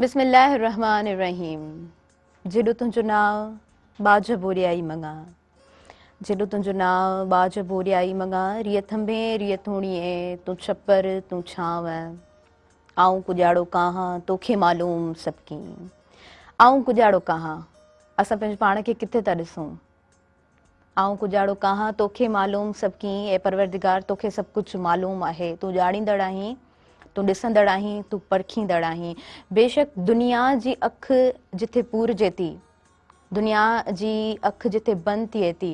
बिस्मिल्लाहिर्रहमानिर्रहीम। जेॾो तुंहिंजो नाव बाज बोरियाई मङा, जेॾो तुंहिंजो नाव बाज बोरियाई मङा, रिय थंभे रिय थोड़िए तूं छपर तूं छांव, आऊं कुॼाड़ो काहां तोखे मालूम सबकी। आऊं कुॼाड़ो काहां, असां पंहिंजे पाण खे किथे था ॾिसूं? आऊं कुॼाड़ो काहां तोखे मालूम सबकी, ऐं परवरदिगार तोखे सभु कुझु मालूम आहे, तूं ॼाणींदड़ आहीं, तूं ॾिसंदड़ आहीं, तूं परखींदड़ आहीं। बेशक दुनिया जी अखि जिथे पूरजे थी, दुनिया जी अखि जिथे बंदि थिए थी,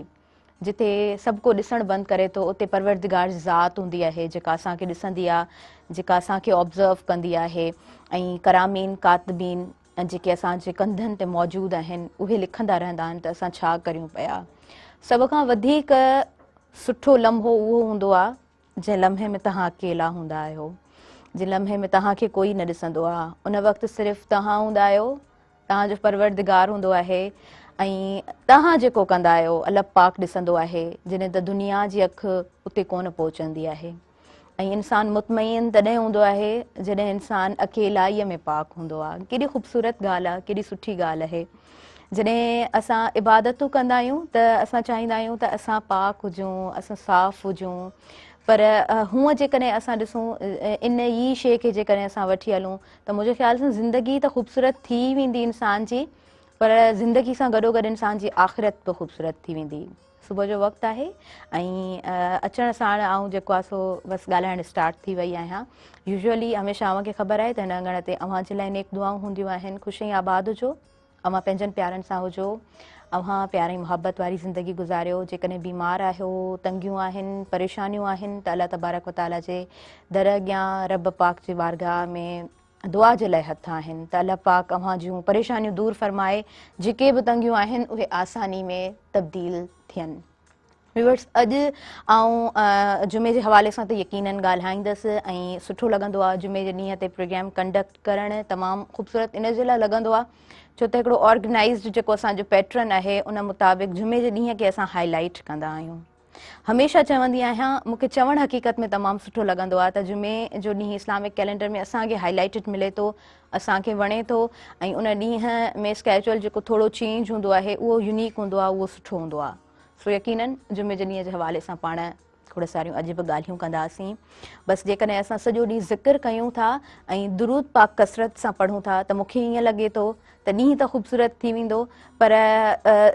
जिथे सभु को ॾिसणु बंदि करे थो, उते परवरदिगार जी ज़ात हूंदी आहे जेका असांखे ॾिसंदी आहे, जेका असांखे ऑब्ज़र्व कंदी आहे। ऐं करामीन कातबीन जेके असांजे कंधनि ते मौजूदु आहिनि, उहे लिखंदा रहंदा आहिनि त असां छा करियूं पिया। सभ खां वधीक सुठो लम्हो उहो हूंदो आहे जंहिं लम्हे में तव्हां अकेला हूंदा आहियो, जंहिं लम्हे में तव्हांखे कोई न ॾिसंदो आहे। उन वक़्तु सिर्फ़ु तव्हां हूंदा आहियो, तव्हांजो परवरदिगार हूंदो आहे, ऐं तव्हां जेको कंदा आहियो अल्लाह पाक ॾिसंदो आहे, जॾहिं त दुनिया जी अखि उते कोन पहुचंदी आहे। ऐं इंसानु मुतमइन तॾहिं हूंदो आहे जॾहिं इंसानु अकेलाईअ में पाक हूंदो आहे। केॾी ख़ूबसूरत ॻाल्हि आहे, केॾी सुठी ॻाल्हि आहे। जॾहिं असां इबादतूं कंदा आहियूं त असां चाहींदा आहियूं त असां पाक हुजूं, असां साफ़ हुजूं, पर हूअं जेकॾहिं असां ॾिसूं इन ई शइ खे जेकॾहिं असां वठी हलूं त मुंहिंजे ख़्याल सां ज़िंदगी त ख़ूबसूरत थी वेंदी इंसान जी, पर ज़िंदगी सां गॾोगॾु इंसान जी आख़िरत बि ख़ूबसूरत थी वेंदी। सुबुह जो वक़्तु आहे ऐं अचण साण आउं जेको आहे सो बसि ॻाल्हाइणु स्टार्ट थी वई आहियां। यूजुअली हमेशह अव्हांखे ख़बर आहे त हिन अङण ते अव्हां जे लाइ नेक दुआऊं हूंदियूं आहिनि। ख़ुशि ऐं आबाद हुजो, अव्हां पंहिंजनि प्यारनि सां हुजो, अव्हां प्यार ऐं मुहबत वारी ज़िंदगी गुज़ारियो। जेकॾहिं बीमार आहियो, तंगियूं आहिनि, परेशानियूं आहिनि, त अलाह तबारक व तआला जे दर अॻियां रब पाक जी बारगाह में दुआ जे लाइ हथ आहिनि त अलाह पाक अव्हां जूं परेशानियूं दूरि फ़रमाए, जेके बि तंगियूं आहिनि उहे आसानी में तब्दील थियनि। व्यूअर्स, अॼु आउं जुमे जे हवाले सां त यकीनन ॻाल्हाईंदसि, ऐं सुठो लॻंदो आहे जुमे जे ॾींहं ते प्रोग्राम कंडक्ट करणु तमामु ख़ूबसूरत इन जे लाइ लॻंदो आहे छो त हिकिड़ो ऑर्गेनाइज़्ड जेको असांजो पैटर्न आहे उन मुताबिक़ जुमे जे ॾींहं खे असां हाईलाइट कंदा आहियूं। हमेशह चवंदी आहियां, मूंखे चवणु हक़ीक़त में तमामु सुठो लॻंदो आहे त जुमे जो ॾींहुं इस्लामिक कैलेंडर में असांखे हाईलाइटेड मिले थो, असांखे वणे थो, ऐं उन ॾींहं में स्केजुअल जेको थोरो चेंज हूंदो आहे उहो यूनिक हूंदो आहे, उहो सुठो हूंदो आहे। सो यकीनन जुमे जे ॾींहं जे हवाले सां पाण खोड़ सारियूं अॼु बि ॻाल्हियूं कंदासीं। बसि जेकॾहिं असां सॼो ॾींहुं ज़िक्र कयूं था ऐं दुरूद पाक कसरत सां पढ़ूं था त मूंखे ईअं लॻे थो त ॾींहुं त ख़ूबसूरत थी वेंदो, पर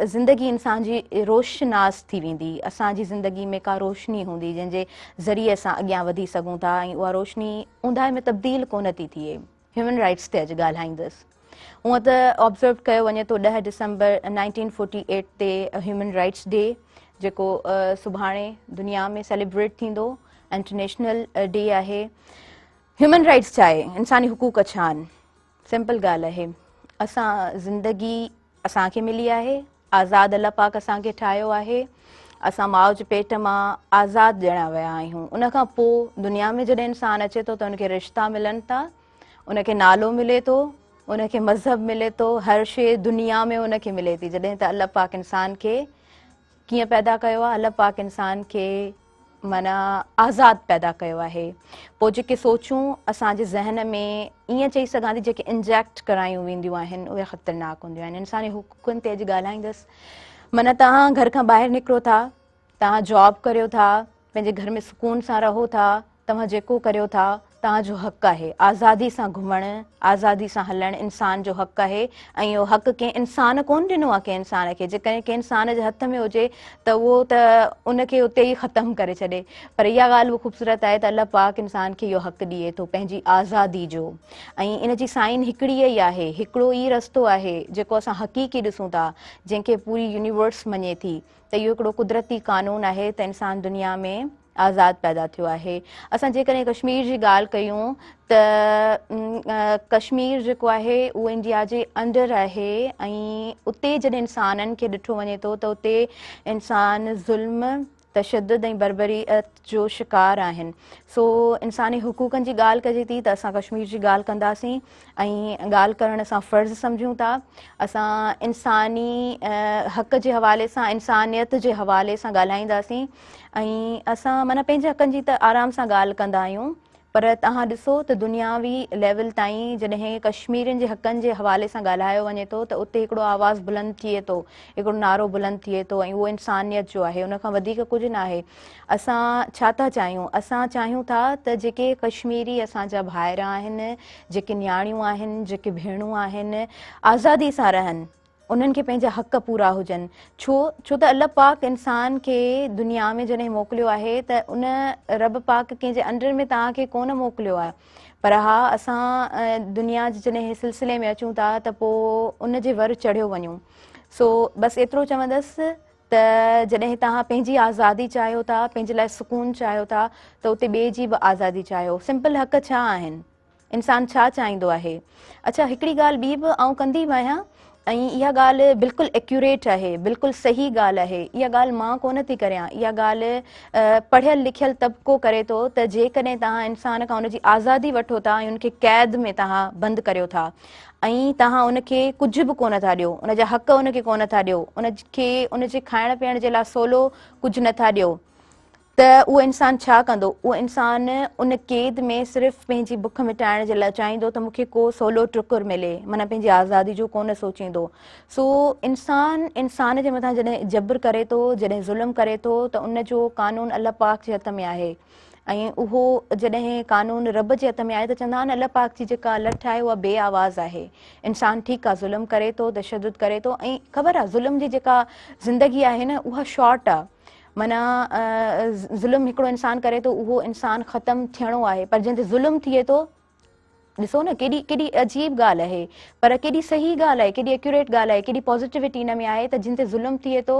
ज़िंदगी इंसान जी रोशनास थी वेंदी। असांजी ज़िंदगी में का रोशनी हूंदी जंहिंजे ज़रिए असां अॻियां वधी सघूं था, ऐं उहा रोशनी ऊंदाहि में तब्दील कोन थी थिए। ह्यूमन राइट्स ते अॼु ॻाल्हाईंदसि। हूअं त ऑब्ज़र्व कयो वञे थो 10 डिसंबर 1948 ते ह्यूमन राइट्स डे जेको सुभाणे दुनिया में सेलिब्रेट थींदो, इंटरनेशनल डे आहे। ह्यूमन राइट्स छा आहे? इंसानी हुकूक छा आहिनि? सिंपल ॻाल्हि आहे, असां ज़िंदगी असांखे मिली आहे, आज़ादु अल्लाह पाक असांखे ठाहियो आहे, असां माउ जे पेट मां आज़ादु ॼणा विया आहियूं। उन खां पोइ दुनिया में जॾहिं इंसानु अचे थो त उनखे रिश्ता मिलनि था, उनखे नालो मिले थो, उनखे मज़हब मिले थो, हर शइ दुनिया में उनखे मिले थी। जॾहिं त अल्लाह पाक इंसान खे कीअं पैदा कयो आहे? अल्लाह पाक इंसान खे माना आज़ादु पैदा कयो आहे। पोइ जेके सोचूं असांजे ज़हन में ईअं चई सघां थी जेके इंजेक्ट करायूं वेंदियूं आहिनि उहे ख़तरनाक हूंदियूं आहिनि। इंसानी हुकूकनि ते अॼु ॻाल्हाईंदसि। माना तव्हां घर खां ॿाहिरि निकिरो था, तव्हां जॉब करियो था, पंहिंजे घर में सुकून सां रहो था, तव्हां जेको करियो था तव्हांजो हक़ु आहे। आज़ादी सां घुमणु, आज़ादी सां हलणु इंसान जो हक़ु आहे, ऐं इहो हक़ु कंहिं इंसान कोन ॾिनो आहे कंहिं इंसान खे। जेकॾहिं कंहिं इंसान जे हथ में हुजे त उहो त उनखे उते ई ख़तमु करे छॾे, पर इहा ॻाल्हि बि ख़ूबसूरत आहे त अल्लाह पाक इंसान खे इहो हक़ु ॾिए थो पंहिंजी आज़ादी जो। ऐं इन जी साइन हिकिड़ी ई आहे, हिकिड़ो ई रस्तो आहे जेको असां हक़ीक़ी ॾिसूं था, जंहिंखे पूरी यूनिवर्स मञे थी त इहो हिकिड़ो कुदरती क़ानून आहे त इंसान दुनिया में आज़ादु पैदा थियो आहे। असां जेकॾहिं कश्मीर जी ॻाल्हि कयूं त कश्मीर जेको आहे उहो इंडिया जे अंदरि आहे, ऐं उते जॾहिं इंसाननि खे ॾिठो वञे थो त उते इंसान ज़ुल्म, तशद्दुद ऐं बर्बरियत जो शिकार आहिनि। सो इंसानी हुकूकनि जी ॻाल्हि कजे थी त असां कश्मीर जी ॻाल्हि कंदासीं, ऐं ॻाल्हि करणु असां फ़र्ज़ु सम्झूं था। असां इंसानी हक़ जे हवाले सां, इंसानियत जे हवाले सां ॻाल्हाईंदासीं, ऐं असां माना पंहिंजे हक़नि जी त आराम सां ॻाल्हि कंदा आहियूं, पर तव्हां ॾिसो त दुनियावी लेवल ताईं जॾहिं कश्मीरियुनि जे हक़नि जे हवाले सां ॻाल्हायो वञे थो त उते हिकिड़ो आवाज़ बुलंद थिए थो, हिकिड़ो नारो बुलंद थिए थो, ऐं उहो इंसानियत जो आहे, उन खां वधीक कुझु न आहे। असां छा था चाहियूं? असां चाहियूं था त जेके कश्मीरी असांजा भाइर आहिनि, जेके न्याणियूं आहिनि, जेके भेणूं आहिनि, आज़ादी सां रहनि, उन्हनि खे पंहिंजा हक़ पूरा हुजनि। छो त अल्लाह पाक इंसान खे दुनिया में जॾहिं मोकिलियो आहे त उन रब पाक कंहिंजे अंडर में तव्हांखे कोन मोकिलियो आहे, पर हा असां दुनिया जे जॾहिं सिलसिले में अचूं था त पोइ उन जे वर चढ़ियो वञूं। सो बसि एतिरो चवंदसि त जॾहिं तव्हां पंहिंजी आज़ादी चाहियो था, पंहिंजे लाइ सुकून चाहियो था, त उते ॿिए जी बि आज़ादी चाहियो। सिंपल हक़ छा आहिनि? इंसानु छा चाहींदो आहे? अच्छा, हिकिड़ी ॻाल्हि ॿी बि आउं कंदी बि आहियां, ऐं इहा ॻाल्हि बिल्कुलु एक्यूरेट आहे, बिल्कुलु सही ॻाल्हि आहे। इहा ॻाल्हि मां कोन थी करियां, इहा ॻाल्हि पढ़ियल लिखियल तबिको करे थो त जेकॾहिं तव्हां इंसान खां उनजी आज़ादी वठो था ऐं उनखे क़ैद में तव्हां बंदि करियो था, ऐं तव्हां उनखे कुझु बि कोन था ॾियो, उनजा हक़ उनखे कोन था ॾियो, उनखे उनजे खाइण पीअण जे लाइ सवलो कुझु नथा ॾियो, त उहो इंसानु छा कंदो? उहो इंसानु उन क़ैद में सिर्फ़ु पंहिंजी बुख मिटाइण जे लाइ चाहींदो त मूंखे को सवलो टुकुर मिले, माना पंहिंजी आज़ादी जो कोन सोचींदो। सो इंसान जे मथां जॾहिं जबर करे थो, जॾहिं ज़ुल्म करे थो, त उनजो कानून अल्लाह पाक जे हथ में आहे, ऐं उहो जॾहिं कानून रब जे हथ में आहे त चवंदा आहिनि अल्लाह पाक जी जेका लठ आहे उहा बे आवाज़ आहे। इंसानु ठीकु आहे, ज़ुल्म करे थो, तशदुद करे थो, ऐं ख़बर आहे ज़ुल्म जी जेका ज़िंदगी आहे न उहा शॉर्ट आहे, माना ज़ुल्म हिकिड़ो इंसानु करे थो उहो इंसानु ख़तमु थियणो आहे, पर जंहिं ते ज़ुल्म थिए थो, ॾिसो न केॾी अजीब ॻाल्हि आहे, पर केॾी सही ॻाल्हि आहे, केॾी एक्यूरेट ॻाल्हि आहे, केॾी पॉज़िटिविटी इन में आहे त जिन ते ज़ुल्म थिए थो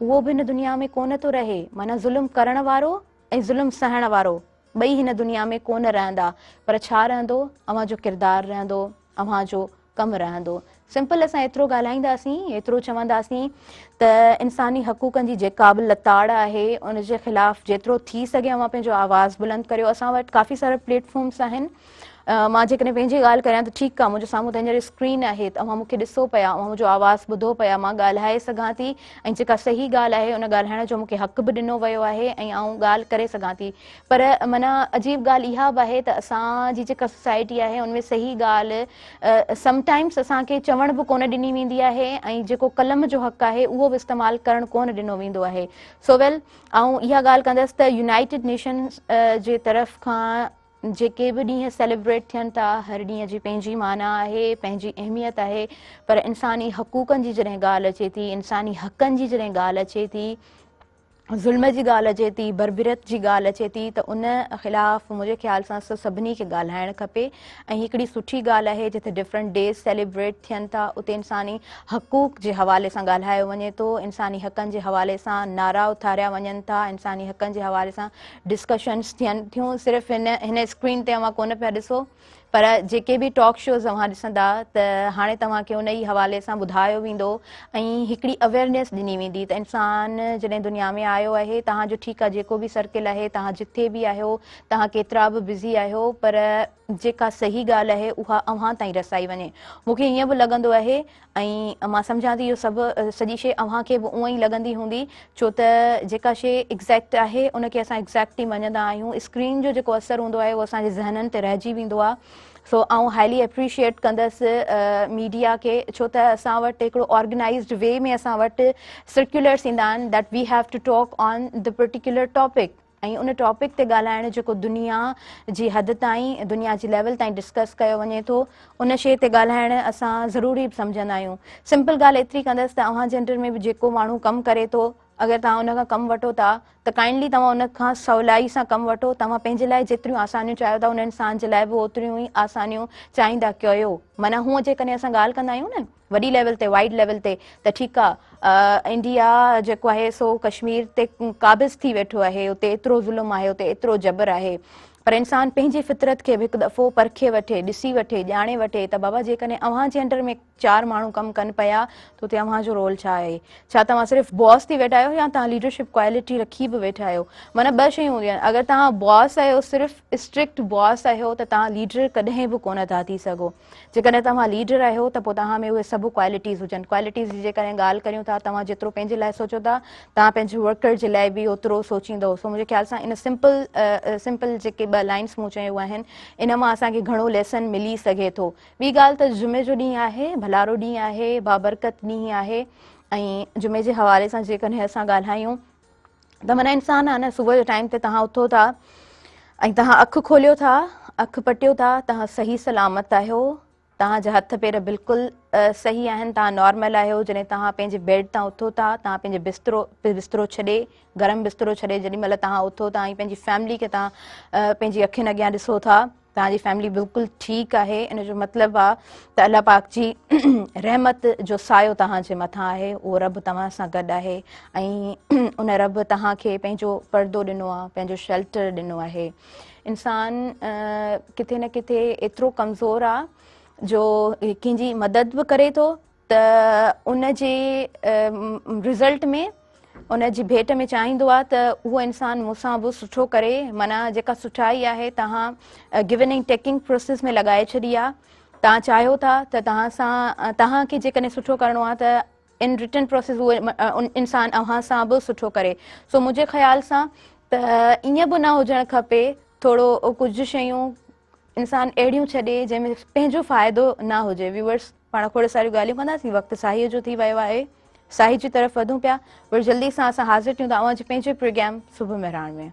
उहो बि हिन दुनिया में कोन थो रहे, माना ज़ुल्म करण वारो ऐं ज़ुल्म सहण वारो ॿई हिन दुनिया में कोन रहंदा, पर छा रहंदो? अव्हांजो किरदारु रहंदो, अव्हांजो कमु रहंदो। सिंपल असां एतिरो ॻाल्हाईंदासीं, एतिरो चवंदासीं त इंसानी हक़ूक़नि जी जेका बि लताड़ आहे उनजे ख़िलाफ़ु जेतिरो थी सघे अव्हां पंहिंजो आवाज़ु बुलंद करियो। असां वटि काफ़ी सारा प्लेटफॉर्म्स आहिनि। मां जेकॾहिं पंहिंजी ॻाल्हि करियां त ठीकु आहे, मुंहिंजे साम्हूं त हींअर स्क्रीन आहे, त अव्हां मूंखे ॾिसो पिया, अव्हां मुंहिंजो आवाज़ु ॿुधो पिया, मां ॻाल्हाए सघां थी, ऐं जेका सही ॻाल्हि आहे उन ॻाल्हाइण जो मूंखे हक़ बि ॾिनो वियो आहे, ऐं आउं ॻाल्हि करे सघां थी। पर माना अजीब ॻाल्हि इहा बि आहे त असांजी जेका सोसाइटी आहे उनमें सही ॻाल्हि समटाइम्स असांखे चवण बि कोन ॾिनी वेंदी आहे, ऐं जेको कलम जो हक़ आहे उहो बि इस्तेमालु करणु कोन ॾिनो वेंदो आहे। सो वेल, आउं इहा ॻाल्हि कंदसि त यूनाइटेड नेशन्स जे तरफ़ खां जेके बि ॾींहं सेलिब्रेट थियनि था, हर ॾींहं जी पंहिंजी माना आहे, पंहिंजी अहमियत आहे, पर इंसानी हक़ूक़नि जी जॾहिं ॻाल्हि अचे थी, इंसानी हक़नि जी जॾहिं ॻाल्हि अचे थी, ज़ुल्म जी ॻाल्हि अचे थी, बरबिरत जी ॻाल्हि अचे थी, त उन ख़िलाफ़ु मुंहिंजे ख़्याल सां सभिनी खे ॻाल्हाइणु खपे। ऐं हिकिड़ी सुठी ॻाल्हि आहे जिते डिफरेंट डेज़ सेलिब्रेट थियनि था उते इंसानी हक़ूक़ जे हवाले सां ॻाल्हायो वञे थो, इंसानी हक़नि जे हवाले सां नारा उथारिया वञनि था, इंसानी हक़नि जे हवाले सां डिस्कशन्स थियनि थियूं। सिर्फ़ु हिन स्क्रीन ते अव्हां कोन पिया ॾिसो, पर जेके बि टॉक शोज़ अव्हां ॾिसंदा त हाणे तव्हांखे उन ई हवाले सां ॿुधायो वेंदो ऐं हिकिड़ी अवेयरनेस ॾिनी वेंदी त इंसानु जॾहिं दुनिया में आयो आहे, तव्हांजो ठीकु आहे जेको बि सर्किल आहे, तव्हां जिथे बि आहियो, तव्हां केतिरा बि बिज़ी आहियो, पर जेका सही ॻाल्हि आहे उहा अव्हां ताईं रसाई वञे। मूंखे हीअं बि लॻंदो आहे, ऐं मां सम्झां थी इहो सभु सॼी शइ अव्हांखे बि उअं ई लॻंदी हूंदी, छो त जेका शइ एग्ज़ैक्ट आहे उनखे असां एग्ज़ैक्ट ई मञंदा आहियूं। स्क्रीन जो जेको असरु हूंदो आहे उहो असांजे ज़हननि ते रहिजी वेंदो आहे। सो आउं हाईली एप्रिशिएट कंदसि मीडिया खे, छो त असां वटि हिकिड़ो ऑर्गेनाइज़्ड वे में असां वटि सर्कुलर्स ईंदा आहिनि that we have to talk on the particular topic, ऐं उन टॉपिक ते ॻाल्हाइण जेको दुनिया जी हद ताईं, दुनिया जी लेवल ताईं डिस्कस कयो वञे थो, उन शइ ते ॻाल्हाइण असां ज़रूरी सम्झंदा आहियूं। सिंपल ॻाल्हि एतिरी कंदसि त अव्हांजे अंडर में बि जेको माण्हू कमु करे थो, अगरि तव्हां उन खां कमु वठो था त काइंडली तव्हां उन खां सवलाई सां कमु वठो। तव्हां पंहिंजे लाइ जेतिरियूं आसानियूं चाहियो था उन इंसान जे लाइ बि ओतिरियूं ई आसानियूं चाहींदा कयो। माना हूअं जेकॾहिं असां ॻाल्हि कंदा आहियूं न वॾी लेवल ते, वाइड लेवल ते, त ठीकु आहे, इंडिया जेको आहे सो कश्मीर ते क़ाबिज़ थी वेठो आहे, उते एतिरो ज़ुल्म आहे, उते एतिरो जबर आहे, पर इंसानु पंहिंजी फितरत खे बि हिकु दफ़ो परखे वठे, ॾिसी वठे, ॼाणे वठे त बाबा जेकॾहिं अव्हांजे अंडर में 4 माण्हू कमु कनि पिया त उते अव्हांजो रोल छा आहे? छा तव्हां सिर्फ़ु बॉस थी वेठा आहियो या तव्हां लीडरशिप क्वालिटी रखी बि वेठा आहियो? माना 2 शयूं हूंदियूं आहिनि। अगरि तव्हां बॉस आहियो, सिर्फ़ु स्ट्रिक्ट बॉस आहियो, त तव्हां लीडर कॾहिं बि कोन था थी सघो। जेकॾहिं तव्हां लीडर आहियो त पोइ तव्हां में उहे सभु क्वालिटीज़ हुजनि। क्वालिटीज़ जी जेकॾहिं ॻाल्हि करियूं था, तव्हां जेतिरो पंहिंजे लाइ सोचो था, तव्हां पंहिंजे वर्कर जे लाइ बि ओतिरो सोचींदो। सो मुंहिंजे ख़्याल सां इन सिंपल जेके 2 ॿ लाइन्स मूं चयूं आहिनि, इन मां असांखे घणो लेसन मिली सघे थो। ॿी ॻाल्हि त जुमे जो ॾींहुं आहे, भलारो ॾींहुं आहे, बाबरकत ॾींहुं आहे, ऐं जुमे जे हवाले सां जेकॾहिं असां ॻाल्हायूं त माना इंसानु आहे न, सुबुह जे टाइम ते तव्हां उथो था ऐं तव्हां अखि खोलियो था, अखि पटियो था, तव्हां सही सलामत आहियो, तव्हांजा हथ पेर बिल्कुलु सही आहिनि, तव्हां नॉर्मल आहियो। जॾहिं तव्हां पंहिंजे बेड तां उथो था, तव्हां पंहिंजे बिस्तरो छॾे, गरम बिस्तरो छॾे जेॾी महिल तव्हां उथो था ऐं पंहिंजी फैमिली खे तव्हां पंहिंजी अखियुनि अॻियां ॾिसो था, तव्हांजी फैमिली बिल्कुलु ठीकु आहे, इन जो मतिलबु आहे त अल्लाह पाक जी रहमत जो सायो तव्हांजे मथां आहे, उहो रब तव्हां सां गॾु आहे ऐं उन रब तव्हांखे पंहिंजो पर्दो ॾिनो आहे, पंहिंजो शेल्टर ॾिनो आहे। इंसानु किथे न किथे एतिरो कमज़ोर आहे जो कंहिंजी मदद बि करे थो त उन जे रिज़ल्ट में, उन जी भेट में चाहींदो आहे त उहो इंसानु मूंसां बि सुठो करे। माना जेका सुठाई आहे तव्हां गिविंग एंड टेकिंग प्रोसेस में लॻाए छॾी आहे। तव्हां चाहियो था त तव्हां सां, तव्हांखे जेकॾहिं सुठो करिणो आहे त इन रिटर्न प्रोसेस उहो इंसानु अव्हां सां बि सुठो करे। सो मुंहिंजे ख़्याल सां त ईअं बि न हुजणु खपे, थोरो कुझु शयूं इंसानु अहिड़ियूं छॾे जंहिंमें पंहिंजो फ़ाइदो न हुजे। व्यूअर्स, पाण खोड़ सारियूं ॻाल्हियूं कंदासीं, वक़्तु साहीअ जो थी वियो आहे, साही जी तरफ़ वधूं पिया। वरी जल्दी सां असां हाज़िर थियूं तव्हां जे पंहिंजे प्रोग्राम सुबुह मेहरान में।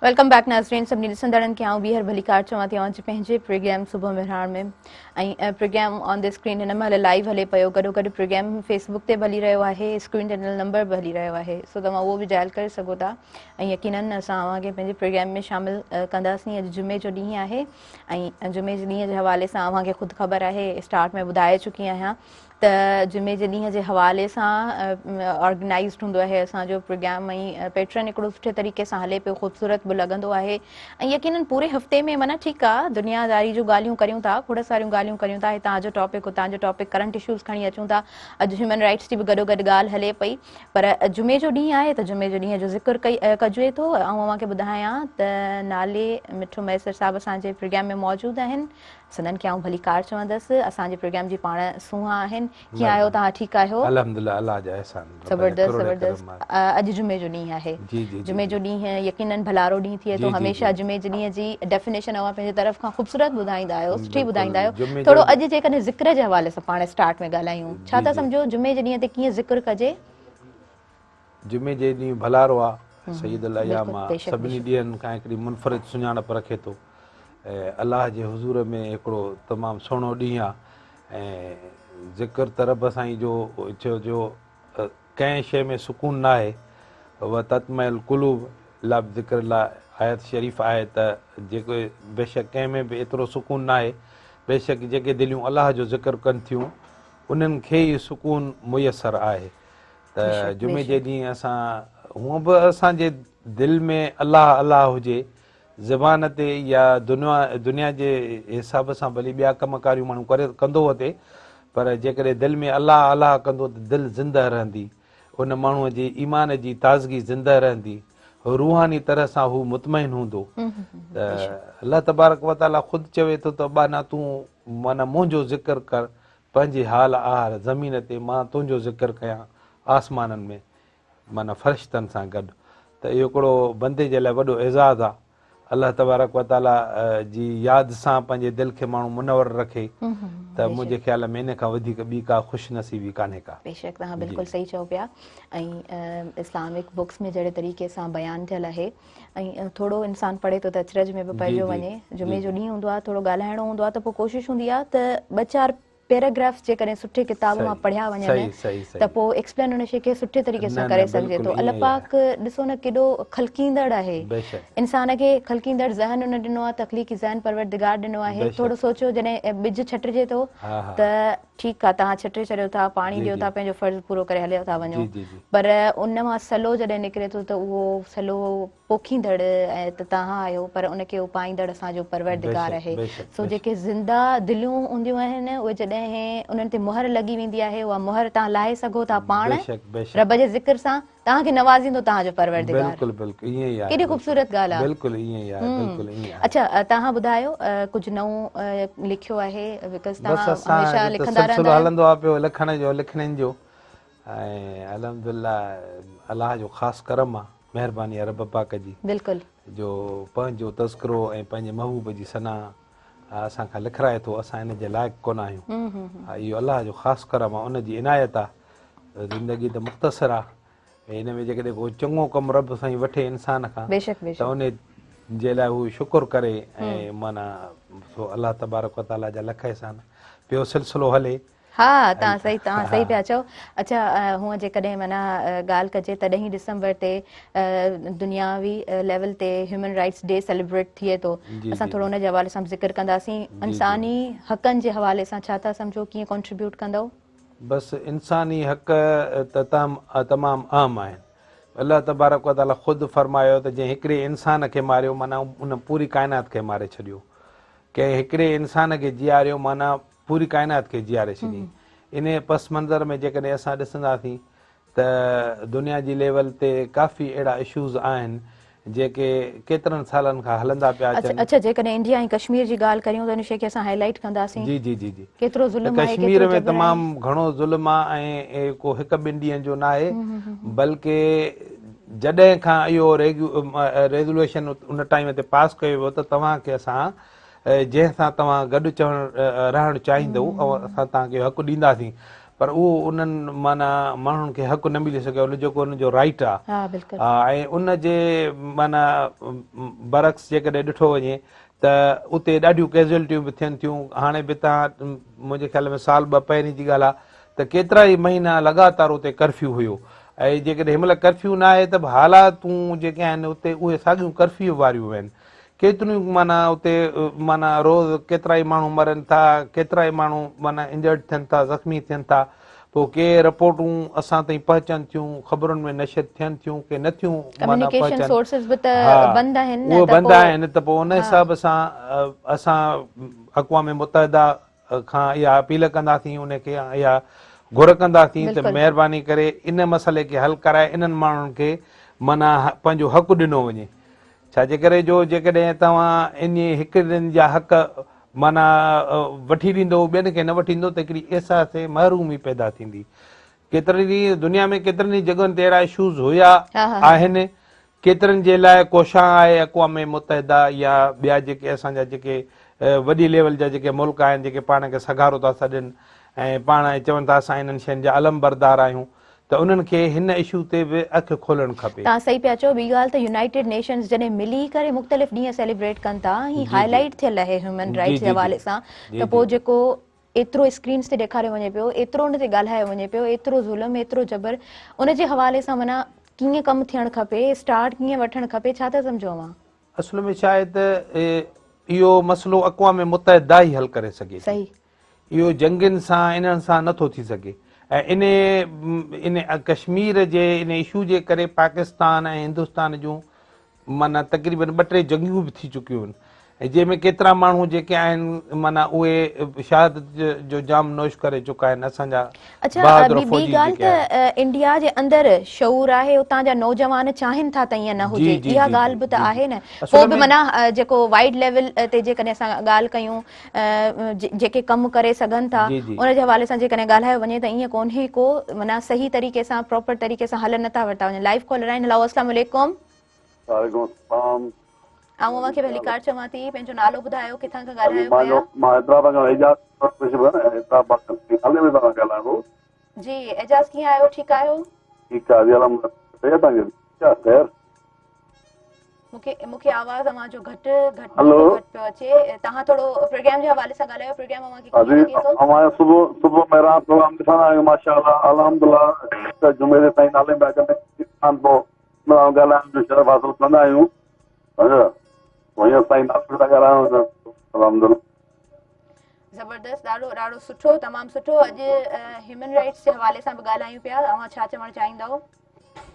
वेलकम बैक नाज़रीन, सभिनी ॾिसंदड़नि खे आउं ॿीहर भलीकार चवां थी तव्हांजे पंहिंजे प्रोग्राम सुबुह मेहरान में। ऐं प्रोग्राम ऑन द स्क्रीन हिन महिल लाइव हले पियो, गॾोगॾु प्रोग्राम फेसबुक ते बि हली रहियो आहे, स्क्रीन ते नंबर बि हली रहियो आहे, सो तव्हां उहो बि डायल करे सघो था। ऐं यकीनन असां अव्हांखे पंहिंजे प्रोग्राम में शामिलु कंदासीं। अॼु जुमे जो ॾींहुं आहे ऐं जुमे जे ॾींहं जे हवाले सां अव्हांखे ख़ुदि ख़बर आहे, स्टार्ट में ॿुधाए चुकी आहियां त जुमे जे ॾींहं जे हवाले सां ऑर्गेनाइज़ड हूंदो आहे असांजो प्रोग्राम, ऐं पैटर्न हिकिड़ो सुठे तरीक़े सां हले पियो, ख़ूबसूरत बि लॻंदो आहे। ऐं यकीनन पूरे हफ़्ते में माना ठीकु आहे, दुनियादारी जूं ॻाल्हियूं करियूं था, खोड़ सारियूं ॻाल्हियूं करियूं था, हितां जो टॉपिक हुतां जो टॉपिक, करंट इशूज़ खणी अचूं था। अॼु ह्यूमन राइट्स जी बि गॾोगॾु ॻाल्हि हले पई, पर जुमे जो ॾींहुं आहे त जुमे जो ॾींहं जो ज़िक्र कजे थो। ऐं अव्हांखे ॿुधायां त नाले मिठो मैसर साहिबु असांजे प्रोग्राम में मौजूदु आहिनि, सदन खे आउं भली कार चवंदसि। असांजे प्रोग्राम जी पाण सुहा आहिनि। कीअं आहियो तव्हां? ठीकु आहियो? अल्हम्दुलिल्लाह, अल्लाह जा एहसान। ज़बरदस्त ज़बरदस्त। अॼु जुमे जो ॾींहुं आहे, जुमे जो ॾींहुं यकीनन भलारो ॾींहुं थिए थो। हमेशह जुमे जे ॾींहं जी डेफिनेशन अव्हां पंहिंजे तरफ़ खां ख़ूबसूरत ॿुधाईंदा आहियो, सुठी ॿुधाईंदा आहियो। थोरो अॼु जेकॾहिं ज़िक्र जे हवाले सां पाण स्टार्ट में ॻाल्हायूं, छा था सम्झो जुमे जे ॾींहं ते कीअं ज़िक्र कजे? जुमे जे ॾींहुं भलारो आहे, सईदुल अय्याम आहे, सभिनी ॾींहंनि खां हिकिड़ी मुनफ़रिद सुञाणप रखे थो। ऐं अलाह जे हुज़ूर में हिकिड़ो तमामु सुहिणो ॾींहुं आहे। ऐं ज़िक्र त रब साईं जो जो कंहिं शइ में सुकून न आहे, व ततमइल क़ुलूब ला ज़िक्र ला आयत शरीफ़ आहे त जेको बेशक कंहिं में बि एतिरो सुकून न आहे, बेशक जेके दिलियूं अलाह जो ज़िक्र कनि थियूं उन्हनि खे ई सुकून मुयसरु आहे। त जुमे जे ॾींहुं असां हूअं बि असांजे दिलि में अलाह अलाह हुजे, ज़बान ते या दुनिया जे हिसाब सां भली ॿिया कमकारियूं माण्हू कंदो वठे, पर जेकॾहिं दिलि में अलाह अलाह कंदो त दिलि ज़िंदह रहंदी, उन माण्हूअ जी ईमान जी ताज़गी ज़िंदह रहंदी, रूहानी तरह सां हू मुतमइन हूंदो। त अलाह तबारक व ताला ख़ुदि चवे थो त बाना तूं माना मुंहिंजो ज़िक्र कर पंहिंजे हाल आहार ज़मीन ते, मां तुंहिंजो ज़िक्र कयां आसमाननि में, माना फ़रिश्तनि सां गॾु। त इहो हिकिड़ो बंदे जे लाइ वॾो एज़ाज़ आहे। अलाह तबारक व ताला जी यादि सां पंहिंजे दिलि खे माण्हू मुनवर रखे त मुंहिंजे ख़्याल में इन खां वधीक ॿी का ख़ुशि नसीबी कान्हे का। बेशक तव्हां बिल्कुलु सही चओ पिया। ऐं इस्लामिक बुक्स में जहिड़े तरीक़े सां बयानु थियलु आहे, ऐं थोरो इंसानु पढ़े थो त अचरज में बि पढ़ियो वञे। जुमे जो ॾींहुं हूंदो आहे, थोरो ॻाल्हाइणो हूंदो आहे, त पोइ कोशिशि हूंदी आहे त ॿ चारि पैराग्राफ्स जेकॾहिं सुठे किताब मां पढ़िया वञनि त पोइ एक्सप्लेन उन शइ खे सुठे तरीक़े सां करे सघिजे थो। अल्लाह पाक ॾिसो न केॾो ख़लकींदड़ आहे, इंसान खे ख़लकींदड़ ज़हन उन ॾिनो आहे, तख़लीक़ी ज़हन परवरदिगार ॾिनो आहे। थोरो सोचो जॾहिं ॿिज छटिजे थो त ठीकु आहे, तव्हां छटे छॾियो था, पाणी ॾियो था, पंहिंजो फर्ज़ु पूरो करे हलियो था वञो, पर उन मां सलो जॾहिं निकिरे थो त उहो सलो पोखींदड़ ऐं त तव्हां आहियो, पर उनखे उपाईंदड़ असांजो परवरदिगार आहे। सो जेके ज़िंदा दिलियूं हूंदियूं आहिनि उहे जॾहिं उन्हनि ते मुहर लॻी वेंदी आहे, उहा मुहर तव्हां लाहे सघो था पाण रब जे ज़िक्र सां, तव्हांखे नवाज़ींदो तव्हांजो परवरदिगार। बिल्कुलु बिल्कुलु ईअं ई आहे, केॾी ख़ूबसूरत ॻाल्हि आहे। बिल्कुलु ईअं ई आहे, बिल्कुलु ईअं आहे। अच्छा, तव्हां ॿुधायो कुझु नओं लिखियो आहे, बिकॉज़ तव्हां हमेशह लिखंदा सिलसिलो हलंदो आहे पियो लिखण जो, लिखणनि जो, ऐं अल्हम्दुलिल्लाह अलाह जो ख़ासि करम आहे, महिरबानी आहे रब पाक जी। बिल्कुलु जो पंहिंजो तज़किरो ऐं पंहिंजे महबूब जी सना असांखां लिखाए थो, असां इन जे लाइक़ु कोन आहियूं। इहो अलाह जो ख़ासि करम आहे, उनजी इनायत आहे। ज़िंदगी त मुख़्तसिर आहे, हिन में जेकॾहिं को चङो कमु रब साईं वठे इंसान खां त उन जे लाइ हू शुकुर करे ऐं माना अलाह तबारक व ताला जा लख एहसान पियो सिलसिलो हले। हा, तव्हां सही पिया चओ। अच्छा, हूअं जेकॾहिं माना ॻाल्हि कजे तॾहिं ई डिसंबर ते दुनियावी लेवल ते ह्यूमन राइट्स डे सेलिब्रेट थिए थो, असां थोरो हुन जे हवाले सां ज़िक्र कंदासीं। इंसानी हक़नि जे हवाले सां छा था सम्झो, कीअं कॉन्ट्रीब्यूट कंदव? बसि इंसानी हक़ त तमामु आम आहिनि। अलाह तबारक व ताला ख़ुदि फरमायो त जंहिं हिकिड़े इंसान खे मारियो माना उन पूरी काइनात खे मारे छॾियो, कंहिं हिकिड़े इंसान खे जीआरियो माना पूरी काइनात खे जीआरे छॾी। इन पस मंज़र में जेकॾहिं असां ॾिसंदासीं त दुनिया जी लेवल ते काफ़ी अहिड़ा इशूज़ आहिनि जेके केतिरनि सालनि खां हलंदा पिया अचनि। अच्छा, जेकॾहिं इंडिया ऐं कश्मीर जी ॻाल्हि करियूं त इन शइ खे असां हाईलाइट कंदासीं। जी जी जी जी केतिरो ज़ुल्म आहे, कश्मीर में तमामु घणो ज़ुल्म आहे ऐं को हिकु ॿिनि ॾींहंनि जो न आहे, बल्कि जॾहिं खां इहो रेज़ोल्यूशन उन टाइम ते पास कयो वियो त तव्हांखे असां जंहिंसां तव्हां गॾु रहणु चाहींदव असां तव्हांखे हक़ु ॾींदासीं, पर उहो उन्हनि माना माण्हुनि खे हक़ु न मिली सघियो, जेको उनजो राइट आहे। ऐं उन जे माना बरक्स जेकॾहिं ॾिठो वञे त उते ॾाढियूं कैज़ुअलिटियूं बि थियनि थियूं। हाणे बि तव्हां मुंहिंजे ख़्याल में साल ॿ पहिरीं जी ॻाल्हि आहे त केतिरा ई महीना लगातार उते कर्फ्यू हुयो, ऐं जेकॾहिं हिन महिल कर्फ्यू न आहे त हालातूं जेके आहिनि उते उहे साॻियूं कर्फ्यू वारियूं आहिनि। केतिरियूं माना उते माना रोज़ केतिरा ई माण्हू मरनि था, केतिरा ई माण्हू माना इंजर्ड थियनि था, ज़ख़्मी थियनि था। पोइ के रिपोर्टूं असां ताईं पहुचनि थियूं, ख़बरुनि में नशर थियनि थियूं के नथियूं माना पहुचनि, उहे बंदि आहिनि। त पोइ उन हिसाब सां असां अक़वाम मुतहिदा खां इहा अपील कंदासीं, उनखे इहा घुर कंदासीं त महिरबानी करे इन मसइले खे हल कराए इन्हनि माण्हुनि खे माना पंहिंजो हक़ु ॾिनो वञे। छाजे करे जो जेकॾहिं तव्हां इन हिकिड़नि जा हक़ माना वठी ॾींदो, ॿियनि खे न वठी ॾींदो त हिकिड़ी अहसास महरूमी पैदा थींदी। केतिरनि ई दुनिया में केतिरनि ई जॻहियुनि ते अहिड़ा इशूज़ हुया आहिनि, केतिरनि जे लाइ कोशां आहे अक़वाम मुतहिदा या ॿिया जेके असांजा जेके वॾी लेवल जा जेके मुल्क आहिनि जेके पाण खे सगारो था सॾनि ऐं पाण चवनि था असां इन्हनि शयुनि जा अलमबरदार आहियूं, त उन्हनि खे हिन इशू ते बि अखि खोलणु खपे। तव्हां सही पिया चओ। ॿी ॻाल्हि त यूनाइटेड नेशंस जॾहिं मिली करे मुख़्तलिफ़ ॾींहं सेलिब्रेट कनि था, ही हाईलाइट थियल आहे ह्यूमन राइट्स जे हवाले सां, त पोइ जेको एतिरो स्क्रीन्स ते ॾेखारियो वञे पियो, एतिरो उन ते ॻाल्हायो वञे पियो, एतिरो ज़ुल्म, एतिरो जबर, उन जे हवाले सां माना कीअं कमु थियणु खपे, स्टार्ट कीअं वठणु खपे, छा था सम्झो अव्हां? असुल में छा आहे त इहो मसइलो अक़वाम मुतहिदा ई हल करे सघे। सही, इहो जंगियुनि सां इन्हनि सां नथो थी सघे। ऐं इन कश्मीर जे इन इशू जे करे पाकिस्तान ऐं हिंदुस्तान जूं माना तक़रीबन 2-3 जंगियूं बि थी चुकियूं आहिनि, ऐं जंहिंमें केतिरा माण्हू जेके आहिनि माना उहे शहादत जो जाम नोश करे चुका आहिनि असांजा बहादुर फौजी जेके आहिनि। ॿी ॻाल्हि त इंडिया जे अंदरि शऊर आहे, उतां जा नौजवान चाहिनि था त ईअं न हुजे, इहा ॻाल्हि बि त आहे न। पोइ बि माना जेको वाइड लेवल ते जेकॾहिं असां ॻाल्हि कयूं, जेके कमु करे सघनि था उन जे हवाले सां जेकॾहिं ॻाल्हायो वञे त ईअं कोन्हे को माना सही तरीक़े सां प्रॉपर तरीक़े सां हल नथा वरिता वञनि। लाइव कॉलर आहिनि। हेलो, अस्सलाम वालेकुम। ऐं मूंखे पहली कार चवां थी, पंहिंजो नालो ॿुधायो, किथां खां ॻाल्हायो पिया? मां हैदराबाद खां एजाज़ जी, एजाज़ कीअं आहियो? ठीकु आहियो? ठीकु आहे। मूंखे आवाज़ तव्हांजो घटि पियो अचे। तव्हां थोरो प्रोग्राम जे हवाले सां ॻाल्हायो। प्रोग्राम सुबुह महिरान प्रोग्राम ॾिसंदा आहियूं, माशाअल्लाह अल्हम्दुलिल्लाह। जुमे जे ताईं नाले में ॻाल्हाइण जो शरफ़ हासिल कंदा आहियूं। ज़बरदस्त ज़बरदस्त, ॾाढो ॾाढो सुठो, तमामु सुठो। अॼु ह्यूमन राइट्स जे हवाले सां बि ॻाल्हायूं पिया, तव्हां छा चवणु चाहींदव?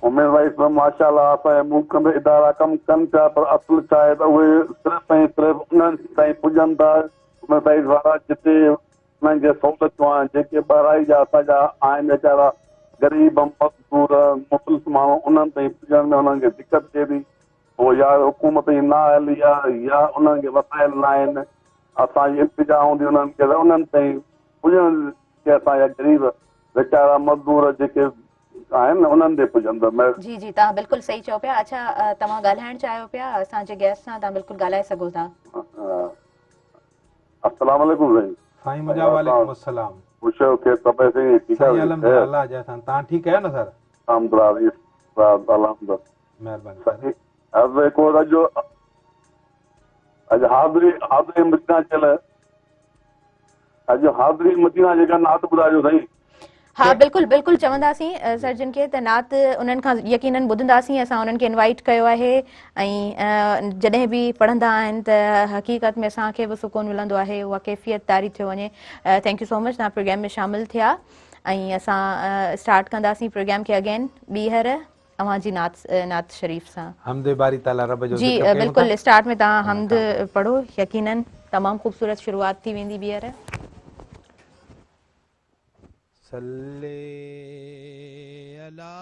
ह्यूमन राइट्स में माशाअल्लाह असांजे मुल्क में इदारा कमु कनि पिया, पर असुल छा आहे त उहे सिर्फ़ु ऐं सिर्फ़ु उन्हनि ताईं पुॼनि था ह्यूमन राइट्स वारा जिते उन्हनि खे सहूलियतूं आहिनि। जेके ॿाहिराई जा असांजा आहिनि वीचारा ग़रीब मज़दूर मुफ़्लिस माण्हू, उन्हनि ताईं पुॼण में उन्हनि खे दिक़त थिए थी। पोइ या हुकूमत जी नाअहली आहे या उन्हनि खे वसाइल न आहिनि, असांजी इल्तिजा हूंदी उन्हनि खे त उन्हनि ताईं पुॼण के असांजा ग़रीब वीचारा मज़दूर जेके आहिनि उन्हनि ते पुॼंदा। जी जी, तव्हां बिल्कुलु सही चओ पिया। अच्छा, तव्हां ॻाल्हाइणु चाहियो पिया असांजे गेस्ट सां, तव्हां बिल्कुलु ॻाल्हाए सघो था। अस्सलाम वालेकुम साईं। साईं मुंहिंजा वालेकुम अस्सलाम। पुछो के तबियत ठीकु आहे? अल्हम्दुलिल्लाह, अल्लाह जा तव्हां ठीकु आहियो न सर? अल्हम्दुलिल्लाह, महिरबानी। अॼु हाज़िरी मदीना चयल, अॼु हाज़िरी मदीना जेका नात ॿुधाइजो साईं। हाँ बिल्कुलु बिल्कुलु, चवंदासीं सर जिन खे त नात उन्हनि खां यकीनन ॿुधंदासीं। असां उन्हनि खे इनवाइट कयो आहे ऐं जॾहिं बि पढ़ंदा आहिनि त हक़ीक़त में असांखे बि सुकून मिलंदो आहे, उहा कैफ़ियत तारी थी वञे। थैंक यू सो मच, तव्हां प्रोग्राम में शामिलु थिया ऐं असां स्टार्ट कंदासीं प्रोग्राम खे अगेन ॿीहर अवांजी नात शरीफ़ सां। हमदे बारी ताला रब जो जी बिल्कुलु, स्टार्ट में तव्हां हमद पढ़ो, यकीनन तमामु ख़ूबसूरत शुरूआत थी वेंदी ॿीहर। सल्ले अला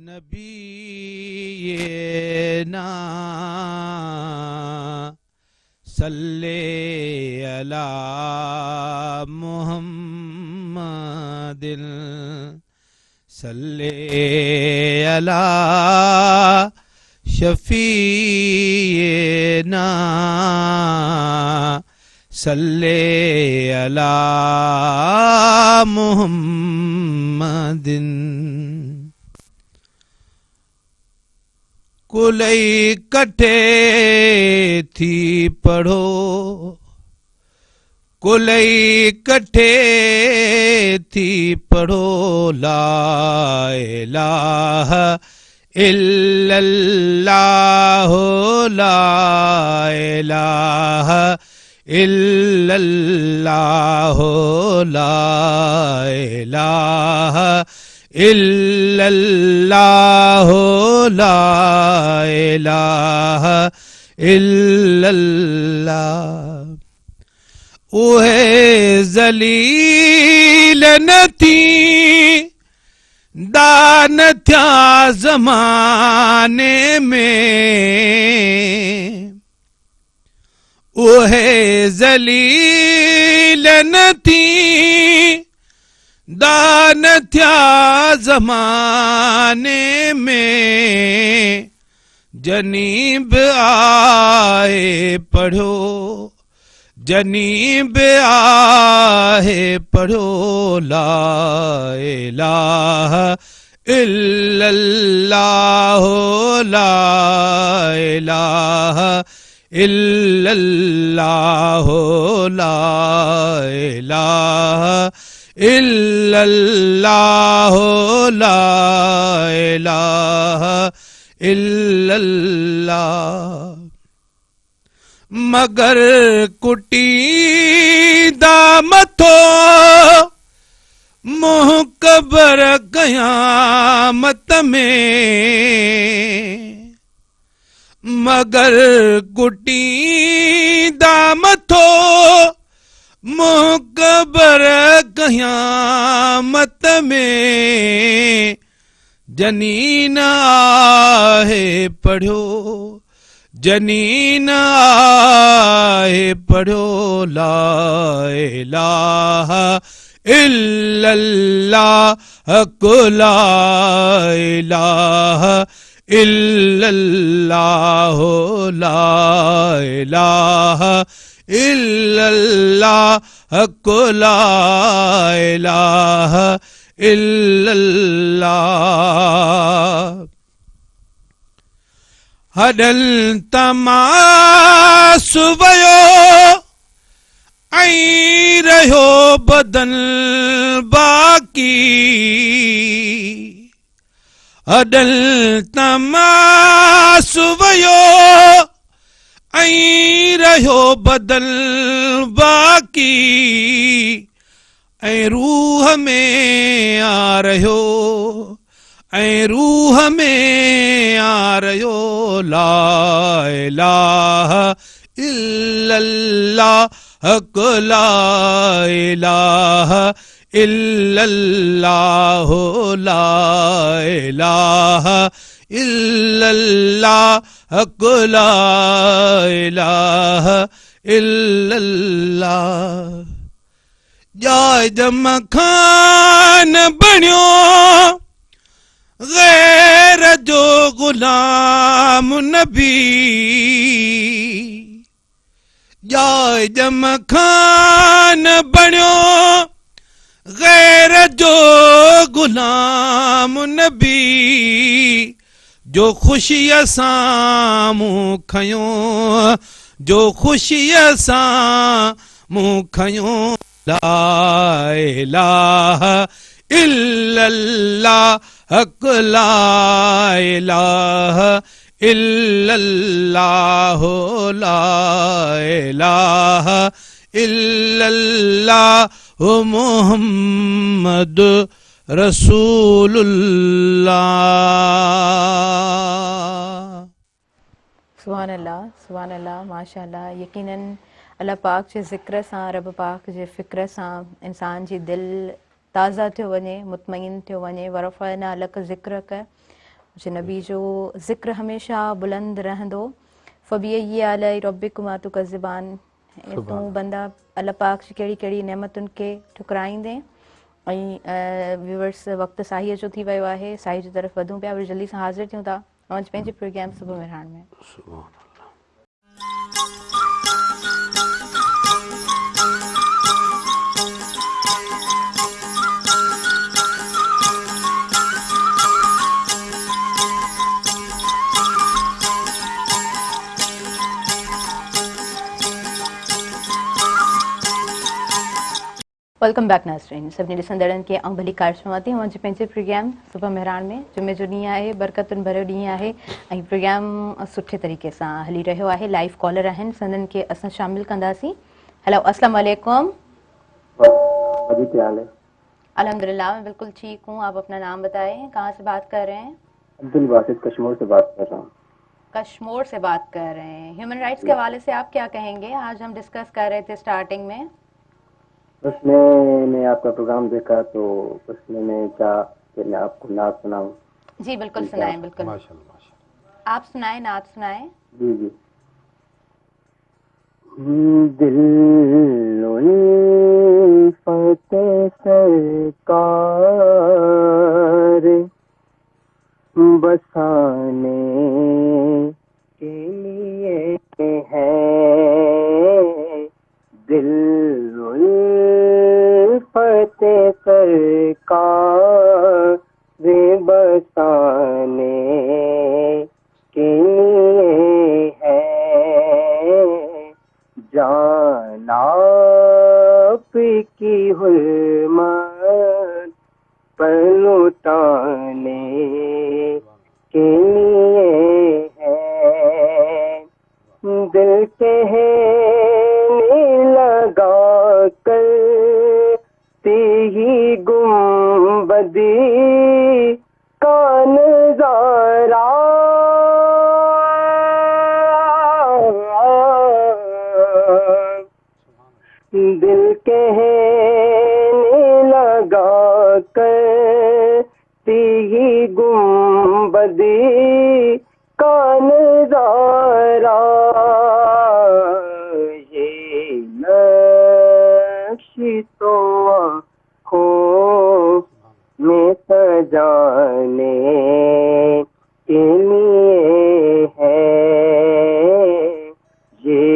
नबीना सल्ले अला मुहम्मदिन सल्ले अला शफीना सल्ले अला मुहम्मदिन। कुलई कठे थी पढ़ो, कुलई कठे थी पढ़ो, ला इलाहा इल्लल्लाह ला इलाहा इल्लल्लाह ला इलाहा इल्लल्लाह ला इलाहा इल्लल्लाह। उहे ज़लील न थी दान थिया ज़माने में, उहे ज़लील न थी दान थिया ज़माने में, जनीब आहे पढ़ो, जनीब आहे पढ़ो, ला इलाहा इल्लल्लाह ला इलाहा इल्लल्लाह ला इलाहा इल्लल्लाह ला इलाहा इल्लल्लाह। मगर कुटीदा मथो मुँह कबर क़यामत में, मगर कुटीदा मथो मुँह कबर क़यामत में, जनीन आहे पढ़ो, जनीन आहे पढ़ो, ला इलाहा इल्लल्लाह ला इलाहा इल्लल्लाह ला इलाहा इल्लल्लाह ला इलाहा इल्लल्लाह। हडल तमास वयो ऐं रहियो बदन बाकी, हडल तमास वयो ऐं रहियो बदल बाक़ी ऐं रूह में आ रहियो ऐं रूह में आ रहियो ला इलाहा इल्लल्लाह हक ला इलाहा इल्लल्लाह ला इलाहा इल्लल्लाह हक ला इलाहा इल्लल्लाह जाय मखान बणियो गैर जो गुलाम नबी जाय मखान बणियो गैर जो गुलाम नबी जो ख़ुशीअ सां मूं खयो जो ख़ुशीअ सां मूं खयो ला इलाहा इल्लल्लाह हक ला इलाहा इल्लल्लाह ला इलाहा इल्लल्लाह मुहम्मद रसूलुल्लाह। सुभान अल्लाह माशाअल्लाह। यकीनन अल्लाह पाक जे ज़िक्र सां रब पाक जे फ़िक्र सां इंसान जी दिलि ताज़ा थियो वञे, मुतमइन थियो वञे। वरफ़अना लक ज़िक्रक, मुंहिंजे नबी जो ज़िक्र हमेशह बुलंद रहंदो। फ़बिअय्यि आलाइ रब्बिकुमा तुकज़्ज़िबान, तूं बंदा अल्लाह पाक जी कहिड़ी कहिड़ी नेमतुनि खे ठुकराईंदे। ऐं व्यूअर्स वक़्तु साहीअ जो थी वियो आहे, साही जी तरफ़ वधूं पिया, वरी जल्दी सां हाज़िर थियूं था अॼु पंहिंजे प्रोग्राम सुबुह मेहरान में। वेलकम बैक नाज़रीन, सभिनी ॾिसंदड़नि खे ऐं भली कार चवां थी मुंहिंजे पंहिंजे प्रोग्राम सुबुह मेहरान में। जुमे जो ॾींहुं आहे, बरकतुनि भरियो ॾींहुं आहे ऐं प्रोग्राम सुठे तरीक़े सां हली रहियो आहे। लाइव कॉलर आहिनि, संदन खे असां शामिल कंदासीं। हेलो अस्सलाम वालेकुम। अभी क्या हाल है? अल्हम्दुलिल्लाह मैं बिल्कुल ठीक हूँ। आप अपना नाम बताएं, कहाँ से बात कर रहे हैं? अब्दुल बासित कश्मीर से बात कर रहा हूँ। कश्मीर से बात कर रहे हैं। ह्यूमन राइट्स के हवाले से आप क्या कहेंगे? आज हम डिस्कस कर रहे थे स्टार्टिंग में, बस मैंने आपका प्रोग्राम देखा तो उसमें मैं चाहा कि मैं आपको नात सुनाऊं। जी बिल्कुल सुनाएं, बिल्कुल माशाअल्लाह। आप सुनाएं, नात सुनाएं। जी जी। दिल उल्फते सरकार बसाने के लिए है, दिल उल्फते सरकार बसाने के लिए है, जाना की हुर्मत पर लुटाने के लिए है, दिल कहने लगा कर ही गुम्बदी का नज़ारा, दिल कहने लगा करती ही गुम्बदी का नज़ारा, ये नक्श तो आँखों में सजाने के लिए है, ये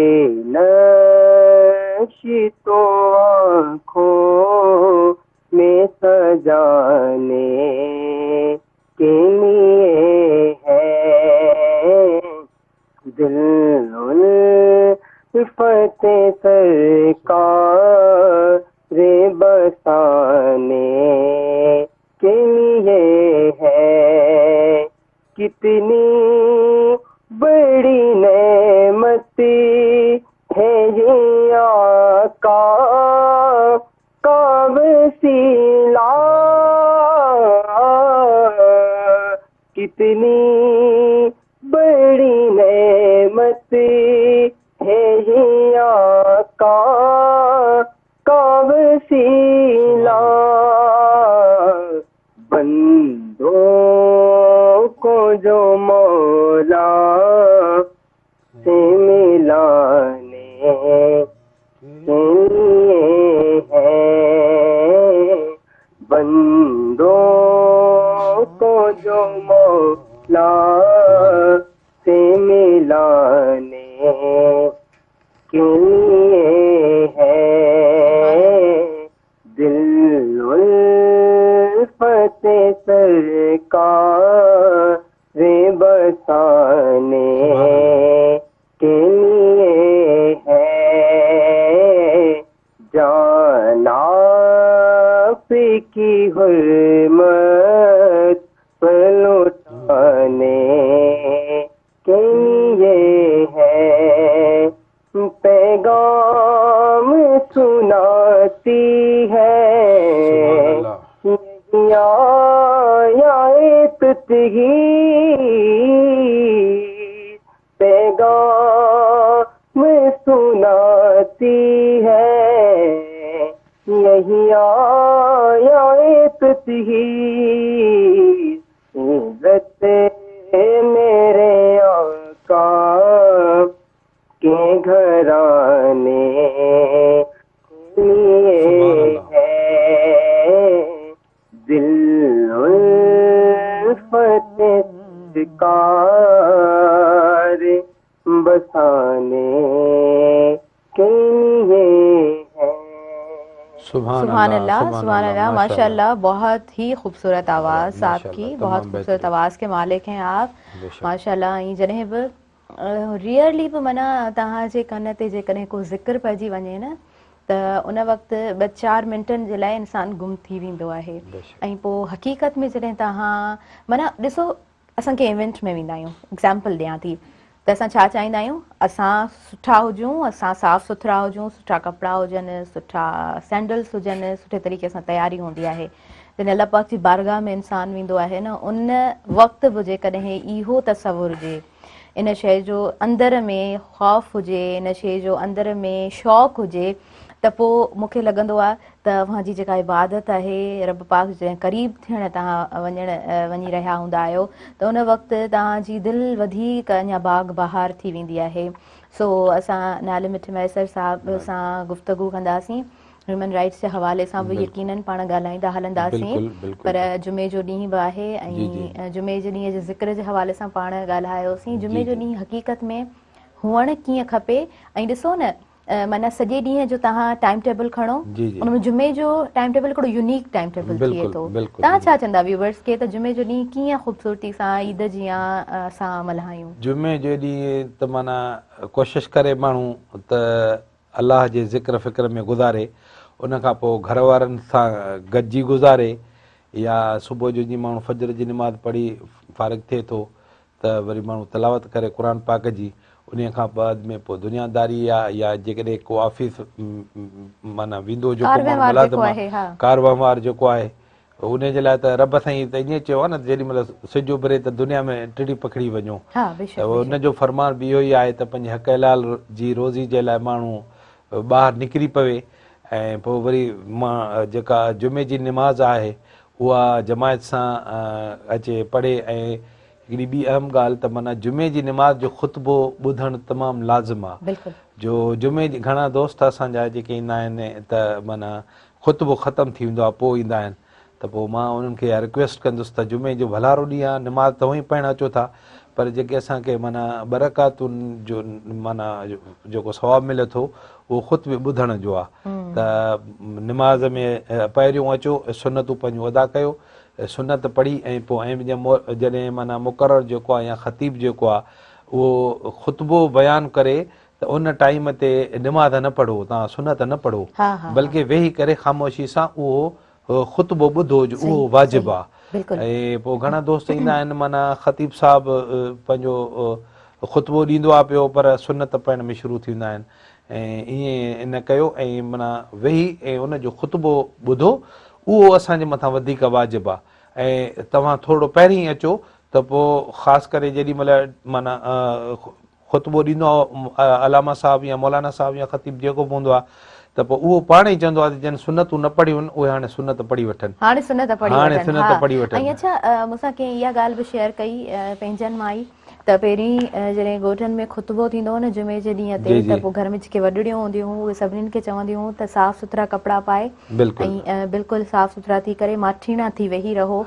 नक्श तो आँखों में सजाने के लिए है, दिल उल्फते सरकार बसाने के लिए है, कितनी बड़ी नेमती इतनी बड़ी नेमत है ये आका का वसीला, बंदों को जो मौला से मिलाने के लिए है, बंदों को जो मौला से मिलाने के लिए है, दिल उल्फत सरकार बसाने के लिए है, जाना की हुर्मत पर लौटाने के लिए है, पैगाम सुनाती है पैगाम सुनाती है, यही आयत इज़्ज़त मेरे आका के घराने के लिए है, दिल उल्फत कार बसाने के लिए है। सुभान अल्लाह, सुभान अल्लाह, माशाअल्लाह, बहुत ही खूबसूरत आवाज़ आपकी, बहुत खूबसूरत आवाज़ के मालिक हैं आप, माशाअल्लाह। ऐं जॾहिं बि रियरली बि माना तव्हांजे कन ते जेकॾहिं को ज़िक्र पइजी वञे न त उन वक़्तु 2-4 मिंटनि जे लाइ इंसानु गुम थी वेंदो आहे। ऐं पोइ हक़ीक़त में जॾहिं तव्हां माना ॾिसो, असां कंहिं इवेंट में वेंदा आहियूं, एग्ज़ाम्पल ॾियां थी, त असां छा चाहींदा आहियूं, असां सुठा हुजूं, असां साफ़ सुथरा हुजूं, सुठा कपिड़ा हुजनि, सुठा सैंडल्स हुजनि, सुठे तरीक़े सां तयारी हूंदी आहे। जॾहिं अल्लाह पाक जी बारगाह में इंसानु वेंदो आहे न, उन वक़्तु बि जेकॾहिं इहो तसवुरु हुजे, इन शइ जो अंदर में ख़ौफ़ हुजे, इन शइ जो अंदर में शौक़ु हुजे, त पोइ मूंखे लॻंदो आहे त तव्हांजी जेका इबादत आहे, रब पाक जे क़रीब थियण तव्हां वञी रहिया हूंदा आहियो, त उन वक़्तु तव्हांजी दिलि वधीक अञा बाग बहार थी वेंदी आहे। सो असां नाले मिठ मैसर साहिब सां गुफ़्तगू कंदासीं, ह्यूमन राइट्स जे हवाले सां बि यकीनन पाण ॻाल्हाईंदा हलंदासीं, पर जुमे जो ॾींहुं बि आहे ऐं जुमे जे ॾींहं जे ज़िक्र जे हवाले सां पाण ॻाल्हायोसीं। जुमे जो ॾींहुं हक़ीक़त में हुअणु कीअं खपे, ऐं ॾिसो न माना सॼे ॾींहं जो तव्हां टाइम टेबल खणो, उनमें जुमे जो टाइम टेबल हिकिड़ो यूनिक टाइम टेबल थिए थो। तव्हां छा चवंदा व्यूअर्स खे त जुमे जो ॾींहुं कीअं ख़ूबसूरती सां ईद जीअं असां मल्हायूं? जुमे जो ॾींहुं त माना कोशिशि करे माण्हू त अलाह जे ज़िक्र फ़िक्र में गुज़ारे, उन खां पोइ घर वारनि सां गॾिजी गुज़ारे, या सुबुह जो जीअं माण्हू फजर जी नमाज़ पढ़ी फ़ारिग़ थिए थो त वरी माण्हू तलावत करे क़ुर पाक जी, उन खां बाद में पोइ दुनियादारी आहे, या जेकॾहिं को ऑफिस माना वेंदो जेको कार वहिंवार जेको आहे, उन जे लाइ त रब साईं त ईअं चयो आहे न, जेॾीमहिल सिज उभरे त दुनिया में टिड़ी पकड़ी वञो, त उनजो फरमान बि इहो ई आहे त पंहिंजे हक़ हलाल जी रोज़ी जे लाइ माण्हू ॿाहिरि निकिरी पवे, ऐं पोइ वरी मां जेका जुमे जी निमाज़ आहे उहा जमायत सां अचे पढ़े। ऐं हिकिड़ी ॿी अहम ॻाल्हि त माना जुमे जी निमाज़ जो ख़ुतबो ॿुधणु तमामु लाज़िम आहे। जो जुमे जी घणा दोस्त असांजा जेके ईंदा आहिनि त माना ख़ुतबो ख़तमु थी वेंदो आहे, पोइ ईंदा आहिनि, त पोइ मां उन्हनि खे रिक्वेस्ट कंदुसि त जुमे जो भलारो ॾींहुं आहे, निमाज़ त उहो ई पढ़णु अचो था, पर जेके असांखे माना बरकातुनि जो माना जेको सवाबु मिले थो उहो ख़ुतबे ॿुधण जो आहे। त निमाज़ में पहिरियों अचो, सुनतूं पंहिंजूं अदा कयो, सुनत पढ़ी, ऐं पोइ जॾहिं माना मुक़ररु जेको आहे या ख़तीब जेको आहे उहो ख़ुतबो बयानु करे, त उन टाइम ते निमाज़ न पढ़ो, तव्हां सुनत न पढ़ो, बल्कि वेही करे ख़ामोशी सां उहो ख़ुतबो ॿुधो, उहो वाजिबु आहे। ऐं पोइ घणा दोस्त ईंदा आहिनि, माना ख़तीब साहिबु पंहिंजो ख़ुतबो ॾींदो आहे पियो, पर सुनत पढ़ण में शुरू थी वेंदा आहिनि, ऐं ईअं इन कयो, ऐं माना वेही ऐं उनजो ख़ुतबो ॿुधो, उहो असांजे मथां वधीक वाजिबु आहे। ऐं तव्हां थोरो पहिरीं अचो, त पोइ ख़ासि करे जेॾी महिल माना ख़ुतबो ॾींदो आहे अलामा साहिबु या मौलाना साहिबु या ख़तीब जेको बि हूंदो आहे त पोइ उहो पाण ई चवंदो आहे जन सुनतूं न पढ़ियूं आहिनि उहे हाणे सुनत पढ़ी वठनि, हाणे सुनत पढ़ी हाणे वठनि। सुनत पढ़ी ऐं वठनि। अच्छा मूंसां कंहिं इहा ॻाल्हि बि शेयर कई पंहिंजनि मां ई त पहिरीं जॾहिं ॻोठनि में ख़ुतबो थींदो हो न जुमे जे ॾींहं ते त पोइ घर में जेके वॾड़ियूं हूंदियूं हुयूं उहे सभिनीनि खे चवंदियूं हुयूं त साफ़ सुथरा कपिड़ा पाए ऐं बिल्कुलु साफ़ सुथरा थी करे माठीणा थी वेही रहो,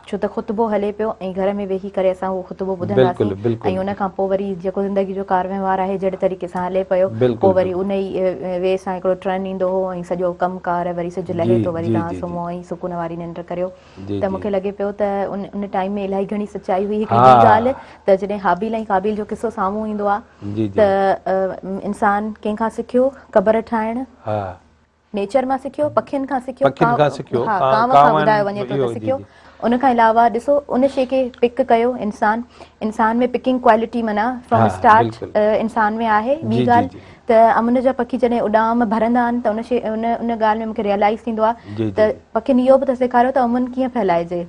छो त ख़ुतबो हले पियो ऐं घर में वेही करे असां उहो ख़ुतबो ॿुधंदासीं ऐं उन खां पोइ वरी जेको ज़िंदगी जो कार वहिंवार आहे जहिड़े तरीक़े सां हले पियो पोइ वरी उन ई वे सां हिकिड़ो ट्रन ईंदो हो ऐं सॼो कमकार वरी सिज लहे थो वरी तव्हां सुम्हो ऐं सुकून वारी निंड करियो। त मूंखे लॻे पियो त उन टाइम में इलाही घणी सचाई हुई। हिकिड़ी ॿी ॻाल्हि त जॾहिं हाबिल ऐं काबिल जो किसो साम्हूं ईंदो आहे त इंसान कंहिंखां सिखियो कबर ठाहिण, नेचर मां सिखियो, पखियुनि खां सिखियो, कांव खां ॿुधायो वञे थो त सिखियो। उन खां अलावा ॾिसो उन शइ खे पिक कयो, इंसान में पिकिंग क्वालिटी माना फ्रॉम स्टार्ट इंसान में आहे। ॿी ॻाल्हि त अमुन जा पखी जॾहिं उॾाम भरंदा आहिनि त उन ॻाल्हि में मूंखे रियलाइज़ थींदो आहे त पखियुनि इहो बि त सेखारियो त अमुन कीअं फैलाइजे,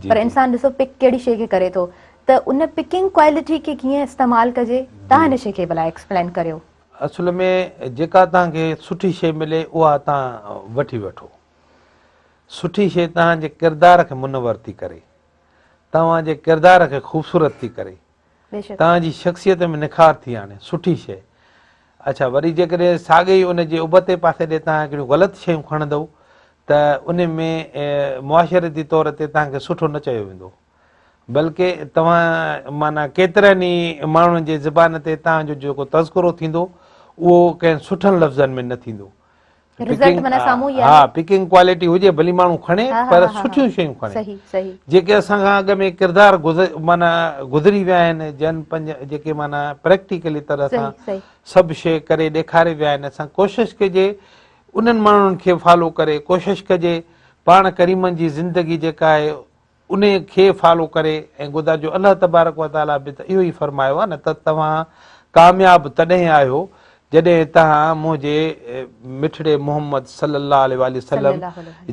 पर इंसान ॾिसो पिक कहिड़ी शइ खे करे थो त उन पिकिंग क्वालिटी खे कीअं इस्तेमालु कजे, तव्हां हिन शइ खे भला एक्सप्लेन करियो। असल में जेका तव्हांखे सुठी शइ मिले उहा तव्हां वठी वठो। सुठी शइ तव्हांजे किरदार खे मुनवर थी करे, तव्हांजे किरदार खे ख़ूबसूरत थी करे, तव्हांजी शख़्सियत में निखार थी आणे सुठी शइ। अच्छा वरी जेकॾहिं साॻे ई उनजे उबते पासे ॾे तव्हां हिकिड़ियूं ग़लति शयूं खणंदव त उन में मुआशरती तौर ते तव्हांखे सुठो न चयो वेंदो, बल्कि तव्हां माना केतिरनि ई माण्हुनि जे ज़बान ते तव्हांजो जेको तज़किरो थींदो उहो कंहिं सुठनि लफ़्ज़नि में न थींदो। पिकिंग क्वालिटी हुजे भली माण्हू खणे पर सुठियूं शयूं खणे जेके असांखां अॻ में किरदार माना गुज़री विया आहिनि, जन पंज जेके माना प्रैक्टिकली तरह सां सभु शइ करे ॾेखारे विया आहिनि। असां कोशिशि कजे उन्हनि माण्हुनि खे फॉलो करे, कोशिशि कजे पाण करीमनि जी ज़िंदगी जेका आहे उन खे फॉलो करे ऐं ख़ुदा जो अलाह तबारक व ताला बि त इहो ई फरमायो आहे न त तव्हां कामयाबु तॾहिं आहियो जॾहिं तव्हां मुंहिंजे मिठड़े मोहम्मद सल्लल्लाहु अलैहि वसल्लम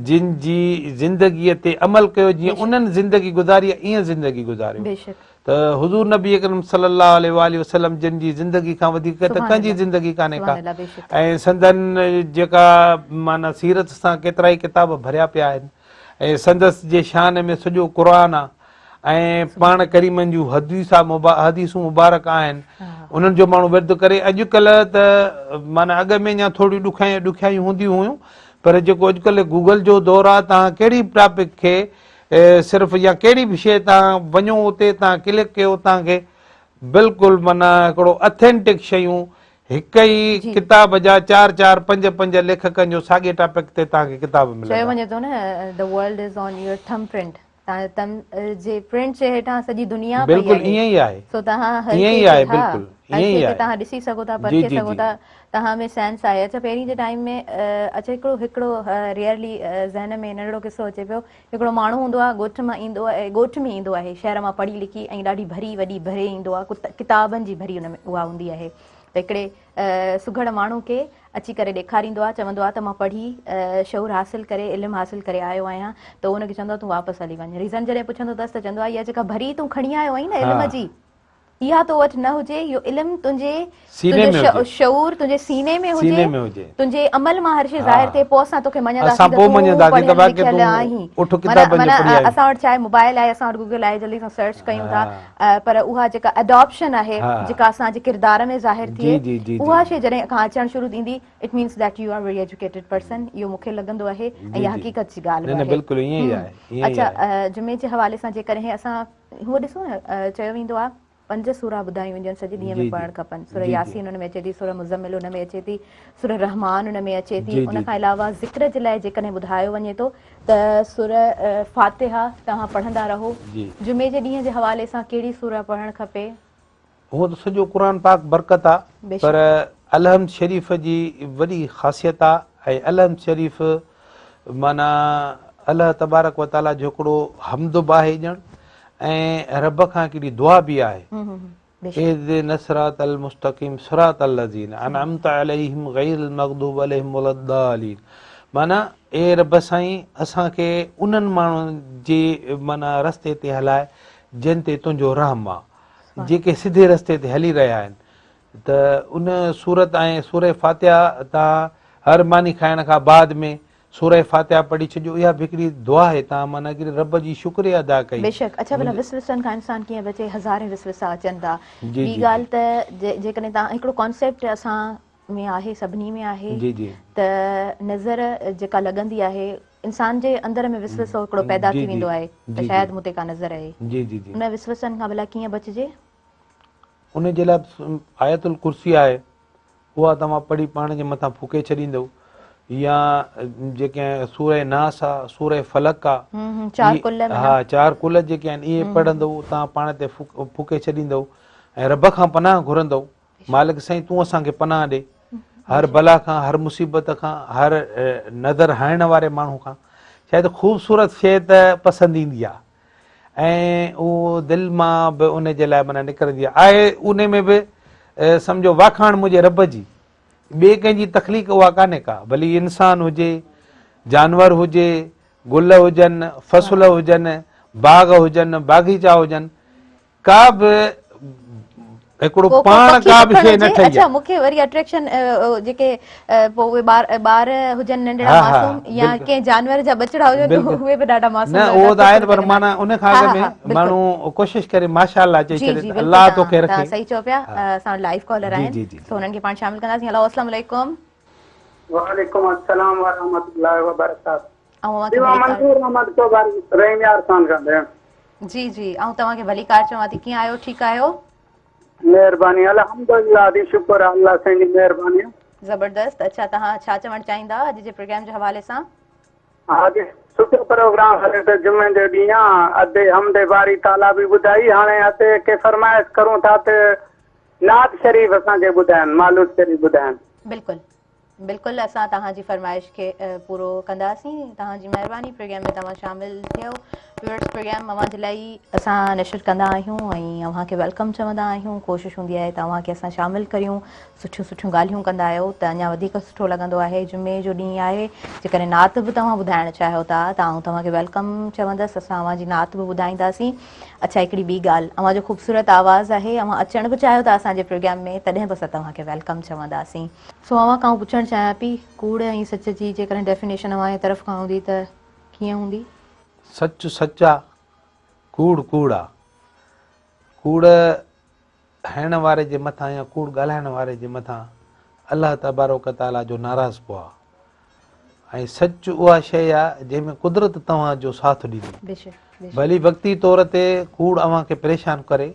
जिन जी ज़िंदगीअ ते अमल कयो, जीअं उन्हनि ज़िंदगी गुज़ारी ईअं ज़िंदगी गुज़ारियो। त हुज़ूर नबी अकरम सल्लल्लाहु अलैहि वसल्लम जिन जी ज़िंदगी खां वधीक त कंहिंजी ज़िंदगी कान्हे का, ऐं संदन जेका माना सीरत सां केतिरा ई किताब भरिया पिया आहिनि ऐं संदसि जे शान में सॼो क़ुरान आहे ऐं पाण करीमनि जूं हदीसूं मुबारक आहिनि, उन्हनि जो माण्हू विर्द करे। अॼुकल्ह त माना अॻ में अञा थोरियूं ॾुखियायूं हूंदियूं हुयूं, पर जेको अॼुकल्ह गूगल जो दौरु आहे, तव्हां कहिड़ी टॉपिक खे सिर्फ़ु या कहिड़ी बि शइ तव्हां वञो उते तव्हां क्लिक कयो, तव्हांखे बिल्कुलु माना हिकिड़ो अथेंटिक शयूं हिक ई किताब जा 4-4, 5-5 लेखकनि जो साॻिए टॉपिक ते तव्हांखे किताब मिलंदा। चयो वञे थो न the world is on your thumb print, तव्हां जे प्रिंट जे हेठां सॼी दुनिया बिल्कुलु ईअं ई आहे, सो तव्हां ईअं ई आहे, बिल्कुलु ईअं ई आहे, तव्हां ॾिसी सघो था, परखे सघो था, तव्हां में सेंस आहे। अच्छा पहिरीं जे टाइम में अच्छा हिकिड़ो रियरली ज़हन में नंढिड़ो किसो अचे पियो। हिकिड़ो माण्हू हूंदो आहे, ॻोठ मां ईंदो आहे, ॻोठ में ईंदो आहे, शहर मां पढ़ी लिखी ऐं ॾाढी भरी वॾी भरे ईंदो आहे, किताबनि जी भरी हुन में उहा हूंदी आहे। त हिकिड़े सुघड़ माण्हू खे अची करे ॾेखारींदो आहे, चवंदो आहे त मां पढ़ी शऊर हासिलु करे इल्मु हासिलु करे आयो आहियां, त उनखे चवंदो आहे तूं वापसि हली वञ। रीज़न जॾहिं पुछंदो अथसि त चवंदो आहे इहा जेका भरी तूं खणी आयो आहीं न इल्म जी, इहा तो वटि न हुजे, इहो इल्मु तुंहिंजे शऊर तुंहिंजे सीने में हुजे, तुंहिंजे अमल मां हर शइ ज़ाहिर थिए, पोइ असां तोखे मञंदासीं त तूं पढ़ियल लिखियल आहीं। माना असां वटि छा आहे, मोबाइल आहे, असां वटि गूगल आहे, जल्दी सां सर्च कयूं था, पर उहा जेका अडॉप्शन आहे जेका असांजे किरदार में ज़ाहिर थिए, उहा शइ जॾहिं खां अचणु शुरू थींदी, it means that you are very educated person. इहो मूंखे लॻंदो आहे ऐं इहा हक़ीक़त जी ॻाल्हि आहे। अच्छा जुमे जे हवाले सां जेकॾहिं असां हूअ ॾिसूं न, चयो वेंदो आहे 5 सूरा ॿुधायूं वेंदियूं आहिनि सॼे ॾींहं में पढ़णु खपनि। सूरह यासीन हुन में अचे थी, सूरह मुज़म्मिल हुन में अचे थी, सूरह रहमान हुन में अचे थी। उन खां अलावा ज़िक्र जे लाइ जेकॾहिं ॿुधायो वञे थो त सूरह फातिहा तव्हां पढ़ंदा रहो। जुमे जे ॾींहं जे हवाले सां कहिड़ी सूरह पढ़णु खपे? हूअं त सॼो क़ुरान पाक बरकत आहे, पर अलहम्द शरीफ़ जी वॾी ख़ासियत आहे। ऐं अलहम्द शरीफ़ माना अलाह तबारक व ताला जो हिकिड़ो हमद बि आहे ॼण, ऐं रब खां हिकिड़ी दुआ बि आहे, इहदिन सिरातल मुस्तक़ीम सिरातल लज़ीना अनअमत अलैहिम गैरिल मग़दूब अलैहिम वलद्दालीन। माना ए रब साईं असांखे उन्हनि माण्हुनि जे माना रस्ते ते हलाए जिन ते तुंहिंजो रहम आहे, जेके सिधे रस्ते ते हली रहिया आहिनि। त उन सूरत ऐं सूर फातिहा तव्हां हर मानी खाइण खां बाद में सूर फातिहा पढ़ी छॾियो। इहा बि हिकिड़ी दुआ आहे, तव्हां माना रब जी शुक्रिया अदा कई। बेशक। अच्छा, भला विसवसनि खां इंसान कीअं बचे? हज़ारे विसवसा अचनि था। जी ॿी जी ॻाल्हि त जेकॾहिं तव्हां हिकिड़ो कॉन्सेप्ट असां में आहे, सभिनी में आहे, जी जी त नज़र जेका लॻंदी आहे, इंसान जे अंदर में विसवसो हिकिड़ो पैदा जी थी जी वेंदो आहे त जी शायदि मूं ते का नज़र आहे। जी जी जी उन विसवसनि खां भला कीअं बचिजे? उन जे लाइ आयतुल कुर्सी आहे, उहा तव्हां पढ़ी पाण जे मथां फूके छॾींदव, या जेके सूर नास आहे, सूर फलक आहे, चार कुल में हा 4 कुल जेके आहिनि इहे पढ़ंदव, तव्हां पाण ते फूके छॾींदव ऐं रब खां पनाह घुरंदव, मालिक साईं तूं असांखे पनाह ॾे हर बला खां, हर मुसीबत खां, हर नज़र हाइण वारे माण्हू खां। शायदि ख़ूबसूरत शइ त पसंदि ईंदी आहे ऐं उहो दिलि मां बि उन जे लाइ माना निकिरंदी आहे। उन में बि सम्झो वाखाण मुंहिंजे रब जी, ॿिए कंहिंजी तकलीफ़ उहा कान्हे का, भली इंसान हुजे, जानवर हुजे, गुल हुजनि, फसल हुजनि, बाग हुजनि, बाग़ीचा हुजनि, का बि हिकिड़ो पाण का बि शइ न ठही अच्छा, आहे। मूंखे वरी अट्रैक्शन जेके पोइ उहे ॿार हुजनि नंढड़ा हा, हा, मासूम, या बिल्कुलु। कंहिं जानवर जा बचड़ा हुजनि, बिल्कुलु। उहे बि ॾाढा मासूम न लॻंदा, उहो त आहे, ख़ूबसूरत पर लॻंदा। माना उन खां हा, अॻु हा, में हा, बिल्कुलु। माण्हू कोशिशि करे माशाअल्लाह चई जी छॾे जी त बिल्कुलु, अलाह तोखे तव्हां रखे। सही चओ पिया। असां लाइव कॉलर जी आहिनि, जी जी सो हुननि खे पाण शामिल कंदासीं। हलो, अस्सलाम वालेकुम। वालेकुम अस्सलाम व रहमतुल्लाहि व बरकातहू। ऐं अवांखे दीवा भली मंसूर मोहम्मद चौधारी रहीम यार खान का भेण। जी जी, ऐं तव्हांखे भली कार चवां थी, कीअं आहियो? ठीकु आहियो? महिरबानी अल्हम्दुलिल्लाह दी शुक्र आहे अल्लाह साईं जी महिरबानी। ज़बरदस्त। अच्छा, तव्हां छा चवणु चाहींदा अॼु जे प्रोग्राम जे हवाले सां? हा जी, सुठो प्रोग्राम हले त जुमे जो ॾींहुं आहे, अधे हमदे बारी ताला बि ॿुधाई, हाणे अधे के फरमाइश करूं था त नात शरीफ़ असांखे ॿुधाइनि, मालूद शरीफ़ ॿुधाइनि। बिल्कुलु बिल्कुलु, असां तव्हांजी फरमाइश खे पूरो कंदासीं। तव्हांजी महिरबानी, प्रोग्राम में तव्हां शामिलु थियो। व्यूअर्स, प्रोग्राम अव्हांजे लाइ असां नशर कंदा आहियूं ऐं अव्हांखे वेलकम चवंदा आहियूं। कोशिशि हूंदी आहे तव्हांखे असां शामिलु करियूं, सुठियूं सुठियूं ॻाल्हियूं कंदा आहियो त अञा वधीक सुठो लॻंदो आहे। जुमे जो ॾींहुं आहे, जेकॾहिं नात बि तव्हां ॿुधाइणु चाहियो था त आउं तव्हांखे वेलकम चवंदसि, असां अव्हांजी नात बि ॿुधाईंदासीं। अच्छा, हिकिड़ी ॿी ॻाल्हि, अव्हांजो ख़ूबसूरत आवाज़ु आहे, अव्हां अचण बि चाहियो था असांजे प्रोग्राम में, तॾहिं बि असां तव्हांखे वेलकम चवंदासीं। सो अव्हां खां पुछणु चाहियां पई, कूड़ ऐं सच जी जेकॾहिं डेफिनेशन अव्हांजे तरफ़ खां हूंदी त कीअं हूंदी? सच सच आहे, कूड़ कूड़ आहे। कूड़ हणण वारे जे मथां या कूड़ ॻाल्हाइण वारे जे मथां अलाह तबारक ताला जो नाराज़ पियो आहे। ऐं सच उहा शइ आहे जंहिंमें कुदरत तव्हांजो साथ ॾींदी। भली वक़्ती तौर ते कूड़ अव्हांखे परेशान करे,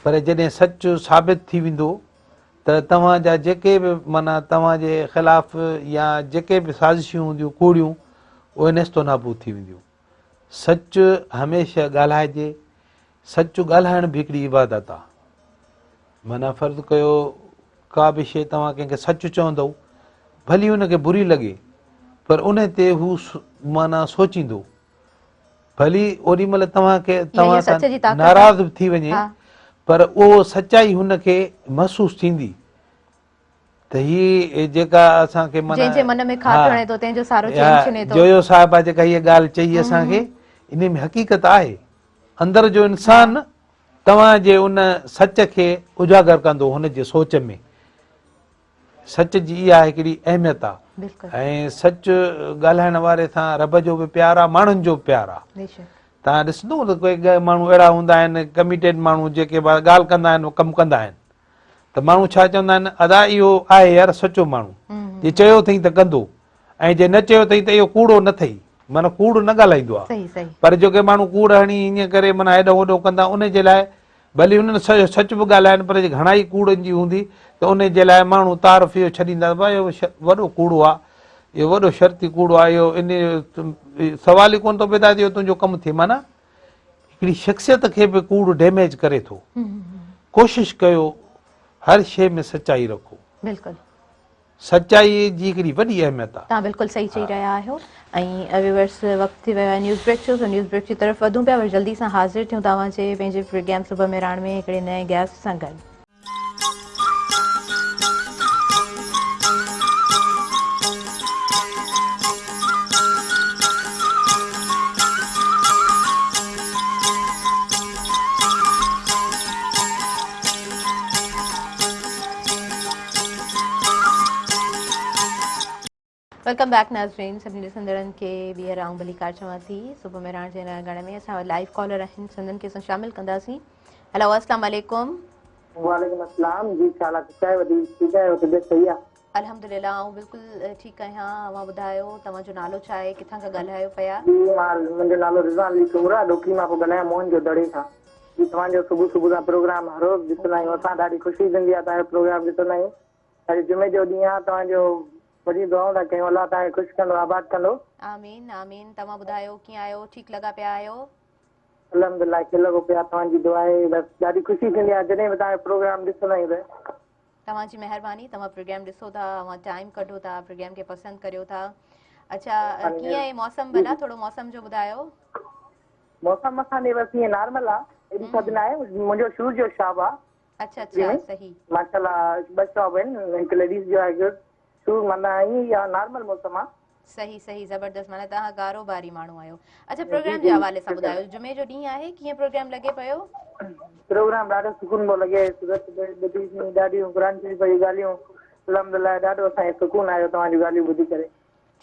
पर जॾहिं सच साबित थी वेंदो त तव्हांजा जेके बि माना तव्हांजे ख़िलाफ़ या जेके बि साज़िशूं हूंदियूं कूड़ियूं, उहे नेस्तो नाबूद थी वेंदियूं। सच हमेशह ॻाल्हाइजे। सच ॻाल्हाइण बि हिकिड़ी इबादत आहे। माना फ़र्ज़ु कयो का बि शइ तव्हां कंहिंखे सच चवंदव, भली हुनखे बुरी लॻे, पर उन ते हू माना सोचींदो, भली ओॾी महिल तव्हांखे तव्हां सां नाराज़ बि थी वञे, पर उहो सचाई हुनखे महसूसु थींदी त हीअ जेका असांखे जोयो साहिब आहे जेका हीअ ॻाल्हि चई असांखे, इन में हक़ीक़त आहे। अंदर जो इंसान तव्हांजे उन सच खे उजागर कंदो हुनजे सोच में। सच जी इहा हिकिड़ी अहमियत आहे ऐं सच ॻाल्हाइण वारे सां रब जो बि प्यारु आहे, माण्हुनि जो बि प्यारु आहे। तव्हां ॾिसंदो त कोई माण्हू अहिड़ा हूंदा आहिनि कमिटेड माण्हू जेके ॻाल्हि कंदा आहिनि, कमु कंदा आहिनि, त माण्हू छा चवंदा आहिनि, अदा इहो आहे यार सचो माण्हू, जे चयो अथई त कंदो, ऐं जे न चयो अथई त इहो कूड़ो न अथई, माना कूड़ न ॻाल्हाईंदो आहे। पर जेके माण्हू कूड़ हणी ईअं करे माना हेॾो होॾो कंदा, उन जे लाइ भली हुननि सच बि ॻाल्हाइनि, पर घणा ई कूड़नि जी हूंदी त उन जे लाइ माण्हू तारफ़ इहो छॾींदा, भाई इहो वॾो कूड़ो आहे, इहो वॾो शर्ती कूड़ो आहे, इहो इन सवाल ई कोन थो पैदा थिए तुंहिंजो कमु थिए। माना हिकिड़ी शख़्सियत खे बि कूड़ डैमेज करे थो। कोशिशि कयो हर शइ में सचाई रखो। बिल्कुलु, सचाई जी हिकिड़ी वॾी अहमियत आहे। तव्हां बिल्कुलु सही चई रहिया आहियो। ऐं व्यूअर्स, वक़्तु थी वियो आहे न्यूज़ ब्रेक जो, न्यूज़ ब्रेक जी तरफ़ वधूं पिया, वरी जल्दी सां हाज़िर थियूं तव्हांजे पंहिंजे प्रोग्राम सुबह मेराण में हिकिड़े नए गेस्ट सां गॾु। वेलकम बैक नाज़रीन सभिनी ॾिसंदड़नि खे ॿीहर आऊं भली कार चवां थी सुबुह में रहण जे घर में असां लाइव कॉलर आहिनि सिंधियुनि खे असां शामिल कंदासीं हेलो अस्सलाम वालेकुम वालेकुम अस्सलाम जी छा हालत आहे वधी ठीकु आहे तबियत सही आहे अल्हम्दुलिल्लाह आऊं बिल्कुलु ठीकु आहियां तव्हां ॿुधायो तव्हांजो नालो छा आहे किथां खां ॻाल्हायो पिया जी मुंहिंजो नालो रिज़वान अली चूमरा डोकी मां पोइ ॻाल्हायां मोहन जो दड़े खां जी तव्हांजो सुबुह सुबुह खां प्रोग्राम हर रोज़ ॾिसंदा आहियूं असां ॾाढी ख़ुशी थींदी आहे तव्हांजो प्रोग्राम ॾिसंदा आहियूं अॼु जुमे जो ॾींहुं आहे तव्हांजो वॾी दुआऊं था कयूं अलाह तव्हांखे ख़ुशि कंदो आबाद कंदो आमीन आमीन तव्हां ॿुधायो कीअं आहियो ठीकु लॻा पिया आहियो अल्हम्दुलिल्लाह खिल लॻो पिया तव्हांजी दुआ आहे बसि ॾाढी ख़ुशी थींदी आहे जॾहिं बि तव्हांजो प्रोग्राम ॾिसंदा आहियूं त तव्हांजी महिरबानी तव्हां प्रोग्राम ॾिसो था तव्हां टाइम कढो था प्रोग्राम खे पसंदि करियो था अच्छा कीअं आहे मौसम भला थोरो मौसम जो ॿुधायो मौसम असांजे बसि ईअं नॉर्मल आहे एॾी थधि न आहे मुंहिंजो शूज़ जो शॉप आहे अच्छा अच्छा सही माशाल्लाह ॿ शॉप आहिनि हिकु लेडीज़ जो आहे शूज़ माना ईअं या नॉर्मल मौसम आहे सही सही ज़बरदस्त माना तव्हां कारोबारी माण्हू आहियो अच्छा प्रोग्राम जे हवाले सां ॿुधायो जुमे जो ॾींहुं आहे कीअं प्रोग्राम लॻे पियो प्रोग्राम ॾाढो सुकून पियो लॻे सूरत ॾाढियूं क़ुरान शरीफ़ जी ॻाल्हियूं अल्हम्दुलिल्लाह ॾाढो असांखे सुकून आयो तव्हांजी ॻाल्हियूं ॿुधी करे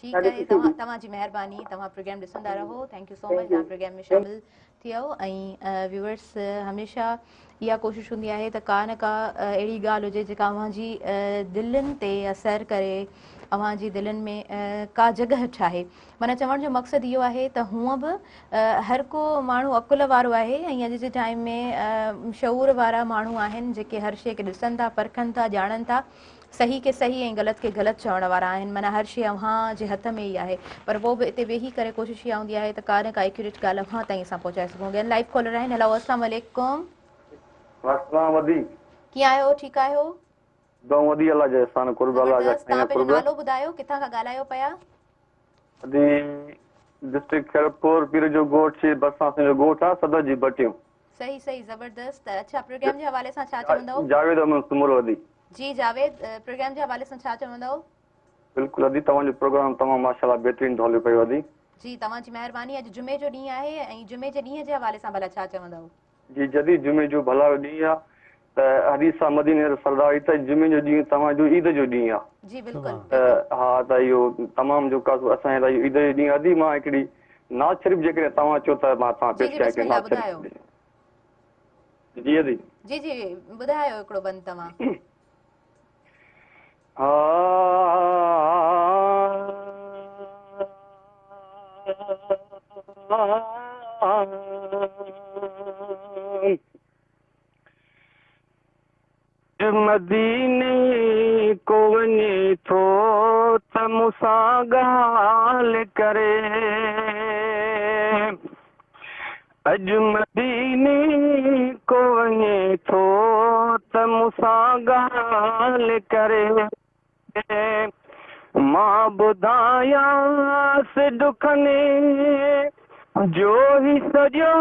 ठीकु आहे तव्हांजी महिरबानी तव्हां प्रोग्राम ॾिसंदा रहो थैंक यू सो मच तव्हां प्रोग्राम में शामिल थियो ऐं व्यूअर्स हमेशह इहा कोशिशि हूंदी आहे त का न का अहिड़ी ॻाल्हि हुजे जेका अव्हांजी दिलनि ते असरु करे अव्हांजी दिलनि में का जॻह ठाहे माना चवण जो मक़सदु इहो आहे त हूअं बि हर को माण्हू अकुल वारो आहे ऐं अॼु जे टाइम में शऊर वारा माण्हू आहिनि जेके हर शइ खे ॾिसनि था परखनि था ॼाणनि था सही के सही ऐं ग़लति खे ग़लति चवण वारा आहिनि माना हर शइ अव्हां जे हथ में ई आहे पर पोइ बि हिते वेही करे कोशिशि इहा हूंदी आहे त का न का एक्यूरेट ॻाल्हि अव्हां ताईं असां पहुचाए सघूं अगेन लाइव कॉलर आहिनि हेलो अस्सलाम वालेकुम कीअं आहियो ठीकु आहियो तव्हां पंहिंजो नालो ॿुधायो किथां खां ॻाल्हायो पिया डिस्ट्रिक्ट खैरपुर पीर जो ॻोठ बरसात जो ॻोठ आहे सदर जी बटियूं सही सही ज़बरदस्त अच्छा प्रोग्राम जे हवाले सां छा चवंदव जावेद अहमद सुमरवदी जी जावेद प्रोग्राम जे हवाले सां छा चवंदव बिल्कुलु अदी तव्हांजो प्रोग्राम तमामु माशाल्लाह बहितरीन थो हले पियो अदी जी तव्हांजी महिरबानी अॼु जुमे जो ॾींहुं आहे ऐं जुमे जे ॾींहं जे हवाले सां भला छा चवंदव जी जदी जुमे जो भला ॾींहुं आहे त हदीसा मदीने सरदार त जुमे जो ॾींहुं तव्हांजो ईद जो ॾींहुं आहे जी बिल्कुलु हा त इहो तमामु जेका असांजे ईद जो ॾींहुं अदी मां हिकिड़ी नाज़ शरीफ़ जेकॾहिं तव्हां चओ त मां तव्हां पेश कयां नाज़ शरीफ़ जी अदी जी जी ॿुधायो हिकिड़ो बंदि तव्हां मदीने को वञे थो त मूंसां ॻाल्हि करे अॼु मदीने को वञे थो त मूंसां ॻाल्हि करे मां ॿुधायांसि ॾुखने जो ही सॼो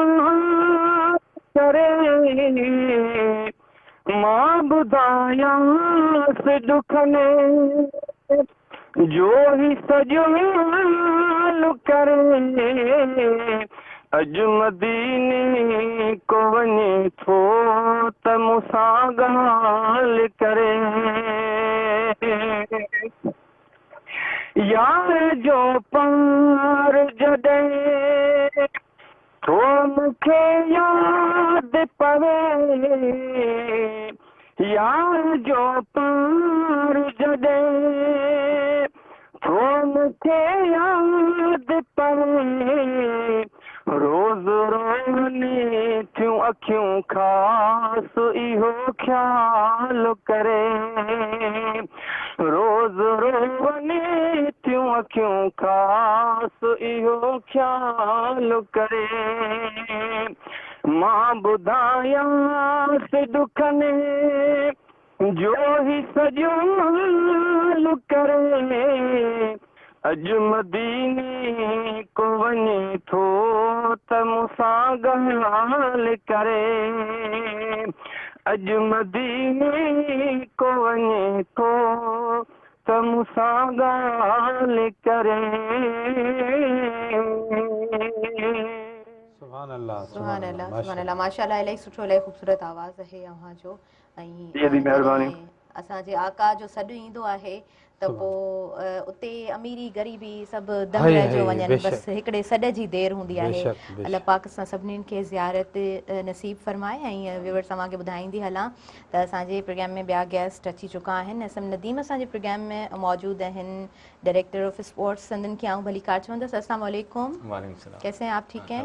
करे मां ॿुधायांसि ॾुखने जो ही सॼो करे अॼु मदीने को वञे थो त मूंसां ॻाल्हि करे यार जो पार जॾहिं थो मूंखे यादि पवे यार जो पार जॾहिं थो मूंखे यादि पवे रोज़ रोने थियूं अखियूं ख़ासि इहो ख़्यालु करे रोज़ रोने थियूं अखियूं ख़ासि इहो ख़्यालु करे मां ॿुधायांसि ॾुखने जो ही सॼो करे अॼु मदीने को वञे थो त मूंसां ॻाल्हि करे अॼु मदीने को वञे थो त मूंसां ॻाल्हि करे सुभान अल्लाह माशाल्लाह इलाही सुठो इलाही ख़ूबसूरत आवाज़ आहे अव्हांजो ऐं असांजे आका जो सॾु ईंदो आहे त पोइ उते अमीरी ग़रीबी सभु दम रहिजी वञनि, बसि हिकिड़े सॾ जी देरि हूंदी आहे। अलाह पाक सां सभिनीनि खे ज़ियारत नसीब फरमाए। ऐं व्यूअर्स तव्हांखे ॿुधाईंदी हलां त असांजे प्रोग्राम में ॿिया गेस्ट अची चुका आहिनि। असम नदीम असांजे प्रोग्राम में मौजूद आहिनि, डायरेक्टर ऑफ स्पोर्ट्स सिंधन खे आऊं भली कार चवंदसि। अस्सलाम वालेकुम, कैसे हैं आप? ठीक हैं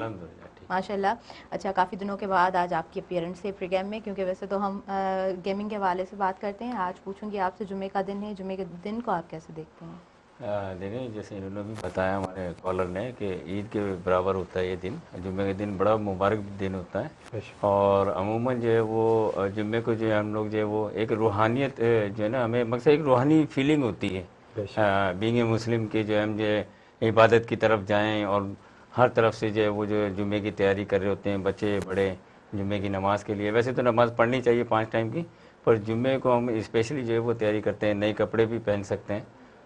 माशाल्लाह। अच्छा, काफ़ी दिनों के बाद आज आपकी अपीयरेंस है प्रोग्राम में, क्योंकि वैसे तो हम गेमिंग के हवाले से बात करते हैं। आज पूछूंगी आपसे, जुमे का दिन है, जुमे के दिन को आप कैसे देखते हैं? देखें, जैसे इन्होंने भी बताया हमारे कॉलर ने कि ईद के बराबर होता है ये दिन। जुम्मे के दिन बड़ा मुबारक दिन होता है और अमूमन जो है वो जुम्मे को जो है हम लोग जो है वो एक रूहानियत जो है ना, हमें मकसद एक रूहानी फीलिंग होती है बीइंग ए मुस्लिम के, जो है हम जो इबादत की तरफ जाएँ और हर तरफ से जो है वो जो जुम्मे की तैयारी कर रहे होते हैं बच्चे बड़े जुम्मे की नमाज़ के लिए। वैसे तो नमाज़ पढ़नी चाहिए 5 टाइम की, पर जुम्मे को हम स्पेशली जो है वो तैयारी करते हैं, नए कपड़े भी पहन सकते हैं,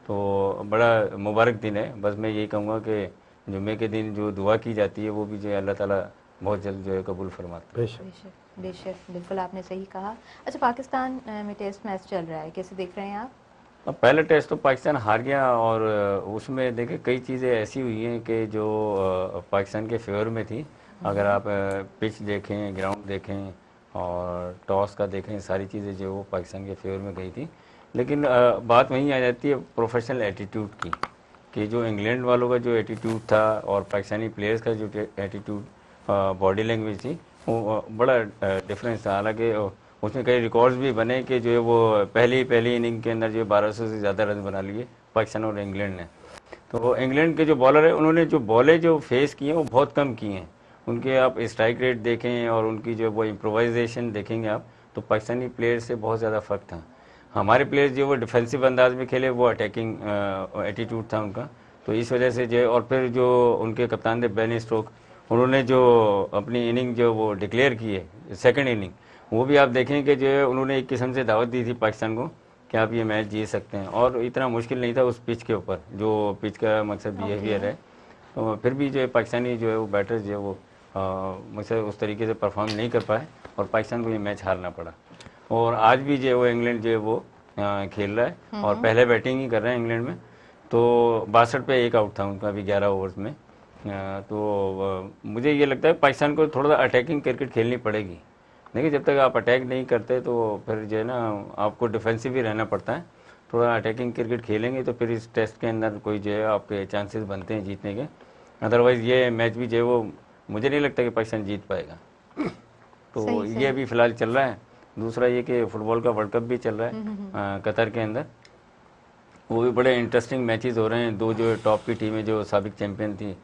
तो बड़ा मुबारक दिन है। बस मैं यही कहूँगा कि जुम्मे के दिन जो दुआ की जाती है वो भी जो है अल्लाह ताला बहुत जल्द जो है कबूल फरमाता है। बेशक, बिल्कुल आपने सही कहा। अच्छा, पाकिस्तान में टेस्ट मैच चल रहा है, कैसे देख रहे हैं आप? पहला टेस्ट तो पाकिस्तान हार गया और उसमें देखें कई चीज़ें ऐसी हुई हैं कि जो पाकिस्तान के फेवर में थी। अगर आप पिच देखें, ग्राउंड देखें और टॉस का देखें, सारी चीज़ें जो वो पाकिस्तान के फेवर में गई थी। लेकिन बात वहीं आ जाती है प्रोफेशनल एटीट्यूड की, कि जो इंग्लैंड वालों का जो एटीट्यूड था और पाकिस्तानी प्लेयर्स का जो एटीट्यूड, बॉडी लैंग्वेज थी, वो बड़ा डिफरेंस था। हालांकि उसमें कई रिकॉर्ड्स भी बने कि जो है वो पहली इनिंग के अंदर जो 1200 से ज़्यादा रन बना लिए पाकिस्तान और इंग्लैंड ने। तो इंग्लैंड के जो बॉलर है उन्होंने जो बॉलें जो फेस की हैं वो बहुत कम की हैं। उनके आप स्ट्राइक रेट देखें और उनकी जो वो इम्प्रोवाइजेशन देखेंगे आप, तो पाकिस्तानी प्लेयर्स से बहुत ज़्यादा फ़र्क था। हमारे प्लेयर्स जो वो डिफेंसिव अंदाज में खेले, वो अटैकिंग एटीट्यूड था उनका, तो इस वजह से जो और फिर जो उनके कप्तान थे बेन स्टोक, उन्होंने जो अपनी इनिंग जो वो डिक्लेयर की है सेकंड इनिंग, वो भी आप देखें कि जो है उन्होंने एक किस्म से दावत दी थी पाकिस्तान को कि आप ये मैच जीत सकते हैं। और इतना मुश्किल नहीं था उस पिच के ऊपर, जो पिच का मकसद बिहेवियर है, तो फिर भी जो है पाकिस्तानी जो है वो बैटर्स जो है वो मकसद उस तरीके से परफॉर्म नहीं कर पाए और पाकिस्तान को ये मैच हारना पड़ा। और आज भी जो है वो इंग्लैंड जो है वो खेल रहा है और पहले बैटिंग ही कर रहे हैं इंग्लैंड में, तो 62 पे 1 आउट था उनका अभी 11 ओवर्स में। तो मुझे ये लगता है पाकिस्तान को थोड़ा सा अटैकिंग क्रिकेट खेलनी पड़ेगी। देखिए, जब तक आप अटैक नहीं करते तो फिर जो है ना आपको डिफेंसिव ही रहना पड़ता है। थोड़ा अटैकिंग क्रिकेट खेलेंगे तो फिर इस टेस्ट के अंदर कोई जो है आपके चांसेस बनते हैं जीतने के। अदरवाइज़ ये मैच भी जो है वो मुझे नहीं लगता कि पाकिस्तान जीत पाएगा। तो ये अभी फ़िलहाल चल रहा है। दूसरा ये कि फुटबॉल का वर्ल्ड कप भी चल रहा है कतर के अंदर, वो भी बड़े इंटरेस्टिंग मैचेस हो रहे हैं। 2 जो टॉप की टीमें जो साबिक चैंपियन थी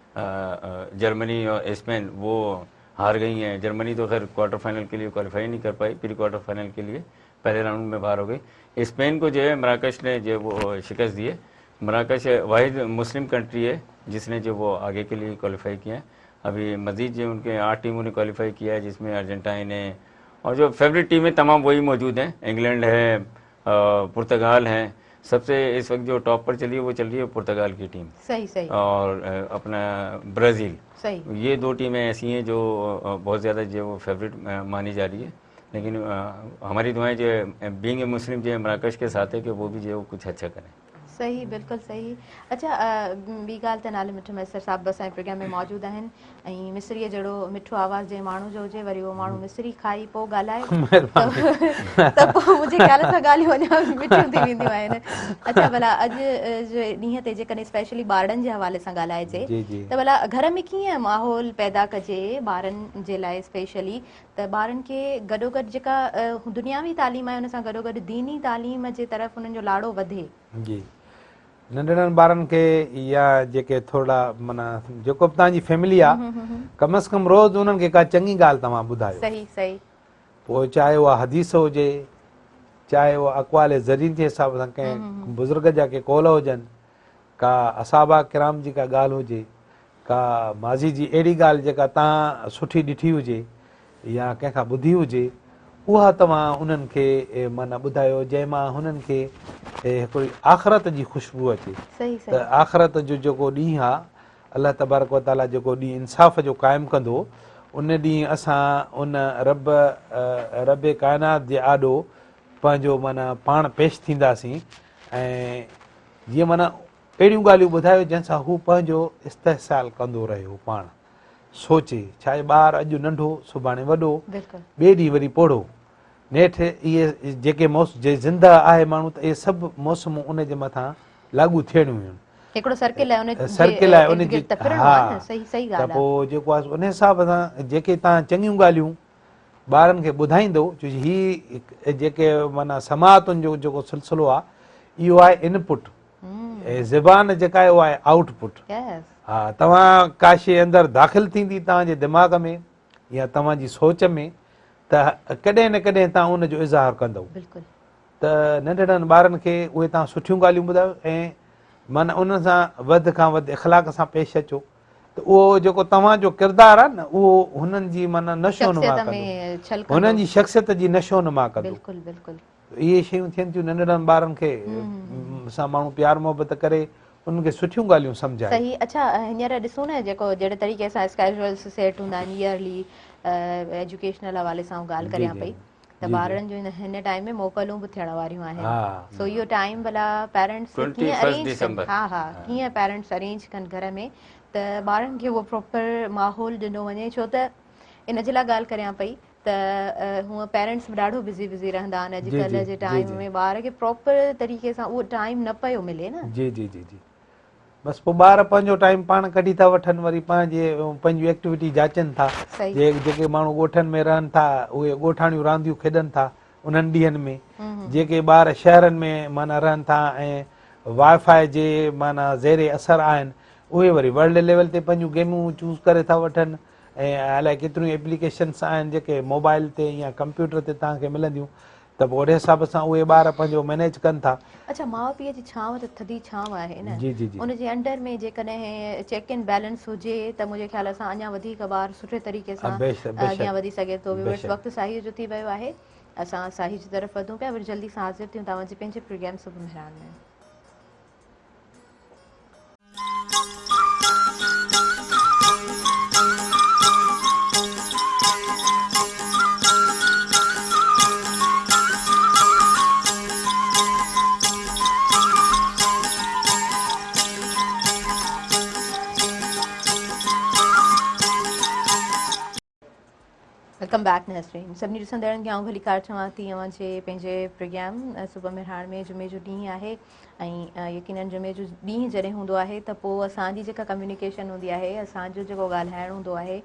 जर्मनी और स्पेन, वो हार गई हैं। जर्मनी तो खैर क्वार्टर फाइनल के लिए क्वालिफाई नहीं कर पाई, प्री क्वार्टर फाइनल के लिए पहले राउंड में बाहर हो गई। स्पेन को जो है मराकश ने जो वो शिकस्त दी है। मराकश वाहिद मुस्लिम कंट्री है जिसने जो वो आगे के लिए क्वालिफाई किया है। अभी मज़ीद जो उनके 8 टीमों ने क्वालिफाई किया है, जिसमें अर्जेंटाइन है और जो फेवरेट टीमें तमाम वही मौजूद हैं। इंग्लैंड है, पुर्तगाल है। सबसे इस वक्त जो टॉप पर चली है वो चल रही है पुर्तगाल की टीम, सही और अपना ब्राज़ील, ये 2 टीमें ऐसी हैं जो बहुत ज़्यादा जो वो फेवरेट मानी जा रही है। लेकिन हमारी दुआएं जो है बीइंग ए मुस्लिम जो है मराकश के साथ है कि वो भी जो है वो कुछ अच्छा करें। सही, बिल्कुल सही। अच्छा, ॿी ॻाल्हि त नाले मिठो मैसर साहब बि असांजे प्रोग्राम में मौजूदु आहिनि ऐं मिस्रीअ जहिड़ो मिठो आवाज़ जे माण्हू जो हुजे, वरी उहो माण्हू मिस्री खाई पोइ ॻाल्हाए त पोइ मुंहिंजे ख़्याल सां ॻाल्हियूं अञा मिठियूं थी वेंदियूं आहिनि। अच्छा, भला अॼु जे ॾींहं ते जेकॾहिं स्पेशली ॿारनि जे हवाले सां ॻाल्हाइजे त भला घर में कीअं माहौल पैदा कजे ॿारनि जे लाइ स्पेशली, त ॿारनि खे गॾोगॾु जेका दुनियावी तालीम आहे उन सां गॾोगॾु दीनी तालीम जे तरफ़ उन्हनि जो लाड़ो वधे। जी, नंढड़नि ॿारनि खे या जेके थोरा माना जेको बि तव्हांजी फैमिली आहे, कम से कम रोज़ उन्हनि खे का चङी ॻाल्हि तव्हां ॿुधायो। सही। पोइ चाहे उहा हदीस हुजे, चाहे उहा अक़वाल ज़रीन जे हिसाब सां कंहिं बुज़ुर्ग जा के कौल हुजनि, का असाबा किराम जी का ॻाल्हि हुजे, का माज़ी जी अहिड़ी ॻाल्हि जेका तव्हां सुठी ॾिठी हुजे या कंहिंखां ॿुधी हुजे, उहा तव्हां उन्हनि खे माना ॿुधायो, जंहिंमां हुननि खे हिकिड़ी आख़िरत जी ख़ुशबू अचे। त आख़िरत जो जेको ॾींहुं आहे, अलाह तबारक व ताला जेको ॾींहुं इंसाफ़ जो क़ाइमु कंदो, उन ॾींहुं असां उन रब काइनात जे आॾो पंहिंजो माना पाण पेश थींदासीं ऐं जीअं माना अहिड़ियूं ॻाल्हियूं ॿुधायो जंहिंसां हू पंहिंजो इस्तेहसाल कंदो रहियो पाण सोचे छा आहे ॿारु अॼु नंढो सुभाणे वॾो ॿिए ॾींहुं वरी पोढ़ो नेठि इहे जेके ज़िंदा आहे माण्हू त इहे सभु मौसमूं उन जे मथां लागू थियणियूं आहिनि हिकिड़ो सर्किल आहे उनजी हा त पोइ जेको आहे उन हिसाब सां जेके तव्हां चङियूं ॻाल्हियूं ॿारनि खे ॿुधाईंदो छो ही जेके माना समातुनि जो जेको सिलसिलो आहे इहो आहे इनपुट ऐं ज़बान जेका आहे उहा आहे आउटपुट हा तव्हां का शइ अंदरि दाख़िल थींदी तव्हांजे दिमाग़ में या तव्हांजी सोच में त कॾहिं न कॾहिं तव्हां उनजो इज़हार कंदव त नंढड़नि ॿारनि खे उहे तव्हां सुठियूं ॻाल्हियूं ॿुधायो ऐं माना उन सां वधि खां वधि इख़लाक़ सां पेश अचो त उहो जेको तव्हांजो किरदारु आहे न उहो हुननि जी माना नशो नुमा कंदो हुननि जी शख़्सियत जी नशो नुमा कंदो इहे शयूं थियनि थियूं नंढड़नि ॿारनि खे सां माण्हू प्यार मोहबत करे उन्हनि खे सुठियूं ॻाल्हियूं सम्झाए सही अच्छा हींअर ॾिसूं न जेको जहिड़े तरीक़े सां स्केजुअल्स सेट हूंदा आहिनि ईयरली एजुकेशनल हवाले सां ॻाल्हि करियां पई त ॿारनि जो हिन टाइम में मोकलूं बि थियण वारियूं आहिनि सो इहो टाइम भला पेरेंट्स कीअं अरेंज कीअं पेरेंट्स अरेंज कनि घर में त ॿारनि खे उहो प्रॉपर माहौल ॾिनो वञे छो त इन जे लाइ ॻाल्हि करियां पई त हूअं पेरेंट्स बि ॾाढो बिज़ी रहंदा आहिनि अॼुकल्ह जे टाइम में ॿार खे प्रॉपर तरीक़े सां उहो टाइम न पियो मिले न जी जी जी जी बसि पोइ ॿार पंहिंजो टाइम पाण कढी था वठनि वरी पंहिंजूं एक्टिविटी जाचनि था जेके माण्हू ॻोठनि में रहनि था उहे ॻोठाणियूं रांदियूं खेॾनि था उन्हनि ॾींहंनि में जेके ॿार शहरनि में माना रहनि था ऐं वाईफाई जे माना ज़ेरे असरु आहिनि उहे वरी वर्ल्ड लेवल ते पंहिंजूं गेमूं चूज़ करे था वठनि ऐं अलाए केतिरियूं एप्लीकेशन्स आहिनि जेके मोबाइल ते या कंप्यूटर ते तव्हांखे मिलंदियूं त पोइ ओड़े हिसाब सां उहे ॿार पंहिंजो मैनेज कनि था अच्छा माउ पीउ जी छांव त थधी छांव आहे न उनजे अंडर में जेकॾहिं चेक एंड बैलेंस हुजे त मुंहिंजे ख़्याल सां अञा वधीक ॿार सुठे तरीक़े सां अॻियां वधी सघे थो वक़्तु साही जो थी वियो आहे असां साही जी तरफ़ वधूं पिया वरी जल्दी सां हाज़िर थियूं तव्हांजे पंहिंजे प्रोग्राम सुबुह मेहरान में वेलकम बैक नसरीन सभिनी ॾिसंदड़नि खे आउं भली कार चवां थी अव्हांजे पंहिंजे प्रोग्राम सुबुह मेहरान में जुमे जो ॾींहुं आहे ऐं यकीनन जुमे जो ॾींहुं जॾहिं हूंदो आहे त पोइ असांजी जेका कम्युनिकेशन हूंदी आहे असांजो जेको ॻाल्हाइणु हूंदो आहे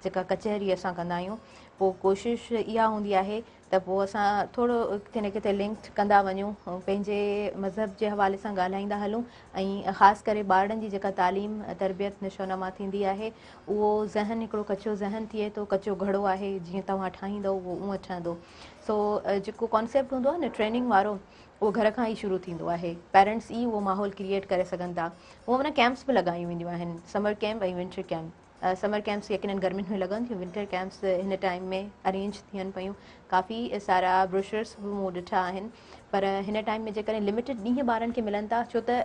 जेका कचहरी असां कंदा आहियूं पोइ कोशिशि इहा हूंदी आहे त पोइ असां थोरो किथे न किथे लिंक कंदा वञूं पंहिंजे मज़हब जे हवाले सां ॻाल्हाईंदा हलूं ऐं ख़ासि करे ॿारनि जी जेका तालीम तरबियत निशोनमा थींदी आहे उहो ज़हन हिकिड़ो कचो ज़हन थिए थो कचो घड़ो आहे जीअं तव्हां ठाहींदो उहो उअं ठहंदो सो जेको कॉन्सेप्ट हूंदो आहे न ट्रेनिंग वारो उहो घर खां ई शुरू थींदो आहे पेरेंट्स ई उहो माहौल क्रिएट करे सघनि था उहो माना कैंप्स बि लॻायूं वेंदियूं आहिनि समर कैंप ऐं विंटर कैंप समर कैंप्स यकीनन गर्मियुनि में लॻनि थियूं विंटर कैंप्स हिन टाइम में अरेंज थियनि पियूं काफ़ी सारा ब्रोशर्स बि मूं ॾिठा आहिनि पर हिन टाइम में जेकॾहिं लिमिटेड ॾींहं ॿारनि खे मिलनि था छो त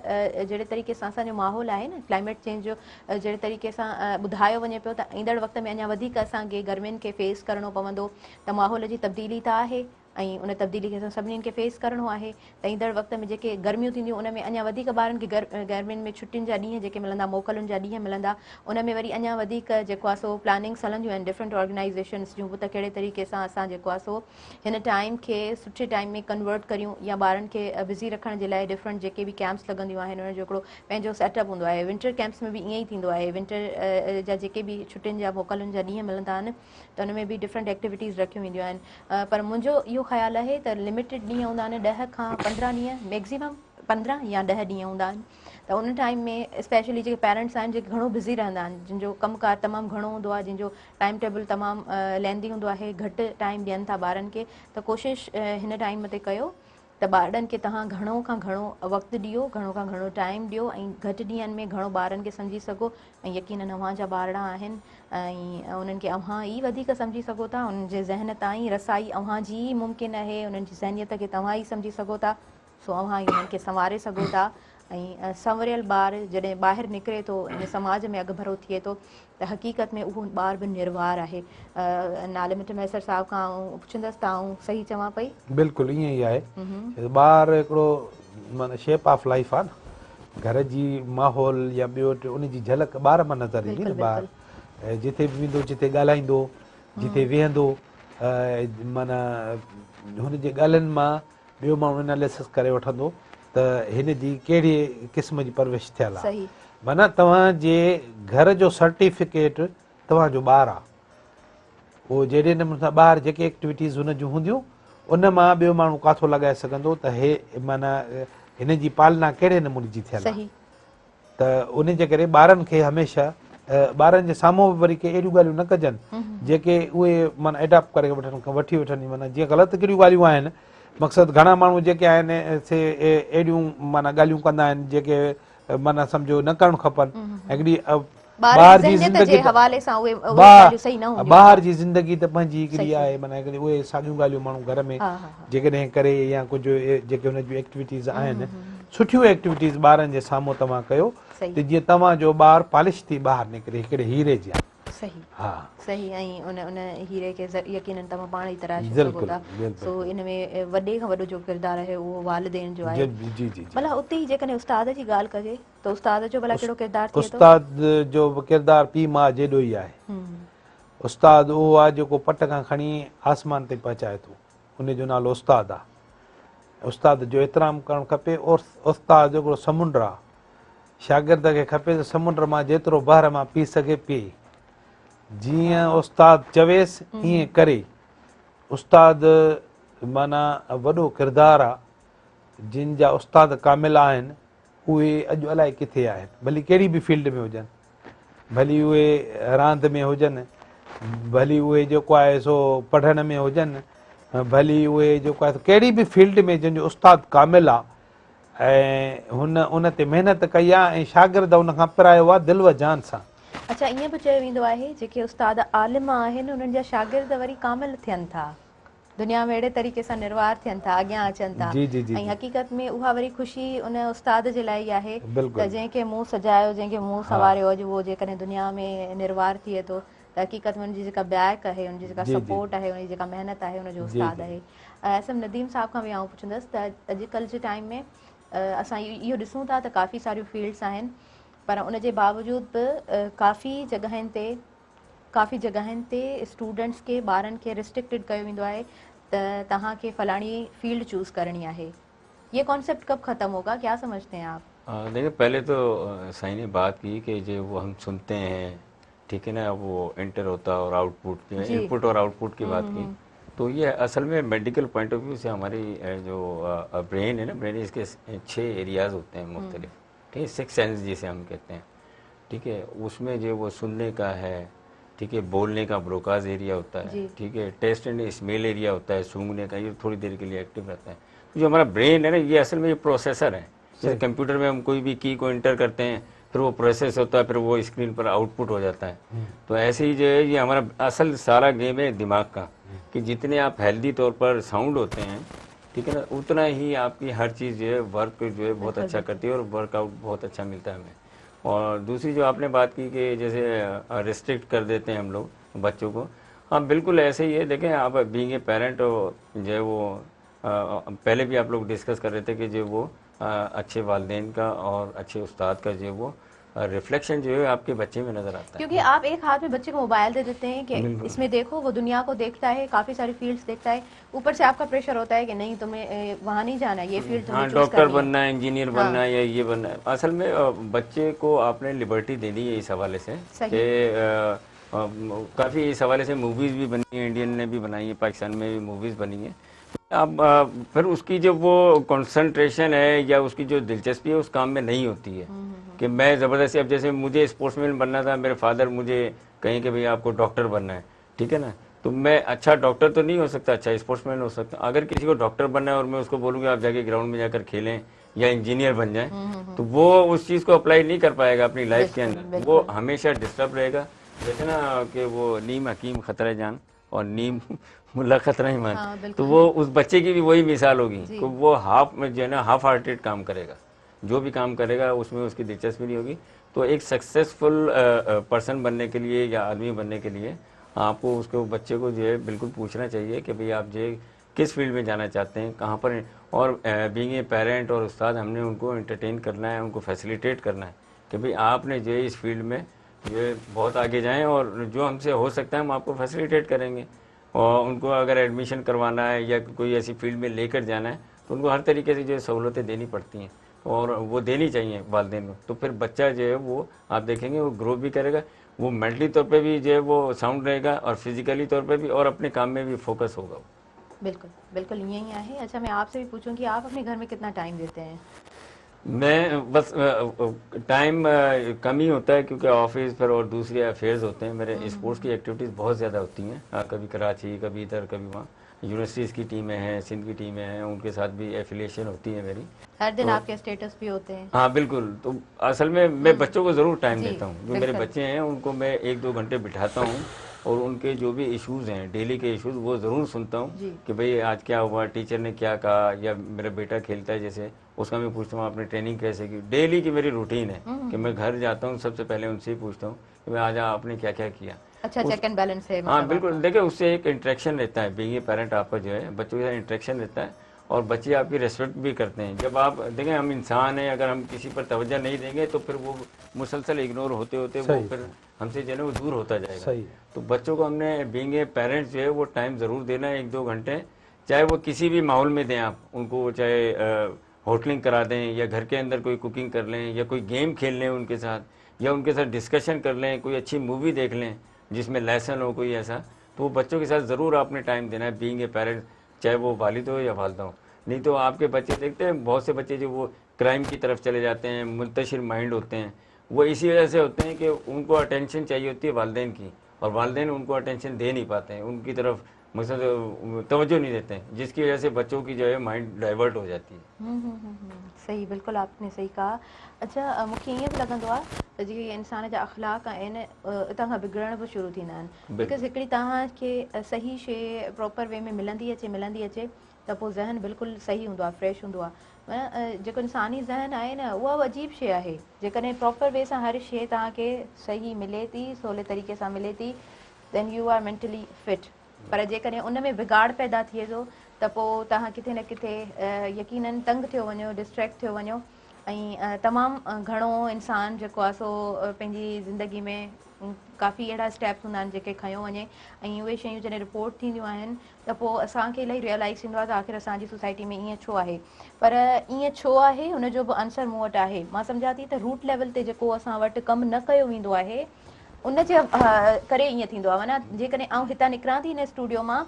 जहिड़े तरीक़े सां असांजो माहौल आहे न क्लाइमेट चेंज जो जहिड़े तरीक़े सां ॿुधायो वञे पियो त ईंदड़ वक़्त में अञा वधीक असांखे गर्मियुनि खे फेस करिणो पवंदो त माहौल जी तब्दीली त आहे ऐं उन तब्दीली खे असां सभिनीनि खे फेस करिणो आहे त ईंदड़ वक़्त में जेके गर्मियूं थींदियूं उन में अञा वधीक ॿारनि खे गर्मियुनि में छुटियुनि जा ॾींहं जेके मिलंदा मोकलुनि जा ॾींहं मिलंदा उन में वरी अञा वधीक जेको आहे सो प्लानिंग्स हलंदियूं आहिनि डिफरेंट ऑर्गेनाइज़ेशन्स जूं त कहिड़े तरीक़े सां असां जेको आहे सो हिन टाइम खे सुठे टाइम में कन्वर्ट करियूं या ॿारनि खे बिज़ी रखण जे लाइ डिफरेंट जेके बि कैंप्स लॻंदियूं आहिनि उनजो हिकिड़ो पंहिंजो सेटअप हूंदो आहे विंटर कैंप्स में बि ईअं ई थींदो आहे विंटर जा जेके बि छुटियुनि जा मोकलुनि जा ॾींहं मिलंदा आहिनि त उन में बि डिफरेंट एक्टिविटीज़ रखियूं वेंदियूं आहिनि पर मुंहिंजो इहो ख़्यालु आहे त लिमिटेड ॾींहं हूंदा आहिनि 10 खां 15 ॾींहं मैक्सिमम 15 या 10 ॾींहं हूंदा आहिनि त उन टाइम में स्पेशली जेके पेरेंट्स आहिनि जेके घणो बिज़ी रहंदा आहिनि जिन जो कमुकारु तमामु घणो हूंदो आहे जिन जो टाइम टेबल तमामु लेंदी हूंदो आहे घटि टाइम ॾियनि था ॿारनि खे त कोशिशि हिन टाइम ते कयो त ॿारनि खे तव्हां घणो खां घणो वक़्तु ॾियो घणो खां घणो टाइम ॾियो ऐं घटि ॾींहंनि में घणो ॿारनि खे सम्झी सघो ऐं यकीनन अव्हां जा ॿार आहिनि ऐं उन्हनि खे अव्हां ई वधीक सम्झी सघो था उन्हनि जे ज़हन ताईं रसाई अव्हां जी ई मुमकिन आहे उन्हनि जी ज़हनियत खे तव्हां ई सम्झी सघो था सो अव्हां ई उन्हनि खे संवारे सघो था ऐं संवरियल ॿार जॾहिं ॿाहिरि निकिरे थो इन समाज में अॻभरो थिए थो त हक़ीक़त में उहो ॿार बि निर्वार आहे नाले मिट मैसर साहिब खां पुछंदसि त आऊं सही चवां पई बिल्कुलु ईअं ई आहे ॿार हिकिड़ो माना शेप ऑफ लाइफ आहे न घर जी माहौल या ॿियो उन जी झलक ॿार मां नज़र ईंदी न ॿार जिथे बि वेंदो जिथे ॻाल्हाईंदो जिथे वेहंदो माना हुनजे ॻाल्हियुनि मां ॿियो माण्हू एनालिसिस करे वठंदो त हिन जी कहिड़ी क़िस्म जी परवरिश थियल आहे माना तव्हांजे घर जो सर्टिफिकेट तव्हांजो ॿारु आहे उहो जहिड़े नमूने सां ॿाहिरि जेके एक्टिविटीज़ हुन जूं हूंदियूं उन मां ॿियो माण्हू काथो लॻाए सघंदो त हे माना हिन जी पालना कहिड़े नमूने जी थियल आहे त उन जे करे ॿारनि खे हमेशह ॿारनि जे साम्हूं बि वरी के अहिड़ियूं ॻाल्हियूं न कजनि जेके उहे माना एडॉप्ट करे वठी वठनि माना जीअं ग़लति कहिड़ियूं ॻाल्हियूं आहिनि मक़सदु घणा माण्हू जेके आहिनि से अहिड़ियूं माना ॻाल्हियूं कंदा आहिनि जेके माना सम्झो न करणु खपनि हिकिड़ी ॿाहिरि जी ज़िंदगी ॿाहिरि जी ज़िंदगी त पंहिंजी हिकिड़ी आहे माना हिकिड़ी उहे साॻियूं ॻाल्हियूं माण्हू घर में जेकॾहिं करे या कुझु जेके हुन जूं एक्टिविटीज़ आहिनि सुठियूं एक्टिविटीज़ ॿारनि जे साम्हूं तव्हां कयो त जीअं तव्हांजो ॿारु पॉलिश थी ॿाहिरि निकिरे हिकिड़े हीरे जी सही ऐं उन हीरे खे यकीनन तव्हां पाण ई तराशे सघो था सो इन में वॾे खां वॾो जो किरदारु आहे उहो वालिदैन जो आहे भला उते ई जेकॾहिं उस्ताद जी ॻाल्हि कजे त उस्ताद जो भला कहिड़ो किरदारु थिए थो उस्ताद जो किरदारु पीउ माउ जेॾो ई आहे उस्ताद उहो आहे जेको पट खां खणी आसमान ते पहुचाए थो उन जो नालो उस्ताद आहे उस्ताद जो एतिराम करणु खपे और उस्ताद हिकिड़ो समुंड आहे शागिर्द खे खपे त समुंड मां जेतिरो बहर मां पी सघे पीए जीअं उस्ताद चवेसि ईअं करे उस्ताद माना वॾो किरदारु आहे जिन जा उस्ताद कामिल आहिनि उहे अॼु अलाए किथे आहिनि भली कहिड़ी बि फील्ड में हुजनि भली उहे रांदि में हुजनि भली उहे जेको आहे सो पढ़ण में हुजनि भली उहे जेको आहे कहिड़ी बि फील्ड में जंहिंजो उस्ताद कामिल आहे ऐं हुन उन ते महिनत कई आहे ऐं शागिर्द उन खां पिरायो आहे दिलि व जान सां अच्छा ईअं बि चयो वेंदो आहे जेके उस्ताद आलिम आहिनि उन्हनि जा शागिर्द वरी कामिल थियनि था दुनिया में अहिड़े तरीक़े सां निर्वार थियनि था अॻियां अचनि था ऐं हक़ीक़त में उहा वरी ख़ुशी उन उस्ताद जे लाइ आहे त जंहिंखे मुंहुं सजायो जंहिंखे मुंहुं सवारियो अॼु उहो जेकॾहिं दुनिया में निर्वार थिए थो त हक़ीक़त में उनजी जेका बैक आहे उनजी जेका सपोर्ट आहे उनजी जेका महिनत आहे उनजो उस्ताद आहे असम नदीम साहिब खां बि आउं पुछंदसि त अॼुकल्ह जे टाइम में असां इहो ॾिसूं था त काफ़ी सारियूं फील्ड्स आहिनि पर उन जे बावजूद बि काफ़ी जॻहियुनि ते स्टूडेंट्स खे ॿारनि खे रिस्ट्रिक्टेड कयो वेंदो आहे त तव्हांखे फलाणी फील्ड चूज़ करनी है ये कॉन्सेप्ट कब ख़त्म होगा क्या समझते हैं आप देखिए पहले तो साईं ने बात की कि जो वो हम सुनते हैं ठीक है ना वो एंटर होता और आउटपुट की इनपुट और आउटपुट की बात की तो ये असल में मेडिकल पॉइंट ऑफ व्यू से हमारी जो ब्रेन है ना ब्रेन इसके 6 एरियाज होते हैं मुख्तलिफ ठीक है 6 सेंस जिसे हम कहते हैं ठीक है उसमें जो वो सुनने का है ठीक है बोलने का ब्रोकाज एरिया होता है ठीक है टेस्ट एंड स्मेल एरिया होता है सूंघने का ये थोड़ी देर के लिए एक्टिव रहता है तो जो हमारा ब्रेन है ना ये असल में ये प्रोसेसर है जैसे कंप्यूटर में हम कोई भी की को एंटर करते हैं फिर वो प्रोसेस होता है फिर वो स्क्रीन पर आउटपुट हो जाता है तो ऐसे ही जो है ये हमारा असल सारा गेम है दिमाग का कि जितने आप हेल्दी तौर पर साउंड होते हैं ठीक है ना उतना ही आपकी हर चीज़ जो है वर्क जो है बहुत अच्छा करती है और वर्कआउट बहुत अच्छा मिलता है हमें और दूसरी जो आपने बात की कि जैसे रिस्ट्रिक्ट कर देते हैं हम लोग बच्चों को हाँ बिल्कुल ऐसे ही है देखें आप बीइंग ए पेरेंट जो है वो पहले भी आप लोग डिस्कस कर रहे थे कि जो वो अच्छे वालिदैन का और अच्छे उस्ताद का जो वो रिफ्लेक्शन जो है आपके बच्चे में नजर आता है क्योंकि आप एक हाथ में बच्चे को मोबाइल दे देते हैं कि इसमें देखो वो दुनिया को देखता है काफी सारी फील्ड्स देखता है ऊपर से आपका प्रेशर होता है कि नहीं तुम्हें वहाँ नहीं जाना है ये फील्ड तुम्हें चूज डॉक्टर बनना है इंजीनियर बनना है या ये बनना है असल में बच्चे को आपने लिबर्टी देनी है इस हवाले से कि काफ़ी इस हवाले से मूवीज़ भी बनी है इंडियन ने भी बनाई है पाकिस्तान में भी मूवीज़ बनी है अब फिर उसकी जो वो कंसंट्रेशन है या उसकी जो दिलचस्पी है उस काम में नहीं होती है कि मैं ज़बरदस्ती अब जैसे मुझे स्पोर्ट्समैन बनना था मेरे फादर मुझे कहीं कि भाई आपको डॉक्टर बनना है ठीक है ना तो मैं अच्छा डॉक्टर तो नहीं हो सकता अच्छा स्पोर्ट्समैन हो सकता अगर किसी को डॉक्टर बनना है और मैं उसको बोलूँगा आप जाके ग्राउंड में जाकर खेलें या इंजीनियर बन जाए तो वो उस चीज़ को अप्लाई नहीं कर पाएगा अपनी लाइफ के अंदर वो हमेशा डिस्टर्ब रहेगा जैसे ना कि वो नीम हकीम खतरा जान और नीम मुल्ला खतरा ही मान तो वो उस बच्चे की भी वही मिसाल होगी कि वो जो है ना हाफ हार्टेड काम करेगा जो भी काम करेगा उसमें उसकी दिलचस्पी नहीं होगी तो एक सक्सेसफुल पर्सन बनने के लिए या आदमी बनने के लिए आपको उसको बच्चे को जो है बिल्कुल पूछना चाहिए कि भाई आप जो किस फील्ड में जाना चाहते हैं, कहाँ पर, और बीइंग ए पेरेंट और उस्ताद हमने उनको एंटरटेन करना है, उनको फैसिलिटेट करना है कि भाई आपने जो है इस फील्ड में जो है बहुत आगे जाएं और जो हमसे हो सकता है हम आपको फैसिलिटेट करेंगे। और उनको अगर एडमिशन करवाना है या कोई ऐसी फील्ड में लेकर जाना है तो उनको हर तरीके से जो है सहूलतें देनी पड़ती हैं और वो देनी चाहिए वालिदैन को। तो फिर बच्चा जो है वो आप देखेंगे वो ग्रो भी करेगा, वो मेंटली तौर पे भी जो है वो साउंड रहेगा और फिजिकली तौर पे भी, और अपने काम में भी फोकस होगा। बिल्कुल बिल्कुल यही है। अच्छा, मैं आपसे भी पूछूं कि आप अपने घर में कितना टाइम देते हैं? मैं बस टाइम कम ही होता है क्योंकि ऑफिस फिर और दूसरे अफेयर्स होते हैं मेरे। स्पोर्ट्स की एक्टिविटीज़ बहुत ज़्यादा होती हैं, कभी कराची, कभी इधर, कभी वहाँ। यूनिवर्सिटीज़ की टीमें हैं, सिंध की टीमें हैं, उनके साथ भी एफिलिएशन होती है मेरी। हर दिन आपके स्टेटस भी होते हैं? हाँ बिल्कुल। तो असल में मैं बच्चों को ज़रूर टाइम देता हूँ। जो मेरे बच्चे हैं उनको मैं 1-2 घंटे बिठाता हूँ और उनके जो भी इश्यूज़ हैं, डेली के इश्यूज़, वो ज़रूर सुनता हूँ कि भाई आज क्या हुआ, टीचर ने क्या कहा, या मेरा बेटा खेलता है जैसे, उसका मैं पूछता हूँ आपने ट्रेनिंग कैसे की। डेली की मेरी रूटीन है कि मैं घर जाता हूँ सबसे पहले उनसे ही पूछता हूँ कि भाई आज आपने क्या क्या किया। अच्छा, चेक एंड बैलेंस है? हाँ बिल्कुल। देखिए उससे एक इंटरेक्शन रहता है, बीइंग ए पेरेंट आपका जो है बच्चों के साथ इंटरेक्शन रहता है और बच्चे आपकी रेस्पेक्ट भी करते हैं। जब आप देखें हम इंसान हैं, अगर हम किसी पर तवज्जो नहीं देंगे तो फिर वो मुसलसल इग्नोर होते होते वो फिर हमसे जो है वो दूर होता जाएगा। तो बच्चों को हमने बीइंग ए पेरेंट्स जो है वो टाइम ज़रूर देना है, 1-2 घंटे, चाहे वो किसी भी माहौल में दें आप उनको, चाहे होटलिंग करा दें या घर के अंदर कोई कुकिंग कर लें या कोई गेम खेल लें उनके साथ, या उनके साथ डिस्कशन कर लें, कोई अच्छी मूवी देख लें जिसमें लेसन हो कोई ऐसा। तो वो बच्चों के साथ ज़रूर आपने टाइम देना है बीइंग ए पेरेंट, चाहे वो वालिद हो या वालिदा हो। नहीं तो आपके बच्चे देखते हैं बहुत से बच्चे जो वो क्राइम की तरफ चले जाते हैं, मुंतशिर माइंड होते हैं, वो इसी वजह से होते हैं कि उनको अटेंशन चाहिए होती है वालिदैन की और वालिदैन उनको अटेंशन दे नहीं पाते हैं, उनकी तरफ मतलब तवज्जो नहीं देते हैं, जिसकी वजह से बच्चों की जो है माइंड डाइवर्ट हो जाती है। सही, बिल्कुल आपने सही कहा। अच्छा, मूंखे ईअं बि लॻंदो आहे त जेके इंसान जा अख़लाक आहिनि हितां खां बिगड़ण बि शुरू थींदा आहिनि। बिकॉज़ हिकिड़ी तव्हांखे सही शइ प्रॉपर वे में मिलंदी अचे त पोइ ज़हन बिल्कुलु सही हूंदो आहे, फ्रेश हूंदो आहे। जेको इंसानी ज़हन आहे न उहा अजीब शइ आहे। जेकॾहिं प्रॉपर वे सां हर शइ तव्हांखे सही मिले थी, सवले तरीक़े सां मिले थी, देन यू आर मेंटली फिट। पर जेकॾहिं उन में बिगाड़ पैदा थिए थो त पोइ तव्हां किथे न किथे यकीनन तंग थियो वञो, डिस्ट्रैक्ट थियो वञो। ऐं तमामु घणो इंसानु जेको आहे सो पंहिंजी ज़िंदगी में काफ़ी अहिड़ा स्टेप्स हूंदा आहिनि जेके खयो वञे, ऐं उहे शयूं जॾहिं रिपोर्ट थींदियूं आहिनि त पोइ असांखे इलाही रियलाइज़ थींदो आहे त आख़िर असांजी सोसाइटी में ईअं छो आहे। पर ईअं छो आहे हुनजो बि आंसर मूं वटि आहे। मां सम्झां थी त रूट लेवल ते जेको असां वटि कमु न कयो वेंदो आहे उनजे करे ईअं थींदो आहे। माना जेकॾहिं आउं हितां निकिरां थी हिन स्टूडियो मां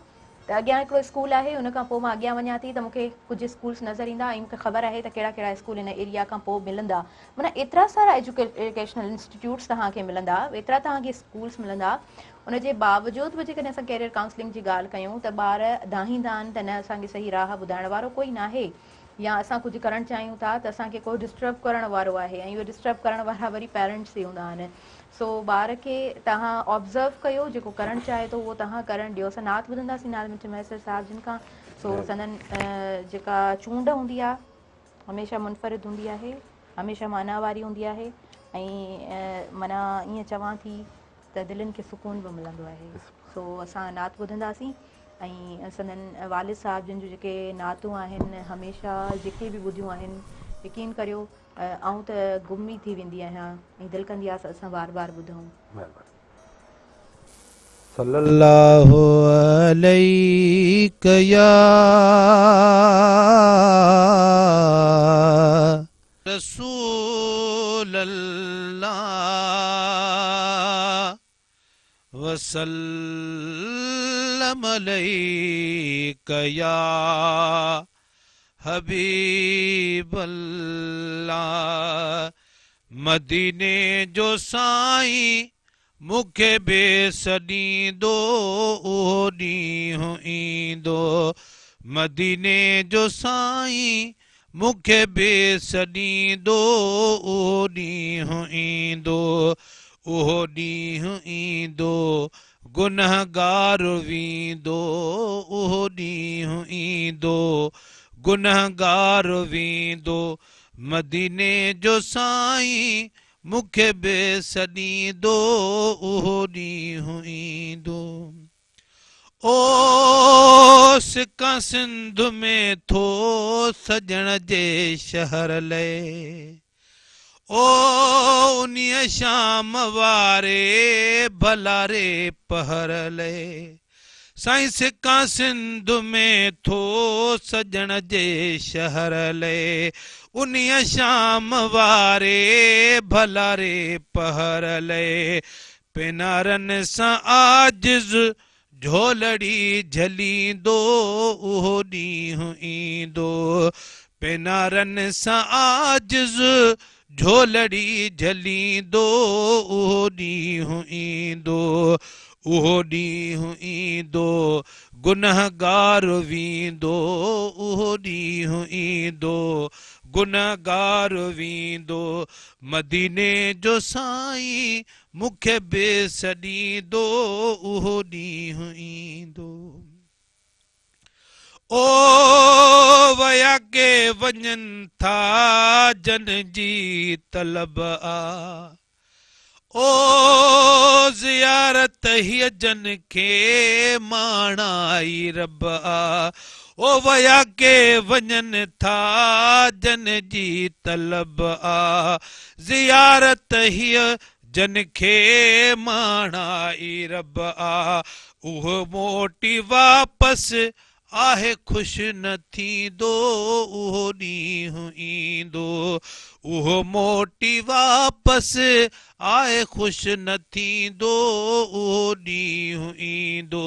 त अॻियां हिकिड़ो स्कूल आहे, हुन खां पोइ मां अॻियां वञां थी त मूंखे कुझु स्कूल्स नज़र ईंदा ऐं मूंखे ख़बर आहे त कहिड़ा कहिड़ा स्कूल हिन एरिया खां पोइ मिलंदा। माना एतिरा सारा एजुकेशनल इंस्टीट्यूट्स तव्हांखे मिलंदा, एतिरा तव्हांखे स्कूल्स मिलंदा। उनजे बावजूदि बि जेकॾहिं असां कैरियर काउंसलिंग जी ॻाल्हि कयूं त ॿार दाहींदा आहिनि त न असांखे सही राह ॿुधाइण वारो कोई न आहे, या असां कुझु करणु चाहियूं था त असांखे कोई डिस्टर्ब करण वारो आहे, ऐं उहे डिस्टर्ब करण वारा वरी पेरेंट्स ई हूंदा आहिनि। सो ॿार खे तव्हां ऑब्ज़र्व कयो, जेको करणु चाहे थो उहो तव्हां करणु ॾियो। असां नात ॿुधंदासीं नाज़ मिट मैसर साहिब जिन खां। सो संदन जेका चूंड हूंदी आहे हमेशह मुनफ़रिद हूंदी आहे, हमेशह माना वारी हूंदी आहे, ऐं माना ईअं चवां थी त दिलनि खे सुकून बि मिलंदो आहे। सो असां नात ॿुधंदासीं ऐं संदन वालिद साहिब जिन जूं जेके नातूं आहिनि हमेशह जेके बि ॿुधियूं आहिनि, यकीन करियो आऊं त गुम ई थी वेंदी आहियां ऐं दिलि कंदी आहे असां बार बार ॿुधूं। सल्लल्लाहु अलैहि या रसूल अल्लाह वसल्लम अलैका या हबीब अल्लाह। मदीने जो साईं मूंखे बेस ॾींदो उहो ॾींहुं ईंदो। मदीने जो साईं मूंखे बेस ॾींदो उहो ॾींहुं ईंदो। उहो ॾींहुं ईंदो गुनहगार वींदो, उहो ॾींहुं ईंदो गुनहगार वींदो। मदीने जो साईं मूंखे बेस ॾींदो उहो ॾींहुं ईंदो। ओ सिका सिंध में थो सजण जे शहर लए ओ उन्हीअ शाम वारे भला रे पहर लए साईं सिका सिंध में थो सजण जे शहर लए उन्हीअ शाम वारे भला रे पहर लए पिनारनि सां आजिज़ झोलड़ी झलींदो उहो ॾींहुं ईंदो पिनारनि सां आजिज़ झोलड़ी झलींदो उहो ॾींहुं ईंदो उहो ॾींहुं ईंदो गुनहगार वींदो उहो ॾींहुं ईंदो गुनहगार वींदो मदीने जो साईं मूंखे बेस ॾींदो उहो ॾींहुं ईंदो ओ वया के वञनि था जन जी तलब आ ओ ज़ियारत हीअ जन खे माणाई रब आ ओ वया के वञनि था जन जी तलब आ ज़ियारत हीअ जन खे माणाई रब आ उहो मोटी वापसि आहे ख़ुशि न थींदो उहो ॾींहुं ईंदो उहो मोटी वापसि आहे ख़ुशि न थींदो उहो ॾींहुं ईंदो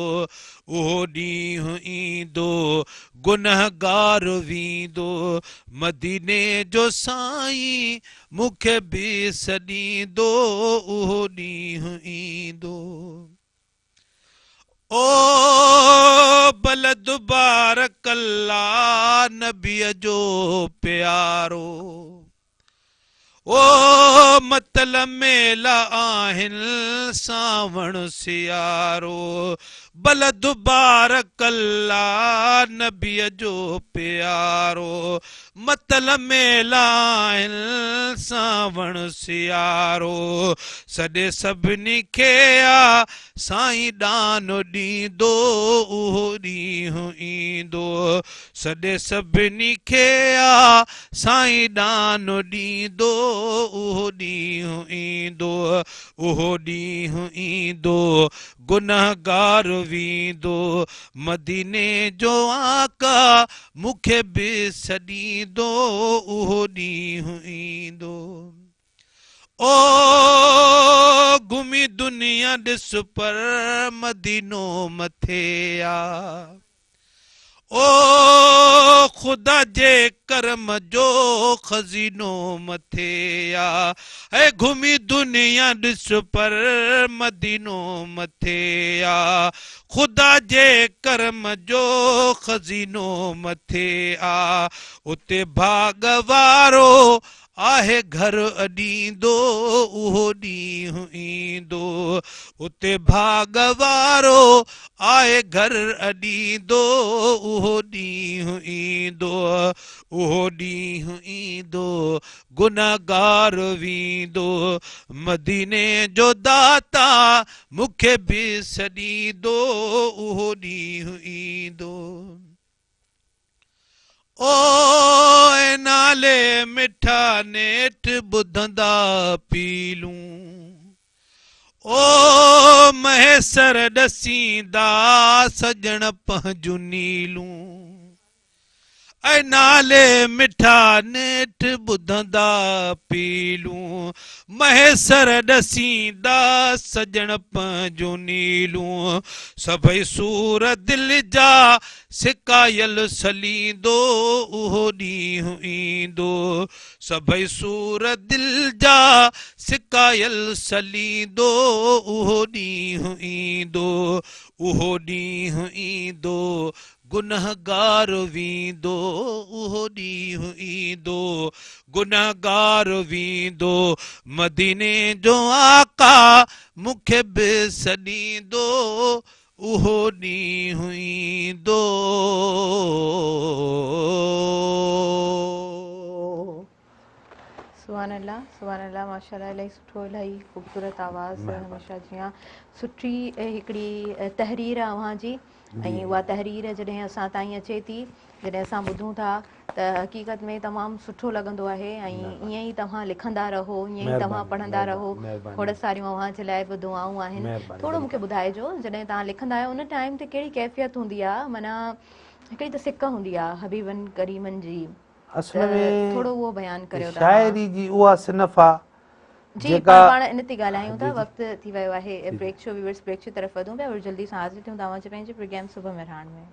उहो ॾींहुं ईंदो गुनहगार वींदो मदीने जो साईं मूंखे बि सॾींदो उहो ॾींहुं ईंदो ओ बलद बारकल्ला नबीअ जो प्यारो ओ मतल मेला आहिनि सावण सियारो बलद बारकल्ला नबीअ जो प्यारो मतल मेला आहिनि सावण सियारो सॾे सभिनी खे आ साईं ॾानो ॾींदो उहो ॾींहुं ईंदो सॾे सभिनी खे आ साईं ॾानो ॾींदो उहो ॾींहुं ईंदो उहो ॾींहुं ईंदो गुनहगार वींदो मदीने जो आका मूंखे बि सॾींदो उहो ॾींहुं ईंदो ओ घुमी दुनिया ॾिस पर मदीनो मथे आ ओ ख़ुदा जे करम जो खज़ीनो मथे आ ऐं घुमी दुनिया ॾिस पर मदीनो मथे आ ख़ुदा जे करम जो खज़ीनो मथे आ उते भाग वारो आहे घर अॾींदो उहो ॾींहुं ईंदो उते भाग वारो आहे घर अॾींदो उहो ॾींहुं ईंदो उहो ॾींहुं ईंदो गुनहगार वींदो मदीने जो दाता मूंखे बि सॾींदो उहो ॾींहुं ईंदो ओ नाले मिठा नेठ ॿुधंदा पीलूं ओ महेसर ॾसींदा सजण पंहिंजूं नीलूं ऐं नाले मिठा नेठ ॿुधंदा पीलूं महेसर ॾसींदा सजण पंहिंजूं नीलूं सभई सूर दिलि जा सिकायल सलींदो उहो ॾींहुं ईंदो सभई सूर दिलि जा सिकायल सलींदो उहो ॾींहुं ईंदो उहो ॾींहुं ईंदो गुनहगार वींदो उहो ॾींहुं ईंदो गुनहगार वींदो मदीने जो आका मूंखे बि सॾींदो उहो ॾींहुं ईंदो सुभान अल्लाह माशाल्लाह इलाही सुठो इलाही ख़ूबसूरत आवाज़ हमेशह जीअं सुठी हिकिड़ी तहरीर आहे अव्हां जी ऐं उहा तहरीर जॾहिं असां ताईं अचे थी जॾहिं असां ॿुधूं था त हक़ीक़त में तमामु सुठो लॻंदो आहे ऐं ईअं ई तव्हां लिखंदा रहो ईअं ई तव्हां पढ़ंदा रहो खोड़ सारियूं अव्हां जे लाइ बि दुआऊं आहिनि थोरो मूंखे ॿुधाइजो जॾहिं तव्हां लिखंदा आहियो उन टाइम ते कहिड़ी कैफ़ियत हूंदी आहे माना हिकिड़ी त सिक हूंदी आहे हबीबन करीमन जी असल में थोरो उहो बयानु करियो शाइरी जी उहा सिनफ़ आहे जी पाण इन ते ॻाल्हायूं था वक़्तु थी वियो आहे ब्रेक शो व्यूअर्स ब्रेक जी तरफ़ वधूं पिया और जल्दी सां हाज़िर थियूं तव्हां जे पंहिंजे प्रोग्राम सुबुह मेहरान में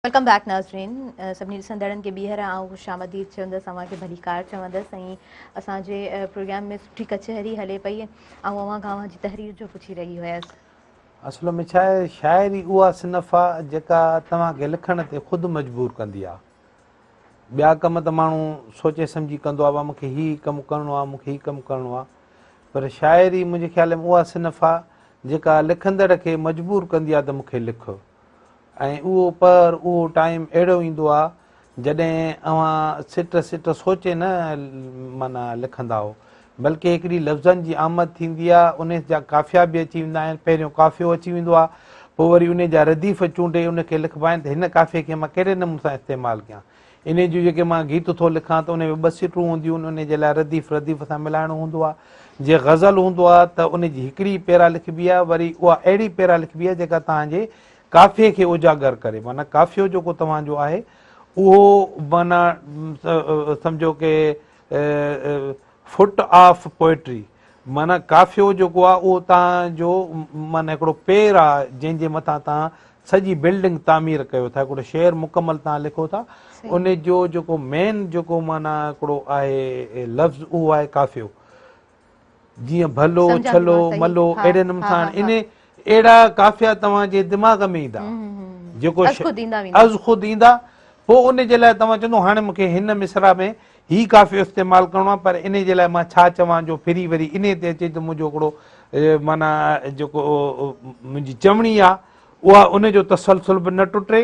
वेलकम बैक नाज़रीन सभिनी ॾिसंदड़नि खे ॿीहर आउं ख़ुशामदीद चवंदसि अव्हांखे भली कार चवंदसि ऐं असांजे प्रोग्राम में सुठी कचहरी हले पई ऐं अव्हां खां अव्हांजी तहरीर जो पुछी रही हुयसि असल में छा आहे शाइरी उहा सिनफ़ आहे जेका तव्हांखे लिखण ते ख़ुदि मजबूर कंदी आहे ॿिया कम त माण्हू सोचे सम्झी कंदो आहे मूंखे हीउ कमु करिणो आहे मूंखे हीउ कमु करिणो आहे पर शाइरी मुंहिंजे ख़्याल में उहा सिनफ़ आहे जेका लिखंदड़ खे मजबूर कंदी आहे त मूंखे लिख ऐं उहो टाइम अहिड़ो ईंदो आहे जॾहिं अव्हां सिट सोचे न माना लिखंदा हो बल्कि हिकिड़ी लफ़्ज़नि जी आमद थींदी आहे उन जा काफ़िया बि अची वेंदा आहिनि पहिरियों काफ़ियो अची वेंदो आहे पोइ वरी उन जा रदीफ़ चूंडे उनखे लिखबा आहिनि त हिन काफ़िए खे मां कहिड़े नमूने सां इस्तेमालु कयां इन जूं जेके मां गीत थो लिखां त उन में 2 सिटूं हूंदियूं आहिनि उन जे लाइ रदीफ़ सां मिलाइणो हूंदो आहे जीअं ग़ज़ल हूंदो आहे त उन जी हिकिड़ी पेरा लिखबी आहे वरी उहा अहिड़ी पेरा लिखबी आहे जेका तव्हांजे काफ़िए खे उजागर करे माना काफ़ियो जेको तव्हांजो आहे उहो माना सम्झो के फुट ऑफ पोएट्री माना काफ़ियो जेको आहे उहो तव्हांजो माना हिकिड़ो पेर आहे जंहिंजे मथां तव्हां सॼी बिल्डिंग तामीर कयो था हिकिड़ो शेर मुकमल तव्हां लिखो था उन जो जेको मेन जेको माना हिकिड़ो आहे लफ़्ज़ उहो आहे काफ़ियो जीअं भलो छलो मलो अहिड़े नमूने सां इन अहिड़ा काफ़िया तव्हांजे दिमाग़ में ईंदा जेको अज़ ख़ुदि ईंदा पोइ उन जे लाइ तव्हां चवंदो हाणे मूंखे हिन मिसरा में हीउ काफ़ियो इस्तेमालु करिणो आहे पर इन जे लाइ मां छा चवां जो फिरी वरी इन ते अचे त मुंहिंजो हिकिड़ो माना जेको मुंहिंजी चवणी आहे उहा उनजो तसलसल बि न टुटे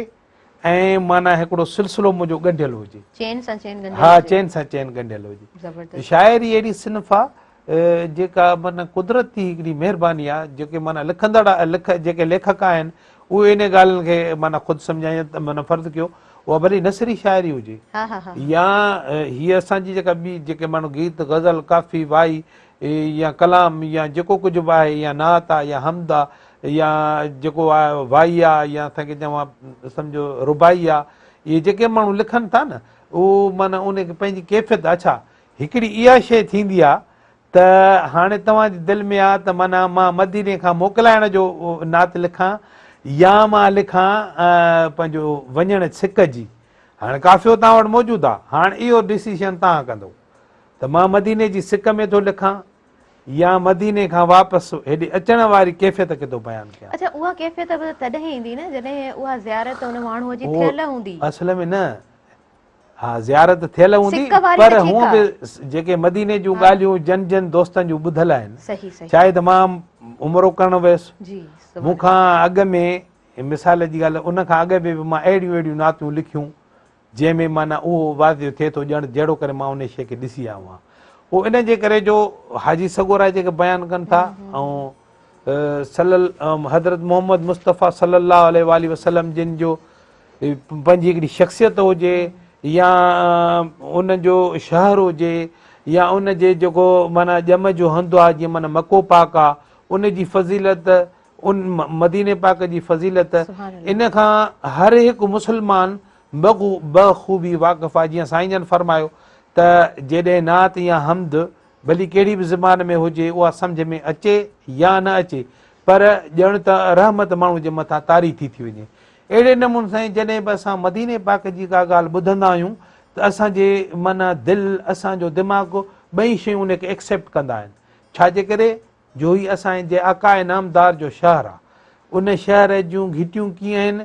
ऐं माना हिकिड़ो सिलसिलो मुंहिंजो ॻंढियल हुजे चैन सां चैन ॻंढियल हुजे शाइरी अहिड़ी सिनफ़ आहे जेका माना कुदरती हिकिड़ी महिरबानी आहे जेके माना जेके लेखक आहिनि उहे इन ॻाल्हियुनि खे माना ख़ुदि सम्झाइनि माना फ़र्ज़ु कयो उहा भली नसरी शाइरी हुजे या हीअ असांजी जेका ॿी जेके माण्हू गीत ग़ज़ल काफ़ी वाई या कलाम या जेको कुझु बि आहे या नात आहे या हमद आहे या जेको आहे वाई आहे या असांखे चवां सम्झो रुबाई आहे इहे जेके माण्हू लिखनि था न उहो माना उनखे पंहिंजी कैफ़ियत अच्छा हिकिड़ी इहा शइ थींदी आहे त हाणे तव्हांजी दिलि में आहे त माना मां मदीने खां मोकिलाइण जो नात लिखां या मां लिखां पंहिंजो वञण सिक जी हाणे काफ़ियो तव्हां वटि मौजूदु आहे हाणे इहो डिसीशन तव्हां कंदो त मां मदीने जी सिक में थो लिखां या मदीने खां वापसि हेॾे अचण वारी कैफ़ियत खे थो बयानु कयां अच्छा उहा कैफ़ियत तॾहिं ईंदी न जॾहिं उहा ज़ियारत उन माण्हूअ जी थियल हूंदी असल में न हा ज़ियारत थियल हूंदी पर हूअं बि जेके मदीने जूं ॻाल्हियूं जन दोस्तनि जूं ॿुधल आहिनि चाहे त मां उमिरो करणु वियुसि मूंखां अॻु में मिसाल जी ॻाल्हि उन खां अॻु में बि मां अहिड़ियूं नातियूं लिखियूं जंहिंमें माना उहो वाज़ियो थिए थो ॼण जहिड़ो करे मां उन शइ खे ॾिसी आयो आहियां पोइ इन जे करे जो हाजी सगोरा जेके बयानु कनि था ऐं हज़रत मोहम्मद मुस्तफ़ा सल्लल्लाहु अलैहि वसल्लम जिन जो पंहिंजी हिकिड़ी शख़्सियत हुजे या उन जो शहर हुजे या उन जे जेको माना ॼम जो हंधु आहे जीअं माना मको पाक आहे उन जी फज़ीलत उन मदीने पाक जी फज़ीलत इन खां हर हिकु मुस्लमान बख़ूबी वाक़िफ़ आहे जीअं साईं जन फरमायो त जॾहिं नात या हमद भली कहिड़ी बि ज़बान में हुजे उहा सम्झ में अचे या न अचे पर ॼण त रहमत माण्हू जे मथां तारी थी वञे अहिड़े नमूने सां जॾहिं बि असां मदीने पाक जी का ॻाल्हि ॿुधंदा आहियूं त असांजे माना दिलि असांजो दिमाग़ ॿई शयूं उनखे एक्सेप्ट कंदा आहिनि छाजे करे जो ही असांजे आका नामदार जो शहर आहे उन शहर जूं घिटियूं कीअं आहिनि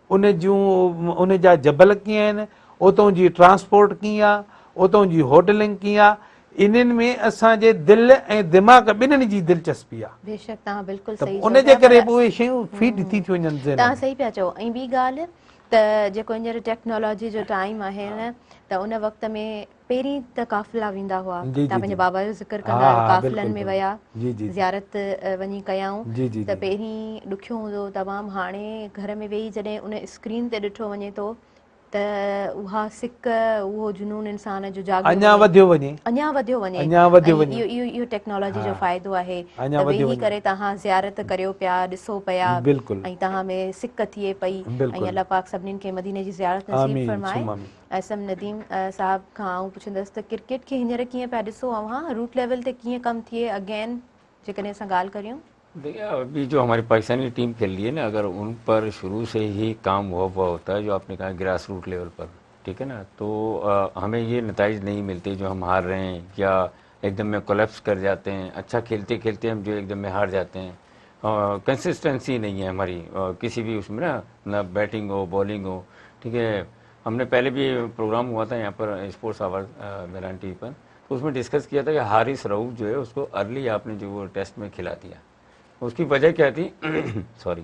उन जूं उन जा जबल कीअं आहिनि, उतां जी ट्रांसपोर्ट कीअं आहे, उतां जी होटलिंग कीअं आहे, इन्हनि में असांजे दिलि ऐं दिमाग़ ॿिन्हिनि जी दिलचस्पी आहे। बेशक तव्हां बिल्कुलु त सही उन जे करे बि उहे शयूं फीड थी थियूं वञनि ज़हन तव्हां में। सही पिया चओ। ऐं ॿी ॻाल्हि त जेको हींअर टेक्नोलॉजी जो टाइम आहे न, त उन वक़्त में पहिरीं त काफ़िला वेंदा हुआ, जी, जी, तव्हां पंहिंजे जी। बाबा जो ज़िक्र हा, कंदा आहियो, हा, काफ़िलनि में बिल्कुलु, विया, जी, जी, जी। ज़ियारत वञी कयाऊं, जी, जी, त जी। पहिरीं ॾुखियो हूंदो तमामु। हाणे घर में वेही जॾहिं उन स्क्रीन ते ॾिठो वञे थो त उहा सिक, उहो जुनून इंसान जो जाॻियो अञा वधियो वञे, अञा वधियो वञे। अञा वधियो ऐं वञे। इहो टेक्नोलॉजी जो हा, फ़ाइदो आहे अञा त वधियो वेही वञे। करे तव्हां ज़ियारत करियो पिया, ॾिसो पिया, बिल्कुलु, ऐं तव्हां में सिक थिए पई। ऐं बिल्कुलु। अल्लाह पाक सभिनीनि खे मदीने जी ज़ियारत नसीब आमीन, फरमाए। सुम्मा आमीन। असम नदीम साहब खां आऊं पुछंदसि त क्रिकेट खे हींअर कीअं पिया ॾिसो अव्हां, रूट लेवल ते कीअं कमु थिए अगेन, जेकॾहिं असां ॻाल्हि करियूं? देखिए अभी जो हमारी पाकिस्तानी टीम खेल रही है ना, अगर उन पर शुरू से ही काम हुआ होता है, जो आपने कहा ग्रास रूट लेवल पर, ठीक है ना, तो हमें ये नताइज नहीं मिलते जो हम हार रहे हैं या एकदम में कोलैप्स कर जाते हैं। अच्छा खेलते खेलते हम जो एकदम में हार जाते हैं। कंसिस्टेंसी नहीं है हमारी किसी भी उसमें ना बैटिंग हो बॉलिंग हो, ठीक है। हमने पहले भी प्रोग्राम हुआ था यहाँ पर स्पोर्ट्स आवर मेरान टीवी पर, तो उसमें डिस्कस किया था कि हारिस रऊफ जो है उसको अर्ली आपने जो वो टेस्ट में खिला दिया। उसकी वजह क्या थी सॉरी,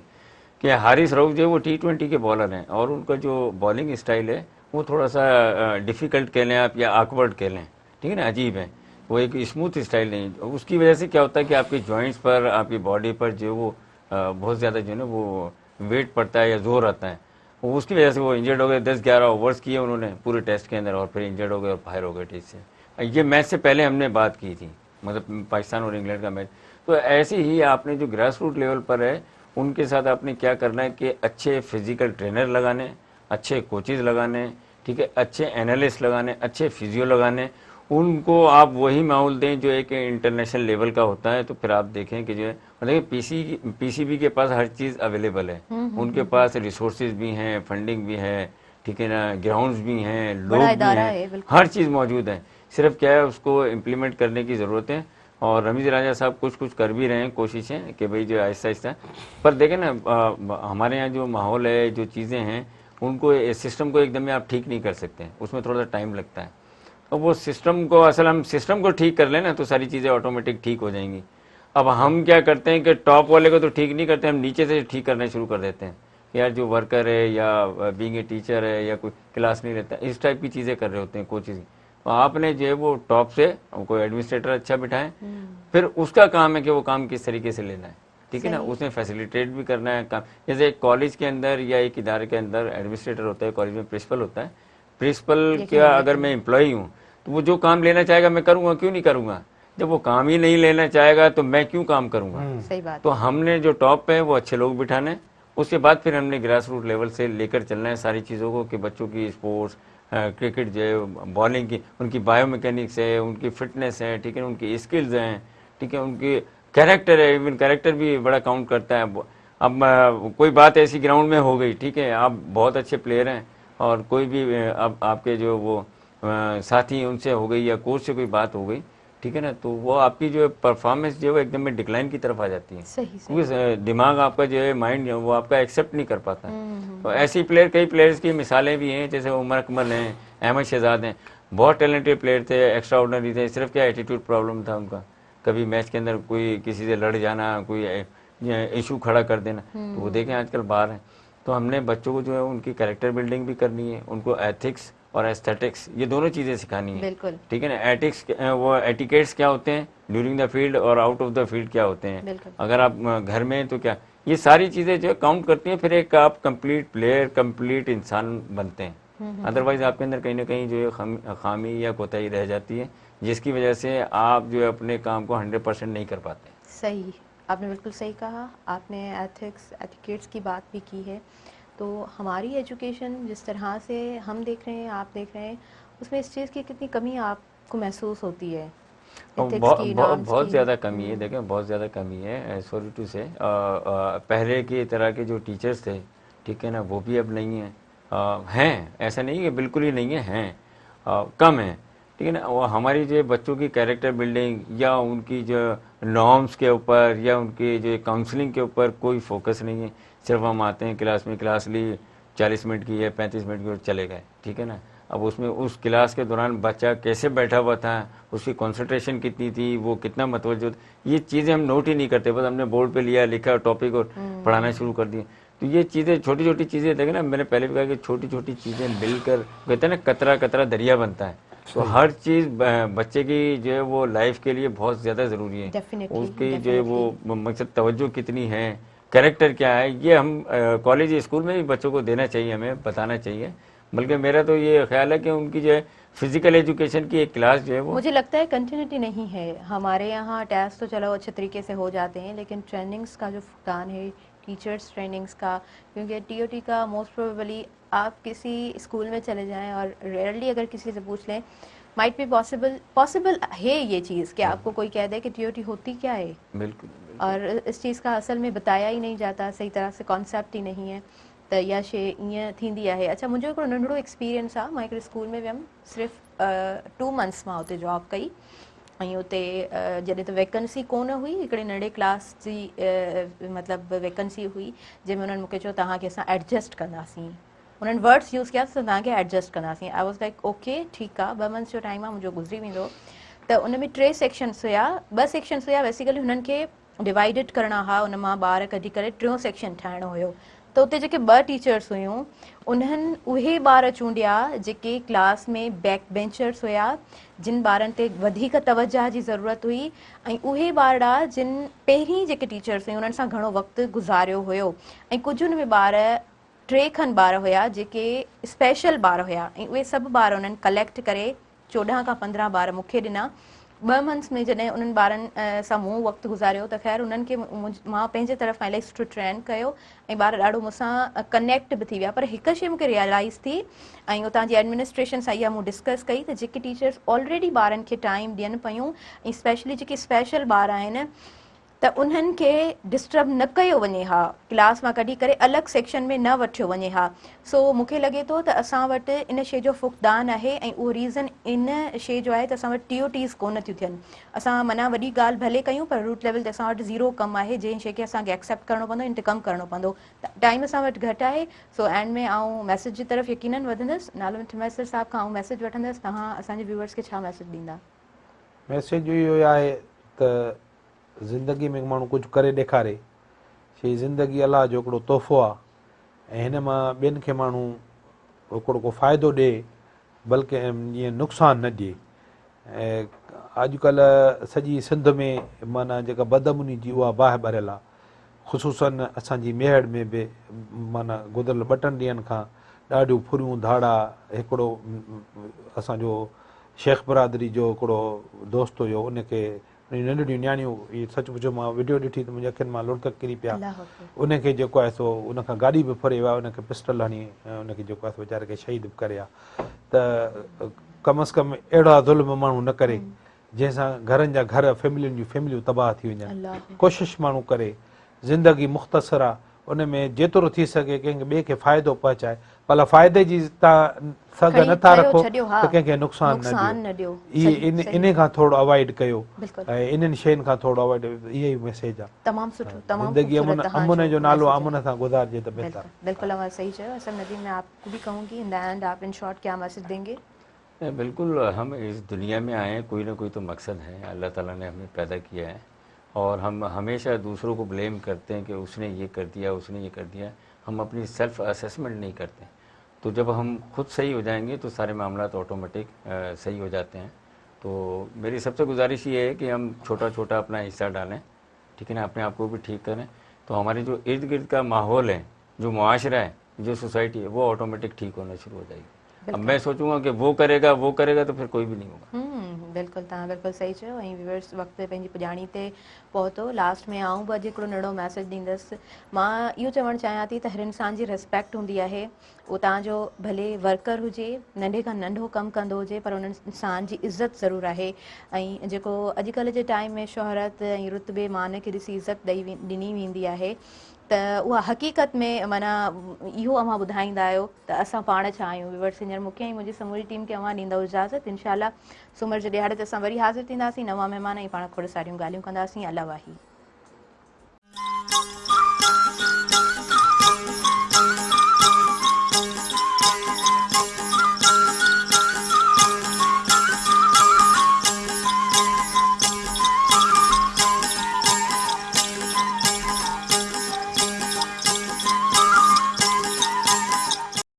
कि हारिस रऊफ जो है वो T20 के बॉलर हैं और उनका जो बॉलिंग स्टाइल है वो थोड़ा सा डिफ़िकल्ट कह लें आप या आकवर्ड कह लें, ठीक है ना, अजीब है, वो एक स्मूथ स्टाइल नहीं। उसकी वजह से क्या होता है कि आपके जॉइंट्स पर, आपकी बॉडी पर जो वो बहुत ज़्यादा जो है ना वो वेट पड़ता है या जोर आता है, उसकी वजह से वो इंजर्ड हो गए। 10-11 ओवर्स किए उन्होंने पूरे टेस्ट के अंदर और फिर इंजर्ड हो गए और बाहर हो गए टीम से। ये मैच से पहले हमने बात की थी, मतलब पाकिस्तान और इंग्लैंड का मैच। तो ऐसे ही आपने जो ग्रास रूट लेवल पर है उनके साथ आपने क्या करना है कि अच्छे फिजिकल ट्रेनर लगाने, अच्छे कोचेज़ लगाने, ठीक है, अच्छे एनालिस्ट लगाने, अच्छे फिजियो लगाने, उनको आप वही माहौल दें जो एक इंटरनेशनल लेवल का होता है। तो फिर आप देखें कि जो है मतलब पीसीबी के पास हर चीज़ अवेलेबल है, उनके पास रिसोर्सेज भी हैं, फंडिंग भी है, ठीक है ना, ग्राउंड्स भी हैं, लोग भी हैं, हर चीज़ मौजूद है। सिर्फ क्या है उसको इम्प्लीमेंट करने की ज़रूरत है। और रमीज़ राजा साहब कुछ कर भी रहे हैं कोशिशें कि भाई जो आहिस्ता आहिस्ता, पर देखें ना हमारे यहाँ जो माहौल है, जो चीज़ें हैं, उनको सिस्टम को एकदम में आप ठीक नहीं कर सकते, उसमें थोड़ा सा टाइम लगता है। और वो सिस्टम को असल हम सिस्टम को ठीक कर लें ना तो सारी चीज़ें ऑटोमेटिक ठीक हो जाएंगी। अब हम क्या करते हैं कि टॉप वाले को तो ठीक नहीं करते, हम नीचे से ठीक करना शुरू कर देते हैं। यार जो वर्कर है या बीइंग ए टीचर है या कोई क्लास नहीं लेता, इस टाइप की चीज़ें कर रहे होते हैं कोचेज़। तो आपने जो है वो टॉप से कोई एडमिनिस्ट्रेटर अच्छा बिठाएं, फिर उसका काम है कि वो काम किस तरीके से लेना है, ठीक है ना, उसमें फैसिलिटेट भी करना है काम। जैसे एक कॉलेज के अंदर या एक इदारे के अंदर एडमिनिस्ट्रेटर होता है, कॉलेज में प्रिंसिपल होता है। प्रिंसिपल का अगर मैं एम्प्लॉई हूँ तो वो जो काम लेना चाहेगा मैं करूँगा, क्यों नहीं करूँगा। जब वो काम ही नहीं लेना चाहेगा तो मैं क्यों काम करूँगा। सही बात। तो हमने जो टॉप पे है वो अच्छे लोग बिठाने, उसके बाद फिर हमने ग्रास रूट लेवल से लेकर चलना है सारी चीज़ों को कि बच्चों की स्पोर्ट्स, क्रिकेट जो है, बॉलिंग की, उनकी बायोमैकेनिक्स है, उनकी फिटनेस है, ठीक है, उनकी स्किल्स हैं, ठीक है, उनकी कैरेक्टर है, इवन कैरेक्टर भी बड़ा काउंट करता है। अब कोई बात ऐसी ग्राउंड में हो गई, ठीक है, आप बहुत अच्छे प्लेयर हैं और कोई भी अब आपके जो वो साथी उनसे हो गई या कोच से कोई बात हो गई, ठीक है ना, तो वो आपकी जो परफॉर्मेंस जो है वो एकदम में डिक्लाइन की तरफ आ जाती है। क्योंकि दिमाग आपका जो है, माइंड वो आपका एक्सेप्ट नहीं कर पाता। तो ऐसे ही प्लेयर, कई प्लेयर्स की मिसालें भी हैं, जैसे उमर अकमल हैं, अहमद शहजाद हैं, बहुत टैलेंटेड प्लेयर थे, एक्स्ट्रा ऑर्डिनरी थे, सिर्फ क्या एटीट्यूड प्रॉब्लम था उनका, कभी मैच के अंदर कोई किसी से लड़ जाना, कोई इशू खड़ा कर देना, तो वो देखें आजकल बाहर हैं। तो हमने बच्चों को जो है उनकी कैरेक्टर बिल्डिंग भी करनी है, उनको एथिक्स और एस्थेटिक्स ये दोनों चीज़ें सिखानी है, ठीक है ना। एथिक्स वो एटिकेट्स क्या होते हैं ड्यूरिंग द फील्ड और आउट ऑफ द फील्ड क्या होते हैं, अगर आप घर में तो क्या, ये सारी चीज़ें जो है काउंट करती हैं, फिर एक आप कंप्लीट प्लेयर, कंप्लीट इंसान बनते हैं। अदरवाइज आपके अंदर कहीं ना कहीं जो है खामी या कोताही रह जाती है, जिसकी वजह से आप जो है अपने काम को 100% नहीं कर पाते। सही, आपने बिल्कुल सही कहा। आपने एथिक्स, एटिकेट्स की बात भी की है। तो हमारी एजुकेशन जिस तरह से हम देख रहे हैं, आप देख रहे हैं, उसमें इस चीज़ की कितनी कमी आपको महसूस होती है? बहुत ज़्यादा कमी है, देखें बहुत ज़्यादा कमी है, सॉरी टू से। पहले की तरह के जो टीचर्स थे, ठीक है ना, वो भी अब नहीं हैं। हैं, ऐसा नहीं है बिल्कुल ही नहीं है, हैं, कम हैं, ठीक है ना। वो हमारी जो बच्चों की कैरेक्टर बिल्डिंग या उनकी जो नॉर्म्स के ऊपर या उनकी जो काउंसलिंग के ऊपर कोई फोकस नहीं है। सिर्फ हम आते हैं क्लास में, क्लास ली, 40 मिनट की या 35 मिनट की और चले गए, ठीक है ना। अब उसमें उस क्लास के दौरान बच्चा कैसे बैठा हुआ था, उसकी कंसंट्रेशन कितनी थी, वो कितना मतवज्जो, ये चीज़ें हम नोट ही नहीं करते, बस हमने बोर्ड पे लिया, लिखा टॉपिक और पढ़ाना शुरू कर दिए। तो ये चीज़ें, छोटी छोटी चीज़ें, देखें ना, मैंने पहले भी कहा कि छोटी छोटी चीज़ें मिलकर, कहते हैं ना, कतरा कतरा दरिया बनता है। तो हर चीज़ बच्चे की जो है वो लाइफ के लिए बहुत ज़्यादा ज़रूरी है। उसकी जो है वो मकसद तवज्जो कितनी है, कैरेक्टर क्या है, ये हम कॉलेज स्कूल में भी बच्चों को देना चाहिए, हमें बताना चाहिए। बल्कि मेरा तो ये ख्याल है कि उनकी जो है फिजिकल एजुकेशन की एक क्लास जो है वो, मुझे लगता है कंटिन्यूटी नहीं है हमारे यहाँ। टेस्ट तो चलो अच्छे तरीके से हो जाते हैं, लेकिन ट्रेनिंग्स का जो फुकदान है, टीचर्स ट्रेनिंग्स का, क्योंकि टीओटी का मोस्ट प्रोबेबली आप किसी स्कूल में चले जाएं और रेयरली अगर किसी से पूछ लें, माइट बी पॉसिबल है ये चीज़ कि आपको कोई कह दे कि टीओटी होती क्या है। बिल्कुल, और इस चीज़ का असल में बताया ही नहीं जाता सही तरह से, कॉन्सेप्ट ही नहीं है, त इहा शइ ईअं थींदी आहे। अच्छा, मुंहिंजो हिकिड़ो नंढिड़ो एक्सपीरियंस आहे। मां हिकिड़े स्कूल में वियमि, सिर्फ़ु 2 मंथ्स मां हुते जॉब कई, ऐं उते जॾहिं त वैकेंसी कोन हुई, हिकिड़े नंढे क्लास जी मतिलबु वैकेंसी हुई, जंहिंमें उन्हनि मूंखे चयो तव्हांखे असां एडजस्ट कंदासीं। उन्हनि वर्ड्स यूज़ कया त तव्हांखे एडजस्ट कंदासीं। आई वॉज लाइक ओके, ठीकु आहे, 2 मंथ्स जो टाइम आहे, मुंहिंजो गुज़री वेंदो। त उन में 3 सेक्शन्स हुया, 2 सेक्शन्स हुया। बेसिकली हुननि खे डिवाइडेड करणा हुआ, उन मां ॿार कढी करे 3 सेक्शन ठाहिणो हुयो। त उते जेके 2 टीचर्स हुयूं, उन्हनि उहे ॿार चूंडिया जेके क्लास में बैक बेंचर्स हुया, जिन ॿारनि ते वधीक तवज्जा जी ज़रूरत हुई, ऐं उहे ॿार जिन पहिरीं जेके टीचर्स हुयूं उन्हनि सां घणो वक़्तु गुज़ारियो हुयो। ऐं कुझु उन में ॿार, 3 खनि ॿार हुया जेके स्पेशल ॿार हुया, ऐं उहे सभु ॿार उन्हनि कलेक्ट करे 14 खां 15 ॿार मूंखे ॾिना। 2 मंथ्स में जॾहिं उन्हनि ॿारनि सां मूं वक़्तु गुज़ारियो, त ख़ैर उन्हनि खे मां पंहिंजे तरफ़ खां इलाही सुठो ट्रेन कयो, ऐं ॿार ॾाढो मूंसां कनेक्ट बि थी विया। पर हिकु शइ मूंखे रियलाइज़ थी, ऐं उतां जी एडमिनिस्ट्रेशन सां इहा मूं डिस्कस कई, त जेके टीचर्स ऑलरेडी ॿारनि खे टाइम ॾियनि पियूं, ऐं स्पेशली जेके स्पेशल ॿार आहिनि, त उन्हनि खे डिस्टर्ब न कयो वञे हा, क्लास मां कढी करे अलॻि सेक्शन में न वठियो वञे हा। सो मूंखे लॻे थो त असां वटि इन शइ जो फुक़दान आहे, ऐं उहो रीज़न इन शइ जो आहे त असां वटि टीओटीज़ कोन थियूं थियनि। असां माना वॾी ॻाल्हि भले कयूं, पर रूट लेवल ते असां वटि 0 कमु आहे, जंहिं शइ खे असांखे एक्सेप्ट करिणो पवंदो, इंतकम करिणो पवंदो। टाइम असां वटि घटि आहे। सो एंड में आउं मैसेज जी तरफ़ यकीनन वधंदसि। नालो मैसेज साहिब खां आउं मैसेज वठंदसि, तव्हां असांजे व्यूअर्स खे छा मैसेज ॾींदा? मैसेज इहो आहे त ज़िंदगी में माण्हू कुझु करे ॾेखारे। छो ज़िंदगी अलाह जो हिकिड़ो तोहफ़ो आहे, ऐं हिन मां ॿियनि खे माण्हू हिकिड़ो को फ़ाइदो ॾिए, बल्कि जीअं नुक़सानु न ॾिए। ऐं अॼुकल्ह सॼी सिंध में माना जेका बदअमनी जी उहा बाहि भरियल आहे, ख़ुशूसन असांजी मेहड़ में बि माना गुज़िरियल 2-3 ॾींहंनि खां ॾाढियूं फुरियूं धाड़ा। हिकिड़ो असांजो शेख बरादरी जो हिकिड़ो दोस्त हुयो, उनखे नंढड़ियूं नियाणियूं, इहे सच पुछो मां वीडियो ॾिठी त मुंहिंजे अखियुनि मां लुड़क किरी पिया। उनखे जेको आहे सो उनखां गाॾी बि फरे वियो आहे, उनखे पिस्टल हणी उनखे जेको आहे वीचारे खे शहीद बि करे आहे। त कम अज़ कम अहिड़ा ज़ुल्म माण्हू न करे, जंहिंसां घरनि जा घर, फैमिलियुनि जूं फैमिलियूं तबाह थी वञनि। कोशिशि माण्हू करे, ज़िंदगी मुख़्तसर आहे, उन में जेतिरो थी सघे कंहिंखे ॿिए खे फ़ाइदो पहुचाए। भला फ़ाइदे जी तव्हां सघ नथा रखो त कंहिंखे नुक़सानु न ॾियो। इहे इन खां थोरो अवॉइड कयो, ऐं इन्हनि शयुनि खां थोरो अवॉइड, इहो ई मैसेज आहे। तमामु सुठो, तमामु ज़िंदगी अमुन जो नालो अमुन सां गुज़ारिजे त बहितर। बिल्कुल आवाज़ सही चयो। असल नदीम, मैं आपको भी कहूँगी in the end AAP in short क्या मैसेज देंगे? बिल्कुल, हम इस दुनिया में आए हैं, कोई ना कोई तो मकसद है, अल्लाह ताला ने हमें पैदा किया है, और हम हमेशा दूसरों को ब्लेम करते हैं कि उसने ये कर दिया, उसने ये कर दिया। हम अपनी सेल्फ असेसमेंट नहीं करते। तो जब हम खुद सही हो जाएंगे तो सारे मामला तो ऑटोमेटिक सही हो जाते हैं। तो मेरी सबसे गुजारिश ये है कि हम छोटा छोटा अपना हिस्सा डालें, ठीक है ना, अपने आप को भी ठीक करें, तो हमारे जो इर्द गिर्द का माहौल है, जो मुआशरा है, जो सोसाइटी है, वो ऑटोमेटिक ठीक होना शुरू हो जाएगी। अब मैं सोचूंगा कि वो करेगा तो फिर कोई भी नहीं होगा। बिल्कुल, तव्हां बिल्कुल सही चयो। ऐं व्यूअर्स वक़्त ते पंहिंजी पुॼाणी ते पहुतो। लास्ट में आऊं बि अॼु हिकिड़ो नंढो मैसेज ॾींदसि। मां इहो चवणु चाहियां थी त हर इंसान जी रिस्पेक्ट हूंदी आहे। उहो तव्हांजो भले वर्कर हुजे, नंढे खां नंढो कमु कंदो हुजे, पर उन इंसान जी इज़त ज़रूरु आहे। ऐं जेको अॼुकल्ह जे टाइम में शोहरत ऐं रुतबे मान खे ॾिसी इज़त ॾिनी वेंदी आहे, त उहा हक़ीक़त में माना इहो अव्हां ॿुधाईंदा आहियो त असां पाण छा आहियूं। व्यूअर्स, हींअर मूंखे ऐं मुंहिंजी समूरी टीम खे अव्हां ॾींदव इजाज़त। इंशाअल्लाह सूमर जे ॾियारे ते असां वरी हाज़िर थींदासीं, नवां महिमान, ऐं पाण खोड़ सारियूं ॻाल्हियूं कंदासीं। अला वाही।